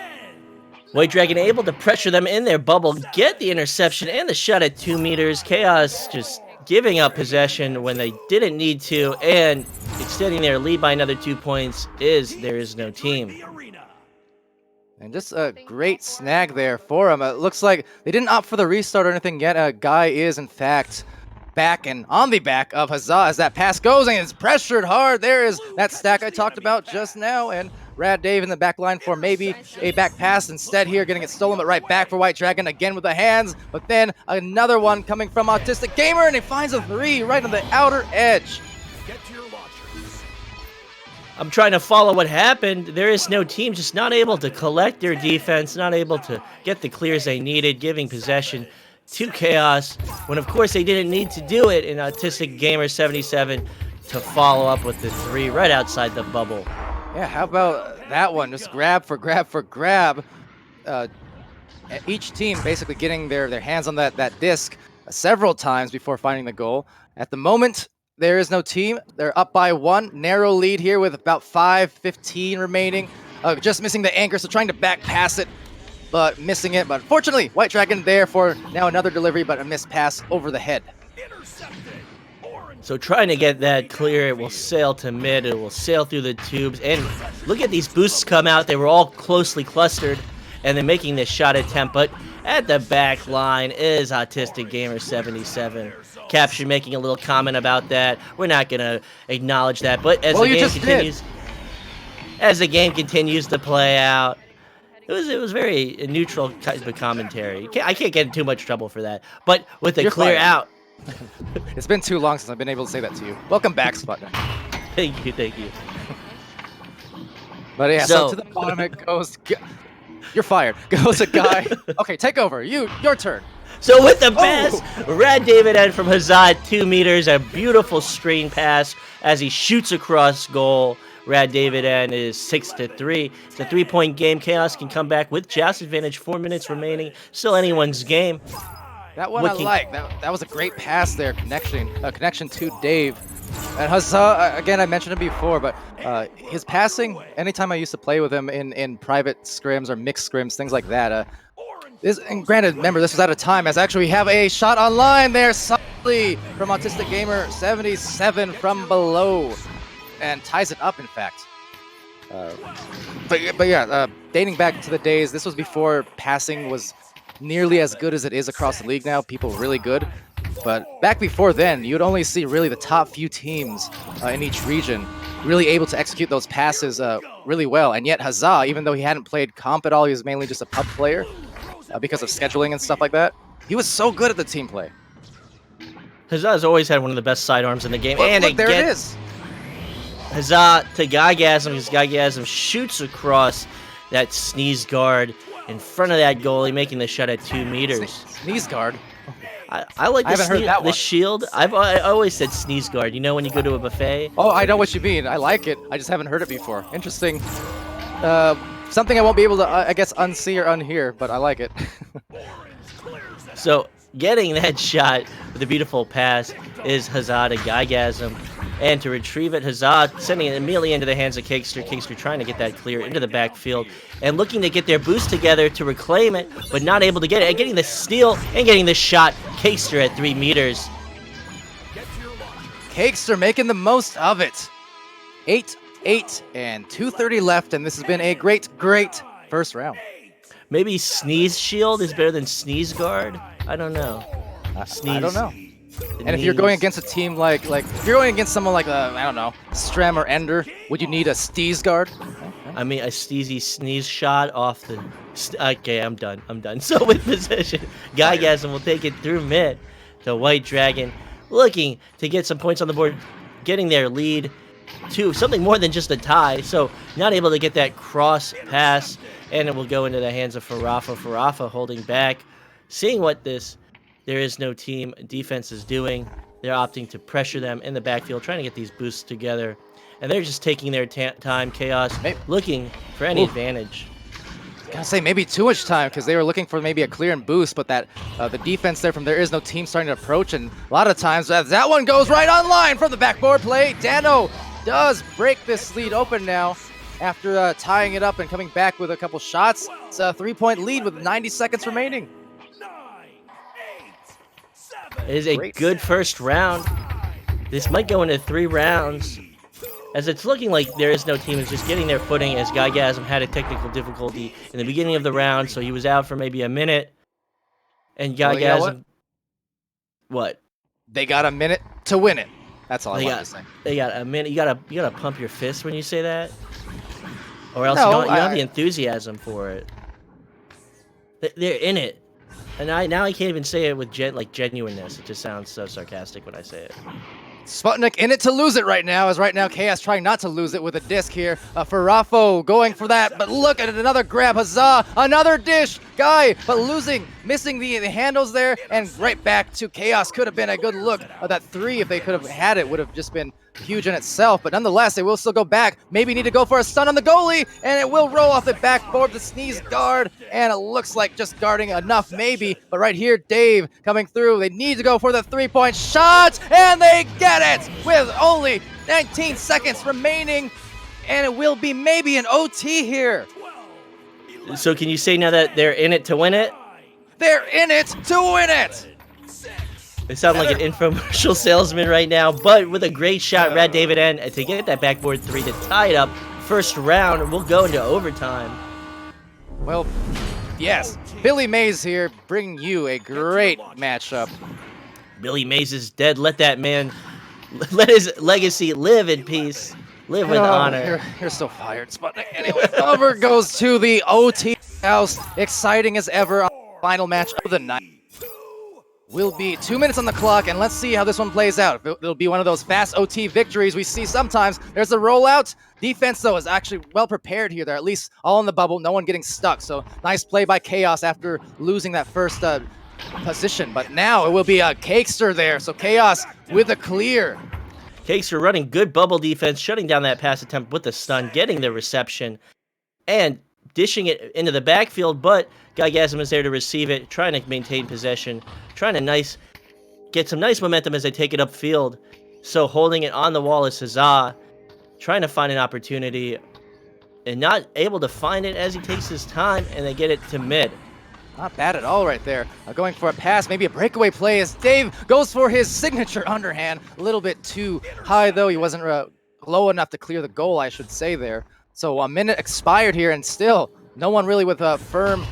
White Dragon able to pressure them in their bubble, get the interception and the shot at 2 meters. Chaos just giving up possession when they didn't need to, and extending their lead by another 2 points there is no team. And just a great snag there for him. It looks like they didn't opt for the restart or anything yet. Guy is, in fact, back and on the back of Huzzah as that pass goes, and it's pressured hard. There is that stack I talked about just now, and Rad Dave in the back line for maybe a back pass. Instead here, getting it stolen, but right back for White Dragon again with the hands. But then another one coming from Autistic Gamer, and he finds a 3 right on the outer edge. I'm trying to follow what happened. There is no team, just not able to collect their defense, not able to get the clears they needed, giving possession to Chaos, when of course they didn't need to do it, in Autistic Gamer 77 to follow up with the 3 right outside the bubble. Yeah, how about that one? Just grab for grab for grab. Each team basically getting their hands on that disc several times before finding the goal. At the moment, there is no team. They're up by 1. Narrow lead here with about 5:15 remaining. Just missing the anchor, so trying to back pass it, but missing it. But fortunately, White Dragon there for now another delivery, but a missed pass over the head. So trying to get that clear, it will sail to mid, it will sail through the tubes, and look at these boosts come out. They were all closely clustered, and then making this shot attempt, but at the back line is Autistic Gamer 77. Caption making a little comment about that. We're not going to acknowledge that, but as the game continues to play out, it was very neutral type of commentary. I can't get in too much trouble for that, but with the clear out. It's been too long since I've been able to say that to you. Welcome back, Sputnik. Thank you. But yeah, so to the bottom it goes. You're fired. Goes a Guy. Okay, take over. Your turn. So with the pass, Rad David N from Huzzah at 2 meters, a beautiful screen pass as he shoots across goal. Rad David N is 6-3. It's a 3-point game. Chaos can come back with Joust advantage. 4 minutes remaining. Still anyone's game. That one I like. That was a great pass there. Connection to Dave. And Huzzah, again, I mentioned it before, but his passing, anytime I used to play with him in private scrims or mixed scrims, things like that. And granted, remember, this was at a time as actually we have a shot online there, solidly from Autistic Gamer 77 from below, and ties it up, in fact. But yeah, dating back to the days, this was before passing was nearly as good as it is across the league now. People really good. But back before then, you'd only see really the top few teams in each region really able to execute those passes really well. And yet Huzzah, even though he hadn't played comp at all, he was mainly just a pub player because of scheduling and stuff like that. He was so good at the team play. Huzzah's always had one of the best sidearms in the game. Look, and look, there it is. Huzzah to Guygasm, because Guygasm shoots across that sneeze guard in front of that goalie, making the shot at 2 meters. Sneeze guard? I like the shield. I always said sneeze guard. You know when you go to a buffet? Oh, I know what you mean. I like it. I just haven't heard it before. Interesting. Something I won't be able to, I guess, unsee or unhear, but I like it. So getting that shot with a beautiful pass is Huzzah to Guygasm. And to retrieve it, Huzzah sending it immediately into the hands of Cakester. Cakester trying to get that clear into the backfield and looking to get their boost together to reclaim it, but not able to get it. And getting the steal and getting the shot. Cakester at 3 meters. Cakester making the most of it. 8-8 and 2:30 left, and this has been a great first round. Maybe Sneeze Shield is better than Sneeze Guard? I don't know. I don't know. And if you're going against a team like if you're going against someone like I don't know, Strem or Ender, would you need a Steez guard? I mean, a Steezy sneeze shot off the. Okay, I'm done. So with possession, Guygasm will take it through mid. The White Dragon looking to get some points on the board, getting their lead to something more than just a tie. So not able to get that cross pass, and it will go into the hands of Farafa. Farafa holding back, seeing what this. There is no team defense is doing. They're opting to pressure them in the backfield, trying to get these boosts together. And they're just taking their time. Chaos looking for any advantage. Gotta say, maybe too much time, because they were looking for maybe a clear and boost, but that the defense there from there is no team starting to approach. And a lot of times, that one goes right online from the backboard play. Dano does break this lead open now after tying it up and coming back with a couple shots. It's a 3-point lead with 90 seconds remaining. It is a good first round. This might go into 3 rounds, as it's looking like there is no team is just getting their footing, as Guygasm had a technical difficulty in the beginning of the round, so he was out for maybe a minute. And Guygasm, what? They got a minute to win it. That's all I want to say. They got a minute. You gotta pump your fist when you say that, or else No, you don't have the enthusiasm for it. They're in it. And now I can't even say it with genuineness. It just sounds so sarcastic when I say it. Sputnik in it to lose it right now, as right now Chaos trying not to lose it with a disc here. Farafo going for that, but look at it, another grab. Huzzah, another dish. Guy, but missing the handles there, and right back to Chaos. Could have been a good look. That 3, if they could have had it, would have just been huge in itself, but nonetheless, they will still go back. Maybe need to go for a stun on the goalie, and it will roll off the backboard, the sneeze guard, and it looks like just guarding enough, maybe. But right here, Dave coming through. They need to go for the 3-point shot, and they get it with only 19 seconds remaining, and it will be maybe an OT here. So can you say now that they're in it to win it? They're in it to win it! They sound like an infomercial salesman right now, but with a great shot, Rad David N to get that backboard 3 to tie it up. First round, we'll go into overtime. Well, yes, Billy Mays here, bringing you a great matchup. Billy Mays is dead. Let that man, let his legacy live in peace, live with honor. You're so fired, Sputnik. Anyway, over goes to the OT house. Exciting as ever. Final match of the night. Will be 2 minutes on the clock, and let's see how this one plays out. It'll be one of those fast OT victories we see sometimes. There's a rollout. Defense, though, is actually well prepared here. They're at least all in the bubble, no one getting stuck. So nice play by Chaos after losing that first position. But now it will be a Cakester there. So Chaos with a clear. Cakester running good bubble defense, shutting down that pass attempt with the stun, getting the reception, and dishing it into the backfield, but Gygasm is there to receive it, trying to maintain possession, trying to get some nice momentum as they take it upfield. So holding it on the wall is Huzzah, trying to find an opportunity, and not able to find it as he takes his time, and they get it to mid. Not bad at all right there. Going for a pass, maybe a breakaway play as Dave goes for his signature underhand. A little bit too high, though. He wasn't low enough to clear the goal, I should say there. So a minute expired here, and still no one really with a firm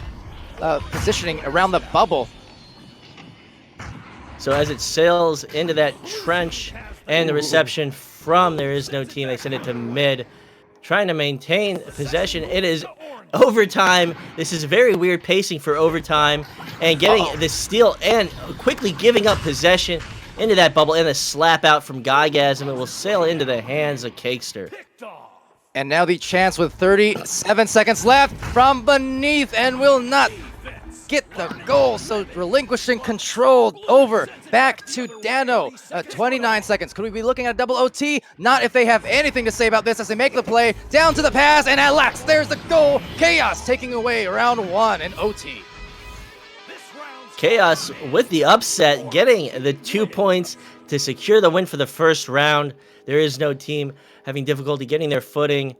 positioning around the bubble. So as it sails into that trench, and the reception from There Is No Team, they send it to mid, trying to maintain possession. It is overtime. This is very weird pacing for overtime, and getting the steal and quickly giving up possession into that bubble, and a slap out from Gygasm. It will sail into the hands of Cakester. And now the chance with 37 seconds left from beneath, and will not get the goal, so relinquishing control over back to Dano. 29 seconds. Could we be looking at a double OT? Not if they have anything to say about this as they make the play down to the pass, and at last there's the goal. Chaos taking away round 1 in OT. Chaos with the upset, getting the 2 points to secure the win for the first round. There Is No Team having difficulty getting their footing,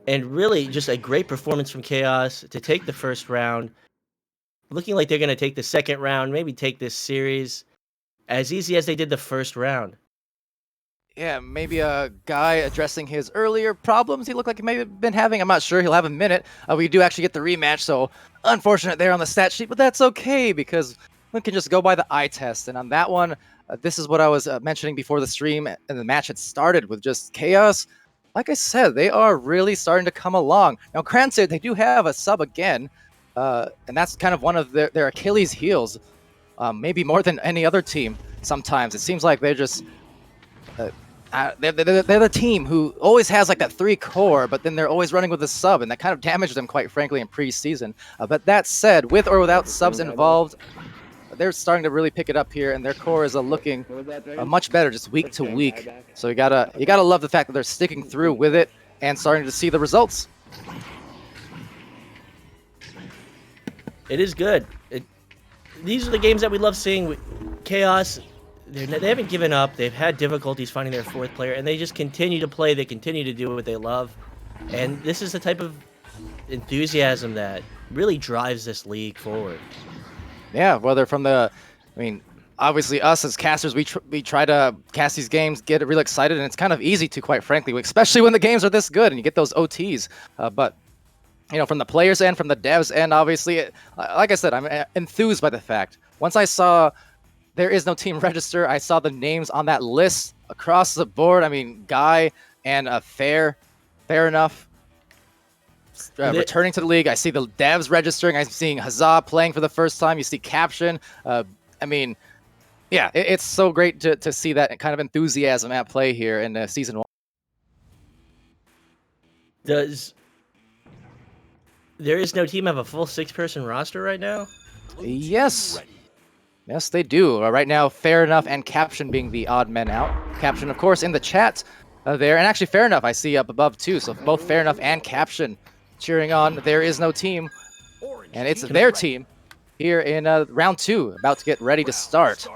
and really just a great performance from Chaos to take the first round. Looking like they're going to take the second round, maybe take this series as easy as they did the first round. Yeah, maybe a guy addressing his earlier problems he looked like he may have been having. I'm not sure. He'll have a minute. We do actually get the rematch, so unfortunate there on the stat sheet, but that's okay because we can just go by the eye test. And on that one, this is what I was mentioning before the stream and the match had started with just Chaos. Like I said, they are really starting to come along. Now, granted, they do have a sub again, and that's kind of one of their Achilles heels, maybe more than any other team sometimes. It seems like they're just... they're the team who always has like that 3 core, but then they're always running with a sub, and that kind of damaged them, quite frankly, in preseason. But that said, with or without subs involved, they're starting to really pick it up here, and their core is looking much better just week to week. So you gotta love the fact that they're sticking through with it and starting to see the results. It is good. These are the games that we love seeing. Chaos, they haven't given up. They've had difficulties finding their 4th player, and they just continue to play. They continue to do what they love. And this is the type of enthusiasm that really drives this league forward. Yeah, whether from obviously us as casters, we try to cast these games, get really excited, and it's kind of easy to, quite frankly, especially when the games are this good and you get those OTs. But from the players end, from the devs end, obviously, like I said, I'm enthused by the fact. Once I saw There Is No Team register, I saw the names on that list across the board. I mean, Guy and Fair Enough returning to the league. I see the devs registering. I'm seeing Huzzah playing for the first time. You see Caption. It's so great to see that kind of enthusiasm at play here in Season 1. Does There Is No Team have a full 6-person roster right now? Yes. Yes, they do. Right now, Fair Enough and Caption being the odd men out. Caption, of course, in the chat there. And actually, Fair Enough I see up above, too. So both Fair Enough and Caption cheering on There Is No Team. And it's their team here in round 2, about to get ready to start.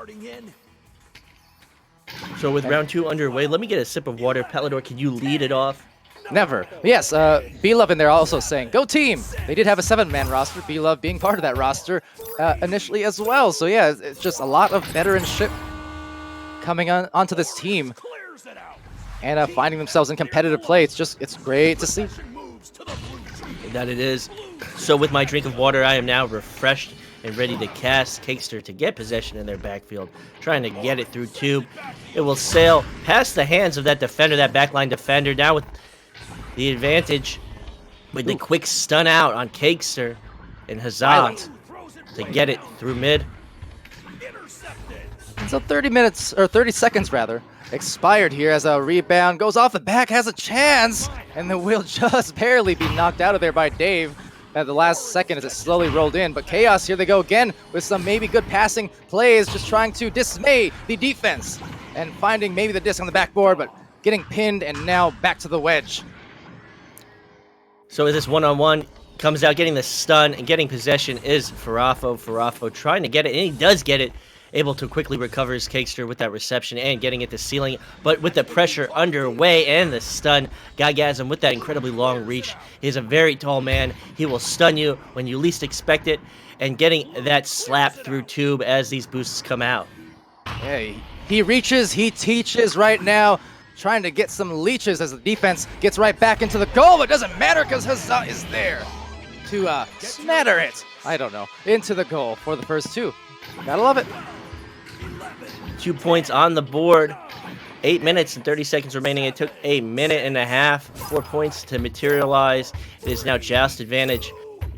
So with round 2 underway, let me get a sip of water. Palador, can you lead it off? Never. Yes, B-Love in there also saying, go team! They did have a 7-man roster, B-Love being part of that roster initially as well. So yeah, it's just a lot of veteranship coming onto this team and finding themselves in competitive play. It's great to see. That it is. So with my drink of water, I am now refreshed and ready to cast Cakester to get possession in their backfield, trying to get it through tube. It will sail past the hands of that defender, that backline defender, now with the advantage with the quick stun out on Cakester and Huzzah to get it through mid. So 30 seconds rather, expired here as a rebound goes off the back, has a chance, and then will just barely be knocked out of there by Dave at the last second as it slowly rolled in. But Chaos, here they go again with some maybe good passing plays, just trying to dismay the defense. and finding maybe the disc on the backboard, but getting pinned and now back to the wedge. So as this one-on-one comes out, getting the stun and getting possession is Farafo. Farafo trying to get it, and he does get it. Able to quickly recover his Cakester with that reception and getting it to ceiling. But with the pressure underway and the stun, Guygasm with that incredibly long reach. He's a very tall man. He will stun you when you least expect it. And getting that slap through tube as these boosts come out. Yeah, he reaches, he teaches right now. Trying to get some leeches as the defense gets right back into the goal. But it doesn't matter because Huzzah is there to smatter it. I don't know. Into the goal for the first two. Gotta love it. 2 points on the board. 8 minutes and 30 seconds remaining. It took a minute and a half. 4 points to materialize. It is now Joust advantage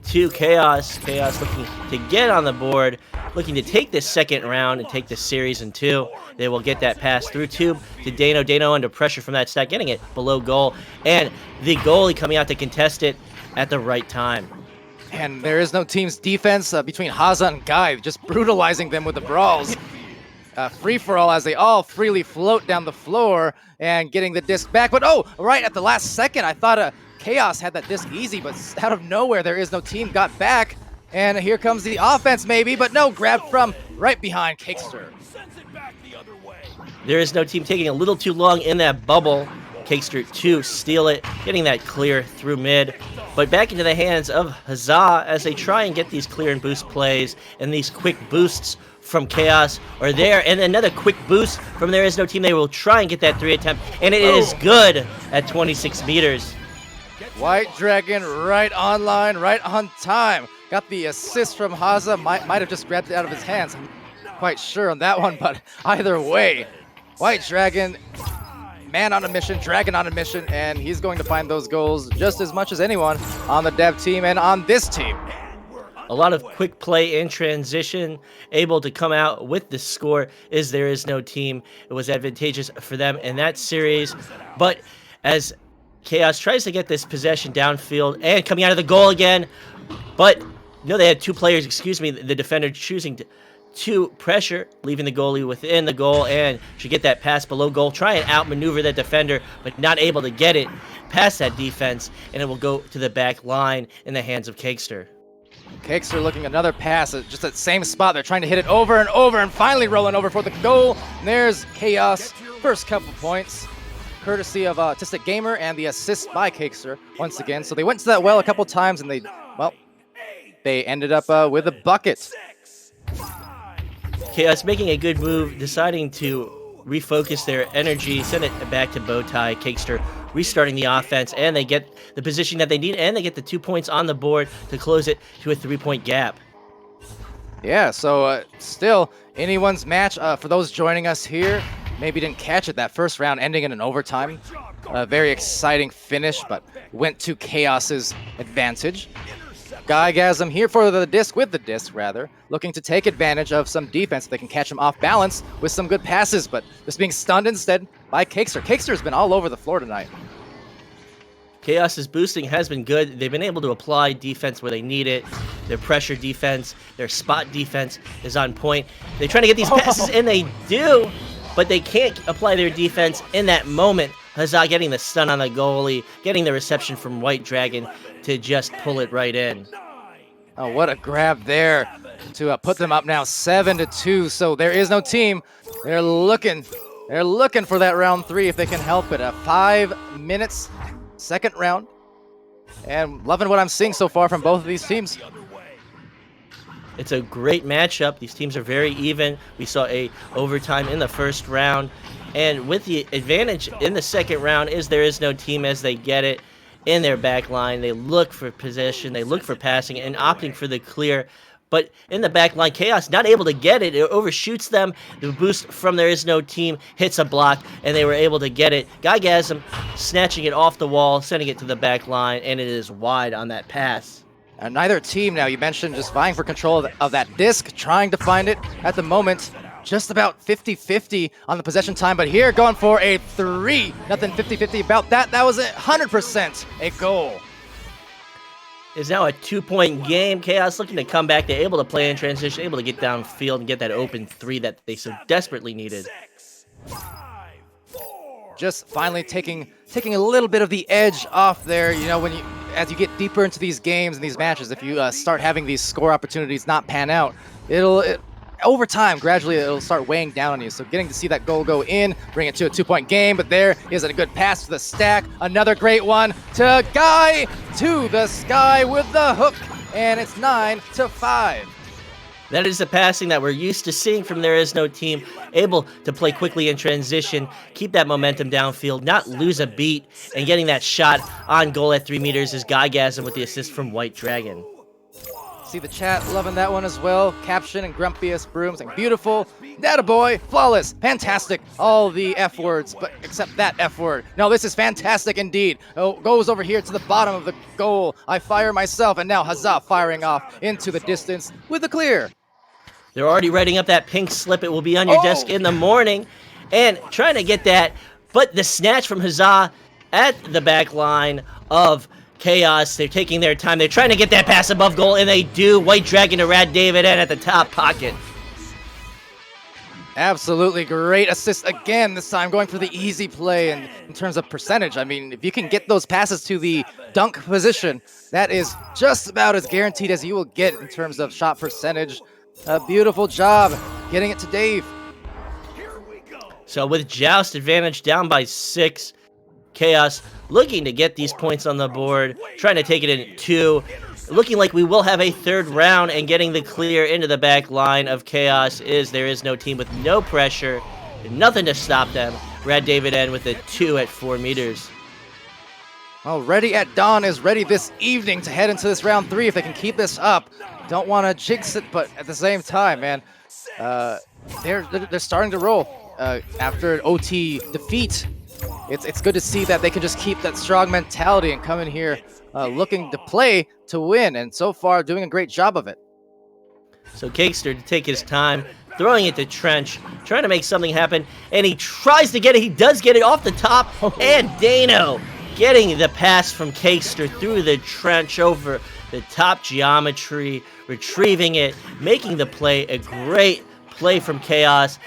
to Chaos. Chaos looking to get on the board. Looking to take this second round and take this series in 2. They will get that pass through tube to Dano. Dano under pressure from that stack. Getting it below goal. And the goalie coming out to contest it at the right time. And there is no team's defense between Haza and Guy, just brutalizing them with the brawls. Free-for-all as they all freely float down the floor and getting the disc back. But oh, right at the last second, I thought Chaos had that disc easy, but out of nowhere, there is no team got back. And here comes the offense maybe, but no, grab from right behind Cakester. There is no team taking a little too long in that bubble. Cakester to steal it, getting that clear through mid. But back into the hands of Huzzah as they try and get these clear and boost plays and these quick boosts from Chaos are there. And another quick boost from There Is No Team. They will try and get that 3 attempt, and it is good at 26 meters. White Dragon right online, right on time. Got the assist from Haza. Might have just grabbed it out of his hands. I'm not quite sure on that one, but either way, White Dragon, man on a mission, dragon on a mission, and he's going to find those goals just as much as anyone on the dev team and on this team. A lot of quick play in transition, able to come out with the score is There Is No Team. It was advantageous for them in that series, but as Chaos tries to get this possession downfield and coming out of the goal again, but no, they had 2 players, the defender choosing to pressure, leaving the goalie within the goal, and should get that pass below goal, try and outmaneuver that defender, but not able to get it past that defense, and it will go to the back line in the hands of Cakester. Cakester looking another pass at just that same spot. They're trying to hit it over and over and finally rolling over for the goal. And there's Chaos, first couple points, courtesy of Autistic Gamer and the assist by Cakester once again. So they went to that well a couple times and they ended up with a bucket. Chaos making a good move, deciding to refocus their energy, send it back to Bowtie. Cakester restarting the offense, and they get the position that they need, and they get the 2 points on the board to close it to a 3-point gap. Yeah, so still anyone's match for those joining us here. Maybe didn't catch it that first round, ending in an overtime. Very exciting finish, but went to Chaos's advantage. Guygasm here for the disc, looking to take advantage of some defense. They can catch him off balance with some good passes, but just being stunned instead by Cakester. Cakester's been all over the floor tonight. Chaos's boosting has been good. They've been able to apply defense where they need it. Their pressure defense, their spot defense is on point. They're trying to get these passes, and they do, but they can't apply their defense in that moment. Huzzah getting the stun on the goalie, getting the reception from White Dragon to just pull it right in. Oh, what a grab there to put them up now 7-2. So There Is No Team. They're looking for that round 3 if they can help it. 5 minutes, second round. And loving what I'm seeing so far from both of these teams. It's a great matchup. These teams are very even. We saw a overtime in the first round. And with the advantage in the second round is There Is No Team as they get it in their back line. They look for possession, they look for passing, and opting for the clear. But in the back line, Chaos not able to get it. It overshoots them. The boost from There Is No Team hits a block, and they were able to get it. Guygasm snatching it off the wall, sending it to the back line, and it is wide on that pass. Neither team now, you mentioned, just vying for control of that disc, trying to find it at the moment. Just about 50-50 on the possession time, but here going for a 3. Nothing 50-50 about that. That was 100% a goal. It's now a 2-point game. Chaos looking to come back. They're able to play in transition, able to get downfield and get that open 3 that they so desperately needed. Just finally taking a little bit of the edge off there. You know, as you get deeper into these games and these matches, if you start having these score opportunities not pan out, over time, gradually, it'll start weighing down on you. So getting to see that goal go in, bring it to a 2-point game, but there is a good pass to the stack. Another great one to Guy to the sky with the hook, and it's 9-5. That is the passing that we're used to seeing from There Is No Team, able to play quickly in transition, keep that momentum downfield, not lose a beat, and getting that shot on goal at 3 meters is Guygasm with the assist from White Dragon. See the chat loving that one as well. Caption and Grumpiest Broom saying beautiful, boy, flawless, fantastic, all the F words, but except that F word. No, this is fantastic indeed. Oh, goes over here to the bottom of the goal. I fire myself, and now Huzzah firing off into the distance with the clear. They're already writing up that pink slip. It will be on your desk in the morning, and trying to get that, but the snatch from Huzzah at the back line of Chaos. They're taking their time. They're trying to get that pass above goal, and they do. White Dragon to Rad David and at the top pocket. Absolutely great assist again, this time going for the easy play. And in terms of percentage, I mean, if you can get those passes to the dunk position, that is just about as guaranteed as you will get in terms of shot percentage. A beautiful job getting it to Dave. So with Joust advantage down by 6, Chaos looking to get these points on the board, trying to take it in 2. Looking like we will have a 3rd round, and getting the clear into the back line of Chaos is There Is No Team with no pressure, nothing to stop them. Rad David N with a 2 at 4 meters. Well, Ready at Dawn is ready this evening to head into this round 3 if they can keep this up. Don't want to jinx it, but at the same time, man, they're starting to roll after an OT defeat. It's good to see that they can just keep that strong mentality and come in here looking to play to win, and so far doing a great job of it. So Cakester to take his time, throwing it to Trench, trying to make something happen, and he tries to get it. He does get it off the top, and Dano getting the pass from Cakester through the trench over the top geometry, retrieving it, making the play. A great play from Chaos.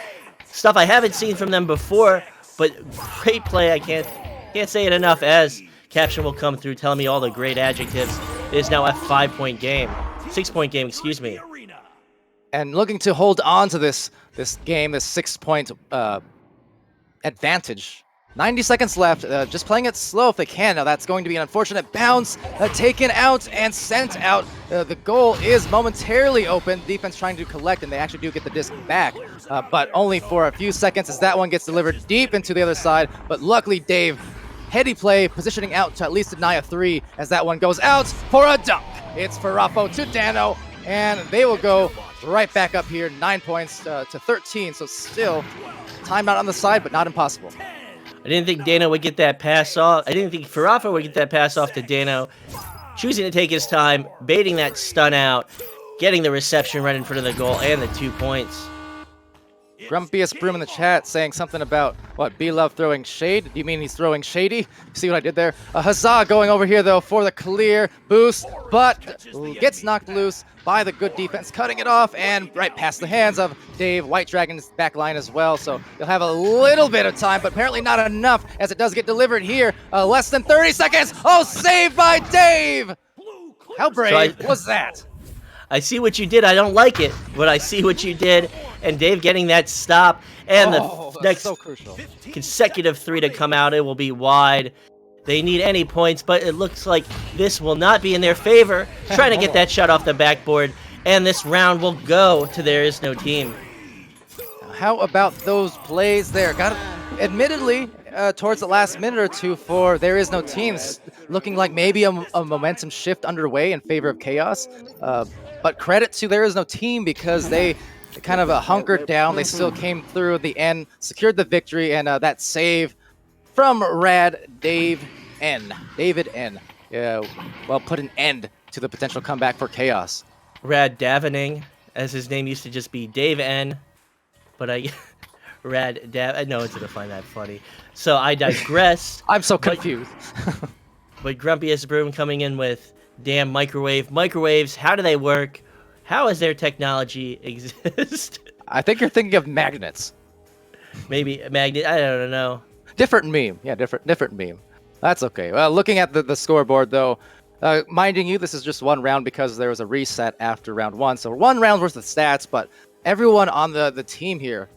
Stuff I haven't seen from them before, but great play. I can't say it enough, as caption will come through telling me all the great adjectives. It is now a 5-point game. 6-point game, excuse me. And looking to hold on to this game, this 6-point advantage. 90 seconds left, just playing it slow if they can. Now that's going to be an unfortunate bounce, taken out and sent out. The goal is momentarily open. Defense trying to collect, and they actually do get the disc back, but only for a few seconds as that one gets delivered deep into the other side. But luckily, Dave, heady play, positioning out to at least deny a 3 as that one goes out for a dunk. It's Farafo to Dano, and they will go right back up here, 9 points to 13. So still timeout on the side, but not impossible. I didn't think Dano would get that pass off. I didn't think Farafa would get that pass off to Dano. Choosing to take his time, baiting that stun out, getting the reception right in front of the goal, and the 2 points. Grumpiest Broom in the chat saying something about, what, B-Love throwing shade? Do you mean he's throwing shady? See what I did there? Huzzah going over here, though, for the clear boost, but gets knocked loose by the good defense, cutting it off, and right past the hands of Dave. White Dragon's back line as well, so you'll have a little bit of time, but apparently not enough, as it does get delivered here. Less than 30 seconds. Oh, saved by Dave! How brave was that? I see what you did. I don't like it, but I see what you did. And Dave getting that stop, and the next so crucial. consecutive 3 to come out. It will be wide. They need any points, but it looks like this will not be in their favor. Trying to get that shot off the backboard, and this round will go to There Is No Team. How about those plays there? Admittedly, towards the last minute or two for There Is No Teams, looking like maybe a momentum shift underway in favor of Chaos. But credit to There Is No Team, because they kind of hunkered down. They still came through at the end, secured the victory, and that save from Rad David N. Yeah, well, put an end to the potential comeback for Chaos. Rad Davening, as his name used to just be Dave N. But I know it's gonna find that funny. So I digress. I'm so confused. But Grumpiest Broom coming in with damn microwaves. How do they work? How does their technology exist? I think you're thinking of magnets. maybe Magnet. I don't know. Different meme. Yeah, different meme. That's okay. Well, looking at the scoreboard, though, minding you, this is just one round because there was a reset after round 1. So 1 round worth of stats, but everyone on the team here,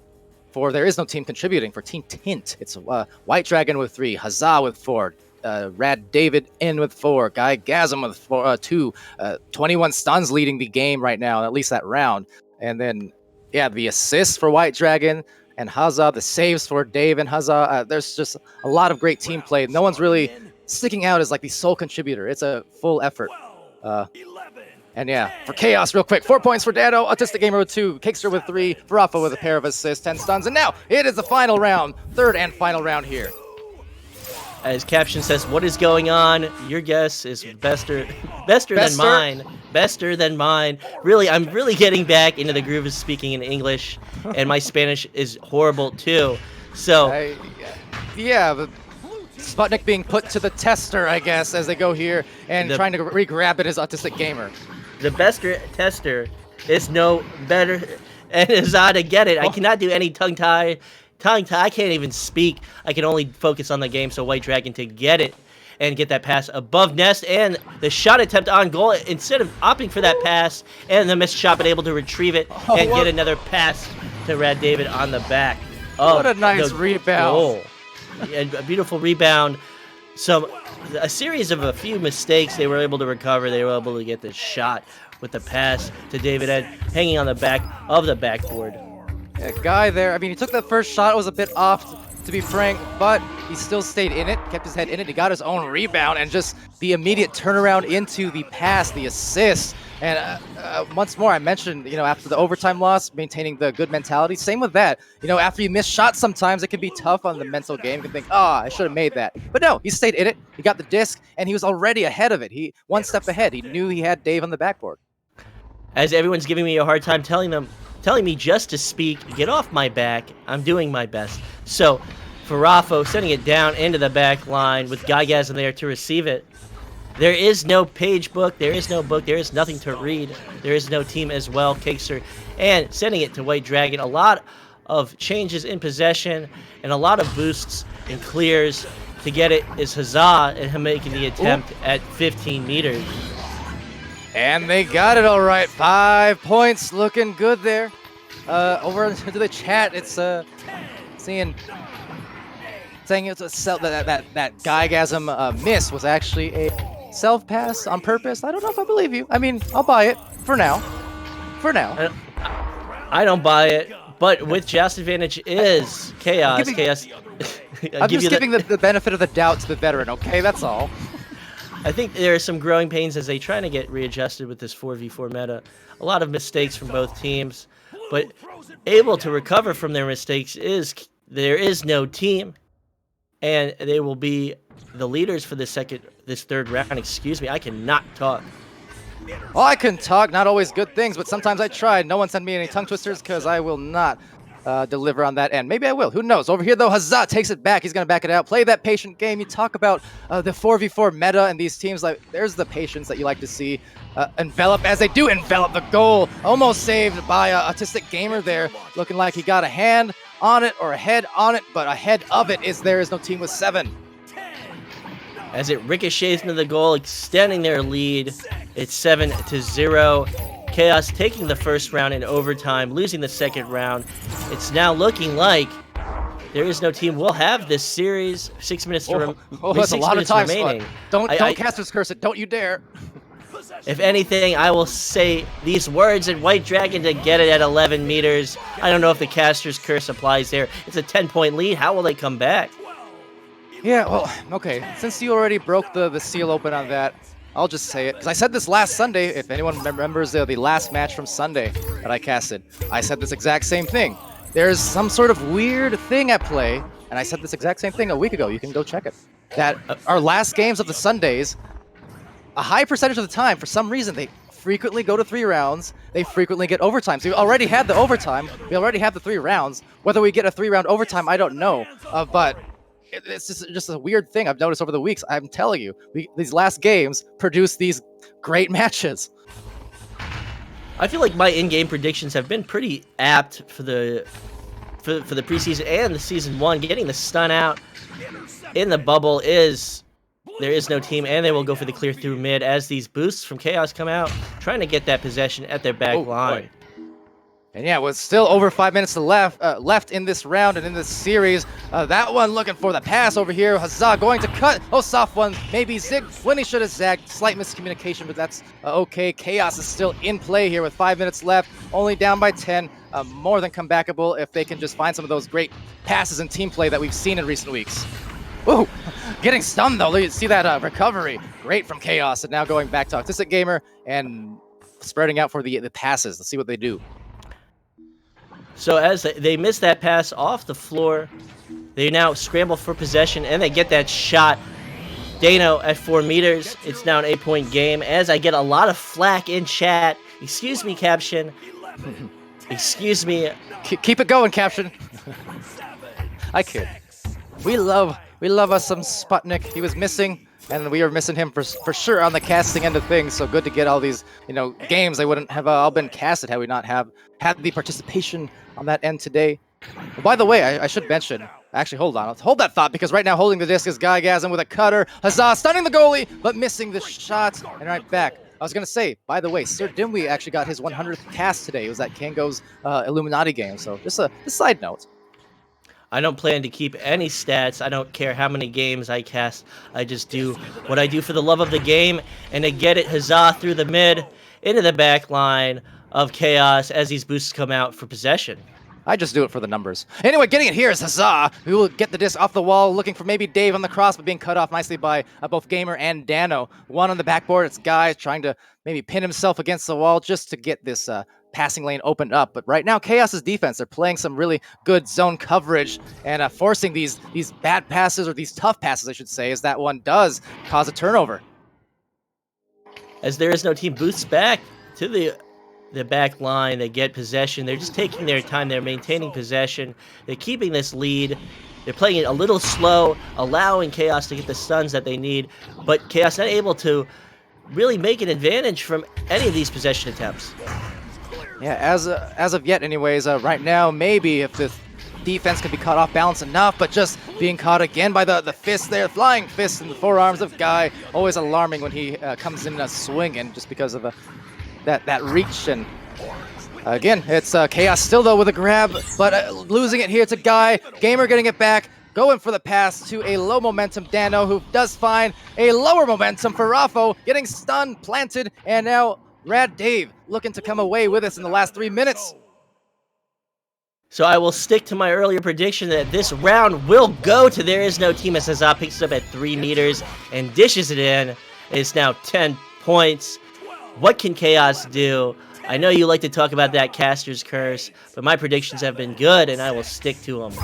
there is no team contributing. For Team Tint, it's White Dragon with 3, Huzzah with 4, Rad David in with 4, Guy Gasm with 2, 21 stuns leading the game right now, at least that round. And then, yeah, the assists for White Dragon and Huzzah, the saves for Dave and Huzzah. There's just a lot of great team play. No one's really sticking out as like the sole contributor. It's a full effort. And yeah, for Chaos, real quick, 4 points for Dado, Autistic Gamer with 2, Cakester with 3, Varafa with a pair of assists, 10 stuns, and now it is the final round, third and final round here. As caption says, what is going on? Your guess is bester than mine. Bester than mine. Really, I'm really getting back into the groove of speaking in English, and my Spanish is horrible too. So, yeah, but Sputnik being put to the tester, I guess, as they go here and trying to re-grab it as Autistic Gamer. The best tester is no better, and is on to get it. I cannot do any tongue tie. I can't even speak. I can only focus on the game, so White Dragon to get it and get that pass above Nest, and the shot attempt on goal, instead of opting for that pass and the missed shot, but able to retrieve it and get another pass to Rad David on the back. What a nice rebound. Goal. And a beautiful rebound. A series of a few mistakes they were able to recover. They were able to get this shot with the pass to David Ed, hanging on the back of the backboard. A guy there, I mean, he took that first shot, it was a bit off, to be frank, but he still stayed in it, kept his head in it, he got his own rebound, and just the immediate turnaround into the pass, the assist. And once more, I mentioned, after the overtime loss, maintaining the good mentality. Same with that. After you miss shots, sometimes it can be tough on the mental game. You can think, I should have made that. But no, he stayed in it, he got the disc, and he was already ahead of it. He one step ahead. He knew he had Dave on the backboard. As everyone's giving me a hard time telling me just to speak, get off my back, I'm doing my best. So, Farafo sending it down into the back line with Gygasm there to receive it. There is no page book, there is no book, there is nothing to read. There is no team as well, Cakester. And sending it to White Dragon, a lot of changes in possession and a lot of boosts and clears to get it is Huzzah and him making the attempt at 15 meters. And they got it all right. 5 points, looking good there. Over into the chat, it's saying it's that Gygasm miss was actually a self pass on purpose. I don't know if I believe you. I mean, I'll buy it for now. I don't buy it, but with Joust advantage is Chaos. I'm just giving the benefit of the doubt to the veteran. Okay, that's all. I think there are some growing pains as they try to get readjusted with this 4v4 meta. A lot of mistakes from both teams, but able to recover from their mistakes there is no team, and they will be the leaders for this third round. Excuse me, I cannot talk. Well, I can talk, not always good things, but sometimes I tried. No one sent me any tongue twisters because I will not deliver on that end. Maybe I will. Who knows? Over here, though, Huzzah takes it back. He's going to back it out. Play that patient game. You talk about the 4v4 meta and these teams. Like, there's the patience that you like to see envelop as they do envelop the goal. Almost saved by Autistic Gamer there. Looking like he got a hand on it or a head on it, but ahead of it there is no team with 7. As it ricochets into the goal, extending their lead. It's 7-0. Chaos taking the first round in overtime, losing the second round. It's now looking like there is no team. We'll have this series 6 minutes to that's a lot of time remaining. Don't casters curse it. Don't you dare. If anything, I will say these words in White Dragon to get it at 11 meters. I don't know if the caster's curse applies there. It's a 10-point lead. How will they come back? Yeah, well, okay. Since you already broke the seal open on that, I'll just say it, because I said this last Sunday. If anyone remembers the last match from Sunday that I casted, I said this exact same thing. There's some sort of weird thing at play, and I said this exact same thing a week ago. You can go check it. That our last games of the Sundays, a high percentage of the time, for some reason, they frequently go to 3 rounds. They frequently get overtime. So we already had the overtime. We already have the 3 rounds. Whether we get a 3-round overtime, I don't know. But it's just a weird thing I've noticed over the weeks. I'm telling you, these last games produce these great matches. I feel like my in-game predictions have been pretty apt for the for the preseason and the season 1. Getting the stun out in the bubble is there is no team, and they will go for the clear through mid as these boosts from Chaos come out, trying to get that possession at their back line. And yeah, with still over 5 minutes left in this round and in this series. That one looking for the pass over here. Huzzah going to cut. Oh, soft one. Maybe zig when he should have zagged. Slight miscommunication, but that's okay. Chaos is still in play here with 5 minutes left. Only down by 10. More than comebackable if they can just find some of those great passes and team play that we've seen in recent weeks. Ooh, getting stunned though. You see that recovery. Great from Chaos. And now going back to Autistic Gamer and spreading out for the passes. Let's see what they do. So as they miss that pass off the floor, they now scramble for possession, and they get that shot. Dano at 4 meters. It's now an 8-point game, as I get a lot of flack in chat. Excuse me, caption. Excuse me. Keep it going, caption. I kid. We love us some Sputnik. He was missing, and we were missing him for sure on the casting end of things. So good to get all these, games. They wouldn't have all been casted had we not have had the participation on that end today. Well, by the way, I should mention. Actually, hold on. Let's hold that thought, because right now holding the disc is Guygasm with a cutter. Huzzah, stunning the goalie, but missing the shot. And right back. I was going to say, by the way, SirDimwi actually got his 100th cast today. It was at Kango's Illuminati game. So just a side note. I don't plan to keep any stats. I don't care how many games I cast. I just do what I do for the love of the game. And to get it, huzzah, through the mid, into the back line of Chaos as these boosts come out for possession. I just do it for the numbers. Anyway, getting it here is Huzzah, who will get the disc off the wall, looking for maybe Dave on the cross, but being cut off nicely by both Gamer and Dano. One on the backboard, it's Guy trying to maybe pin himself against the wall just to get this passing lane opened up. But right now, Chaos's defense, they're playing some really good zone coverage and forcing these bad passes, or these tough passes, I should say, as that one does cause a turnover. As there is no team, boosts back to the back line. They get possession. They're just taking their time. They're maintaining possession. They're keeping this lead. They're playing it a little slow, allowing Chaos to get the stuns that they need, but Chaos not able to really make an advantage from any of these possession attempts. Yeah, as of yet anyways, right now, maybe if the defense can be caught off balance enough, but just being caught again by the fist there, flying fist in the forearms of Guy. Always alarming when he comes in swinging, just because of that reach. And again, it's Chaos still though with a grab, but losing it here to Guy. Gamer getting it back, going for the pass to a low momentum Dano, who does find a lower momentum for Raffo, getting stunned, planted, and now Rad Dave looking to come away with us in the last 3 minutes. So I will stick to my earlier prediction that this round will go to There Is No Team, as Huzzah picks it up at 3 meters and dishes it in. It's now 10 points. What can Chaos do? I know you like to talk about that caster's curse, but my predictions have been good, and I will stick to them.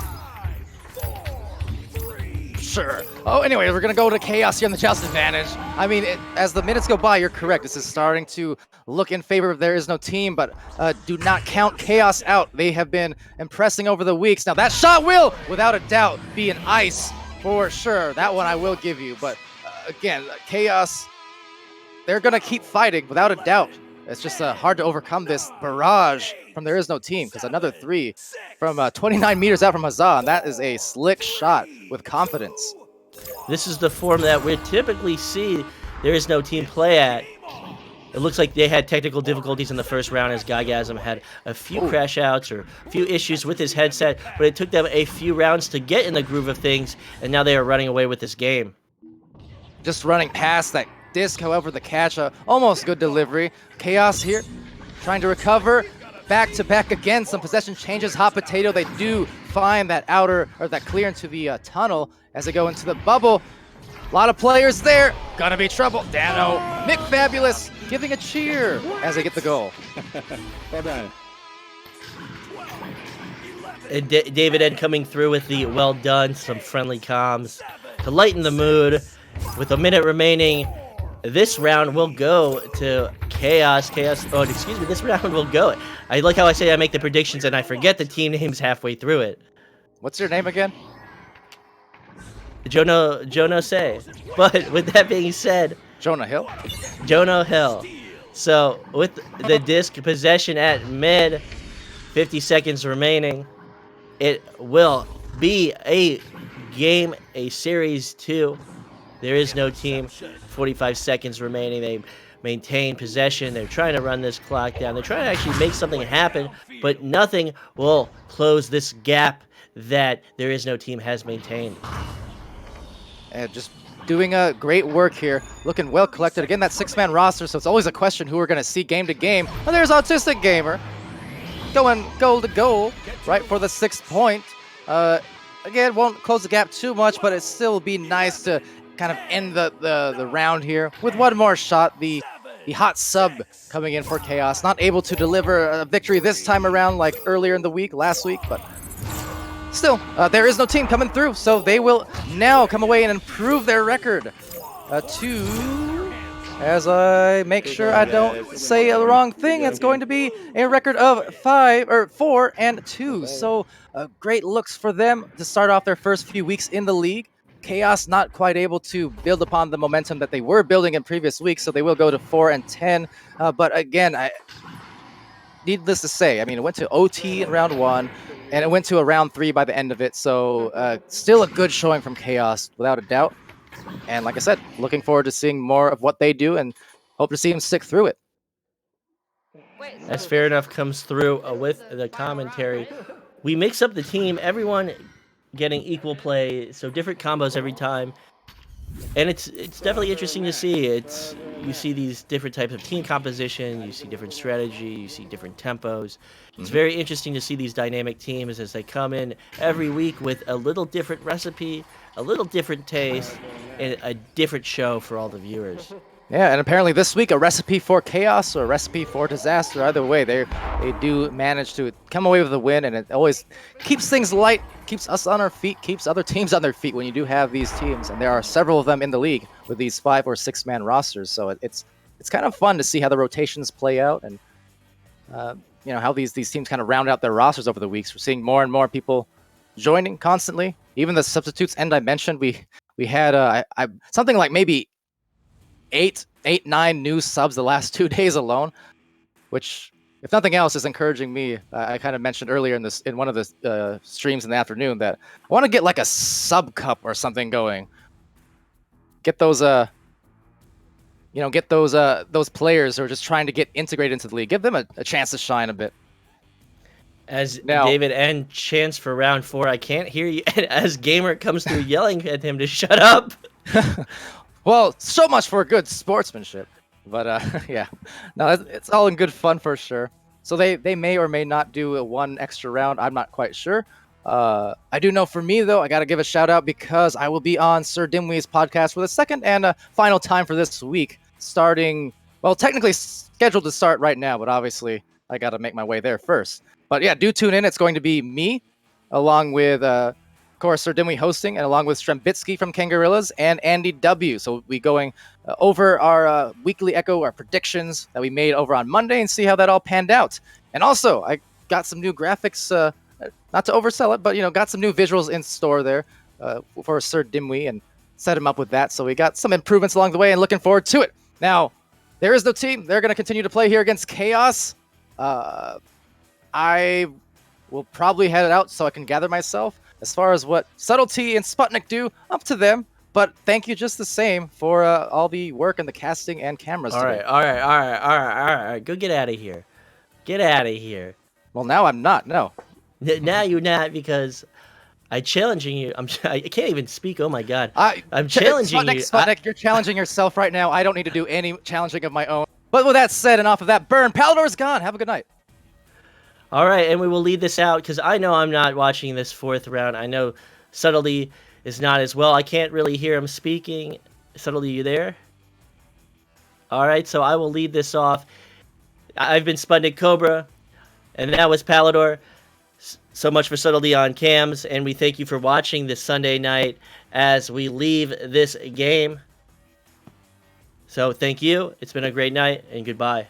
Sure. Oh, anyway, we're going to go to Chaos here on the Joust advantage. I mean, as the minutes go by, you're correct. This is starting to look in favor of There Is No Team, but do not count Chaos out. They have been impressing over the weeks. Now, that shot will, without a doubt, be an ice for sure. That one I will give you. But again, Chaos, they're going to keep fighting without a doubt. It's just hard to overcome this barrage from There Is No Team, because another 3 from 29 meters out from Huzzah, and that is a slick shot with confidence. This is the form that we typically see There Is No Team play at. It looks like they had technical difficulties in the first round, as Guygasm had a few crash outs or a few issues with his headset, but it took them a few rounds to get in the groove of things, and now they are running away with this game. Just running past that disc, however, the catch, almost good delivery. Chaos here, trying to recover. Back to back again, some possession changes. Hot potato, they do find that outer, or that clear into the tunnel as they go into the bubble. A lot of players there, gonna be trouble. Dano, Mick Fabulous giving a cheer as they get the goal. Well done. And David Ed coming through with the well done, some friendly comms to lighten the mood. With a minute remaining, this round will go to Chaos. Oh, excuse me, this round will go. I like how I say I make the predictions and I forget the team names halfway through it. What's your name again? Jono Say. But with that being said, Jonah Hill? Jono Hill. So with the disc possession at mid, 50 seconds remaining, it will be a game, a series 2. There is no team. 45 seconds remaining. They maintain possession. They're trying to run this clock down. They're trying to actually make something happen, but nothing will close this gap that there is no team has maintained. And just doing a great work here, looking well collected. Again, that 6-man roster, so it's always a question who we're going to see game to game. And there's Autistic Gamer going goal to goal, right for the 6th point. Again, won't close the gap too much, but it still will be nice to kind of end the round here with one more shot. The hot sub coming in for Chaos, not able to deliver a victory this time around like earlier in the week, last week, but still, there is no team coming through, so they will now come away and improve their record to, as I make sure I don't say the wrong thing, it's going to be a record of 4-2. So great looks for them to start off their first few weeks in the league. Chaos not quite able to build upon the momentum that they were building in previous weeks, so they will go to 4-10. But again, needless to say, I mean, it went to OT in round 1, and it went to a round 3 by the end of it. So still a good showing from Chaos, without a doubt. And like I said, looking forward to seeing more of what they do and hope to see them stick through it. As Fair Enough comes through with the commentary, we mix up the team, everyone getting equal play, so different combos every time. And it's definitely interesting to see. You see these different types of team composition, you see different strategy, you see different tempos. It's very interesting to see these dynamic teams as they come in every week with a little different recipe, a little different taste, and a different show for all the viewers. Yeah, and apparently this week a recipe for chaos or a recipe for disaster. Either way, they do manage to come away with a win, and it always keeps things light, keeps us on our feet, keeps other teams on their feet when you do have these teams. And there are several of them in the league with these 5- or 6-man rosters, so it's kind of fun to see how the rotations play out and how these teams kind of round out their rosters over the weeks. We're seeing more and more people joining constantly. Even the substitutes end I mentioned, we had something like maybe 9 new subs the last 2 days alone, which, if nothing else, is encouraging me. I kind of mentioned earlier in one of the streams in the afternoon that I want to get like a sub cup or something going. Get those players who are just trying to get integrated into the league. Give them a chance to shine a bit. As Now, David and chance for round 4, I can't hear you. As Gamer comes through yelling at him to shut up. Well, so much for good sportsmanship, but yeah, no, it's all in good fun for sure. So they may or may not do one extra round. I'm not quite sure. I do know for me though, I got to give a shout out because I will be on SirDimwi's podcast for the second and final time for this week, starting, well, technically scheduled to start right now, but obviously I got to make my way there first. But yeah, do tune in. It's going to be me, along with of course, SirDimwi hosting, and along with Strembitsky from Kangarillas and Andy W. So we going over our weekly Echo, our predictions that we made over on Monday, and see how that all panned out. And also, I got some new graphics, not to oversell it, but got some new visuals in store there for SirDimwi and set him up with that. So we got some improvements along the way, and looking forward to it. Now, there is no team. They're going to continue to play here against Chaos. I will probably head out so I can gather myself. As far as what Subtlety and Sputnik do, up to them. But thank you just the same for all the work and the casting and cameras today. All right. Go get out of here. Get out of here. Well, now I'm not, no. Now you're not, because I'm challenging you. I can't even speak. Oh, my God. I'm challenging you. Sputnik, you're challenging yourself right now. I don't need to do any challenging of my own. But with that said, and off of that burn, Palador's gone. Have a good night. All right, and we will lead this out because I know I'm not watching this 4th round. I know Subtlety is not as well. I can't really hear him speaking. Subtlety, you there? All right, so I will lead this off. I've been SputnikKobra, and that was Palador. So much for Subtlety on cams, and we thank you for watching this Sunday night as we leave this game. So thank you. It's been a great night, and goodbye.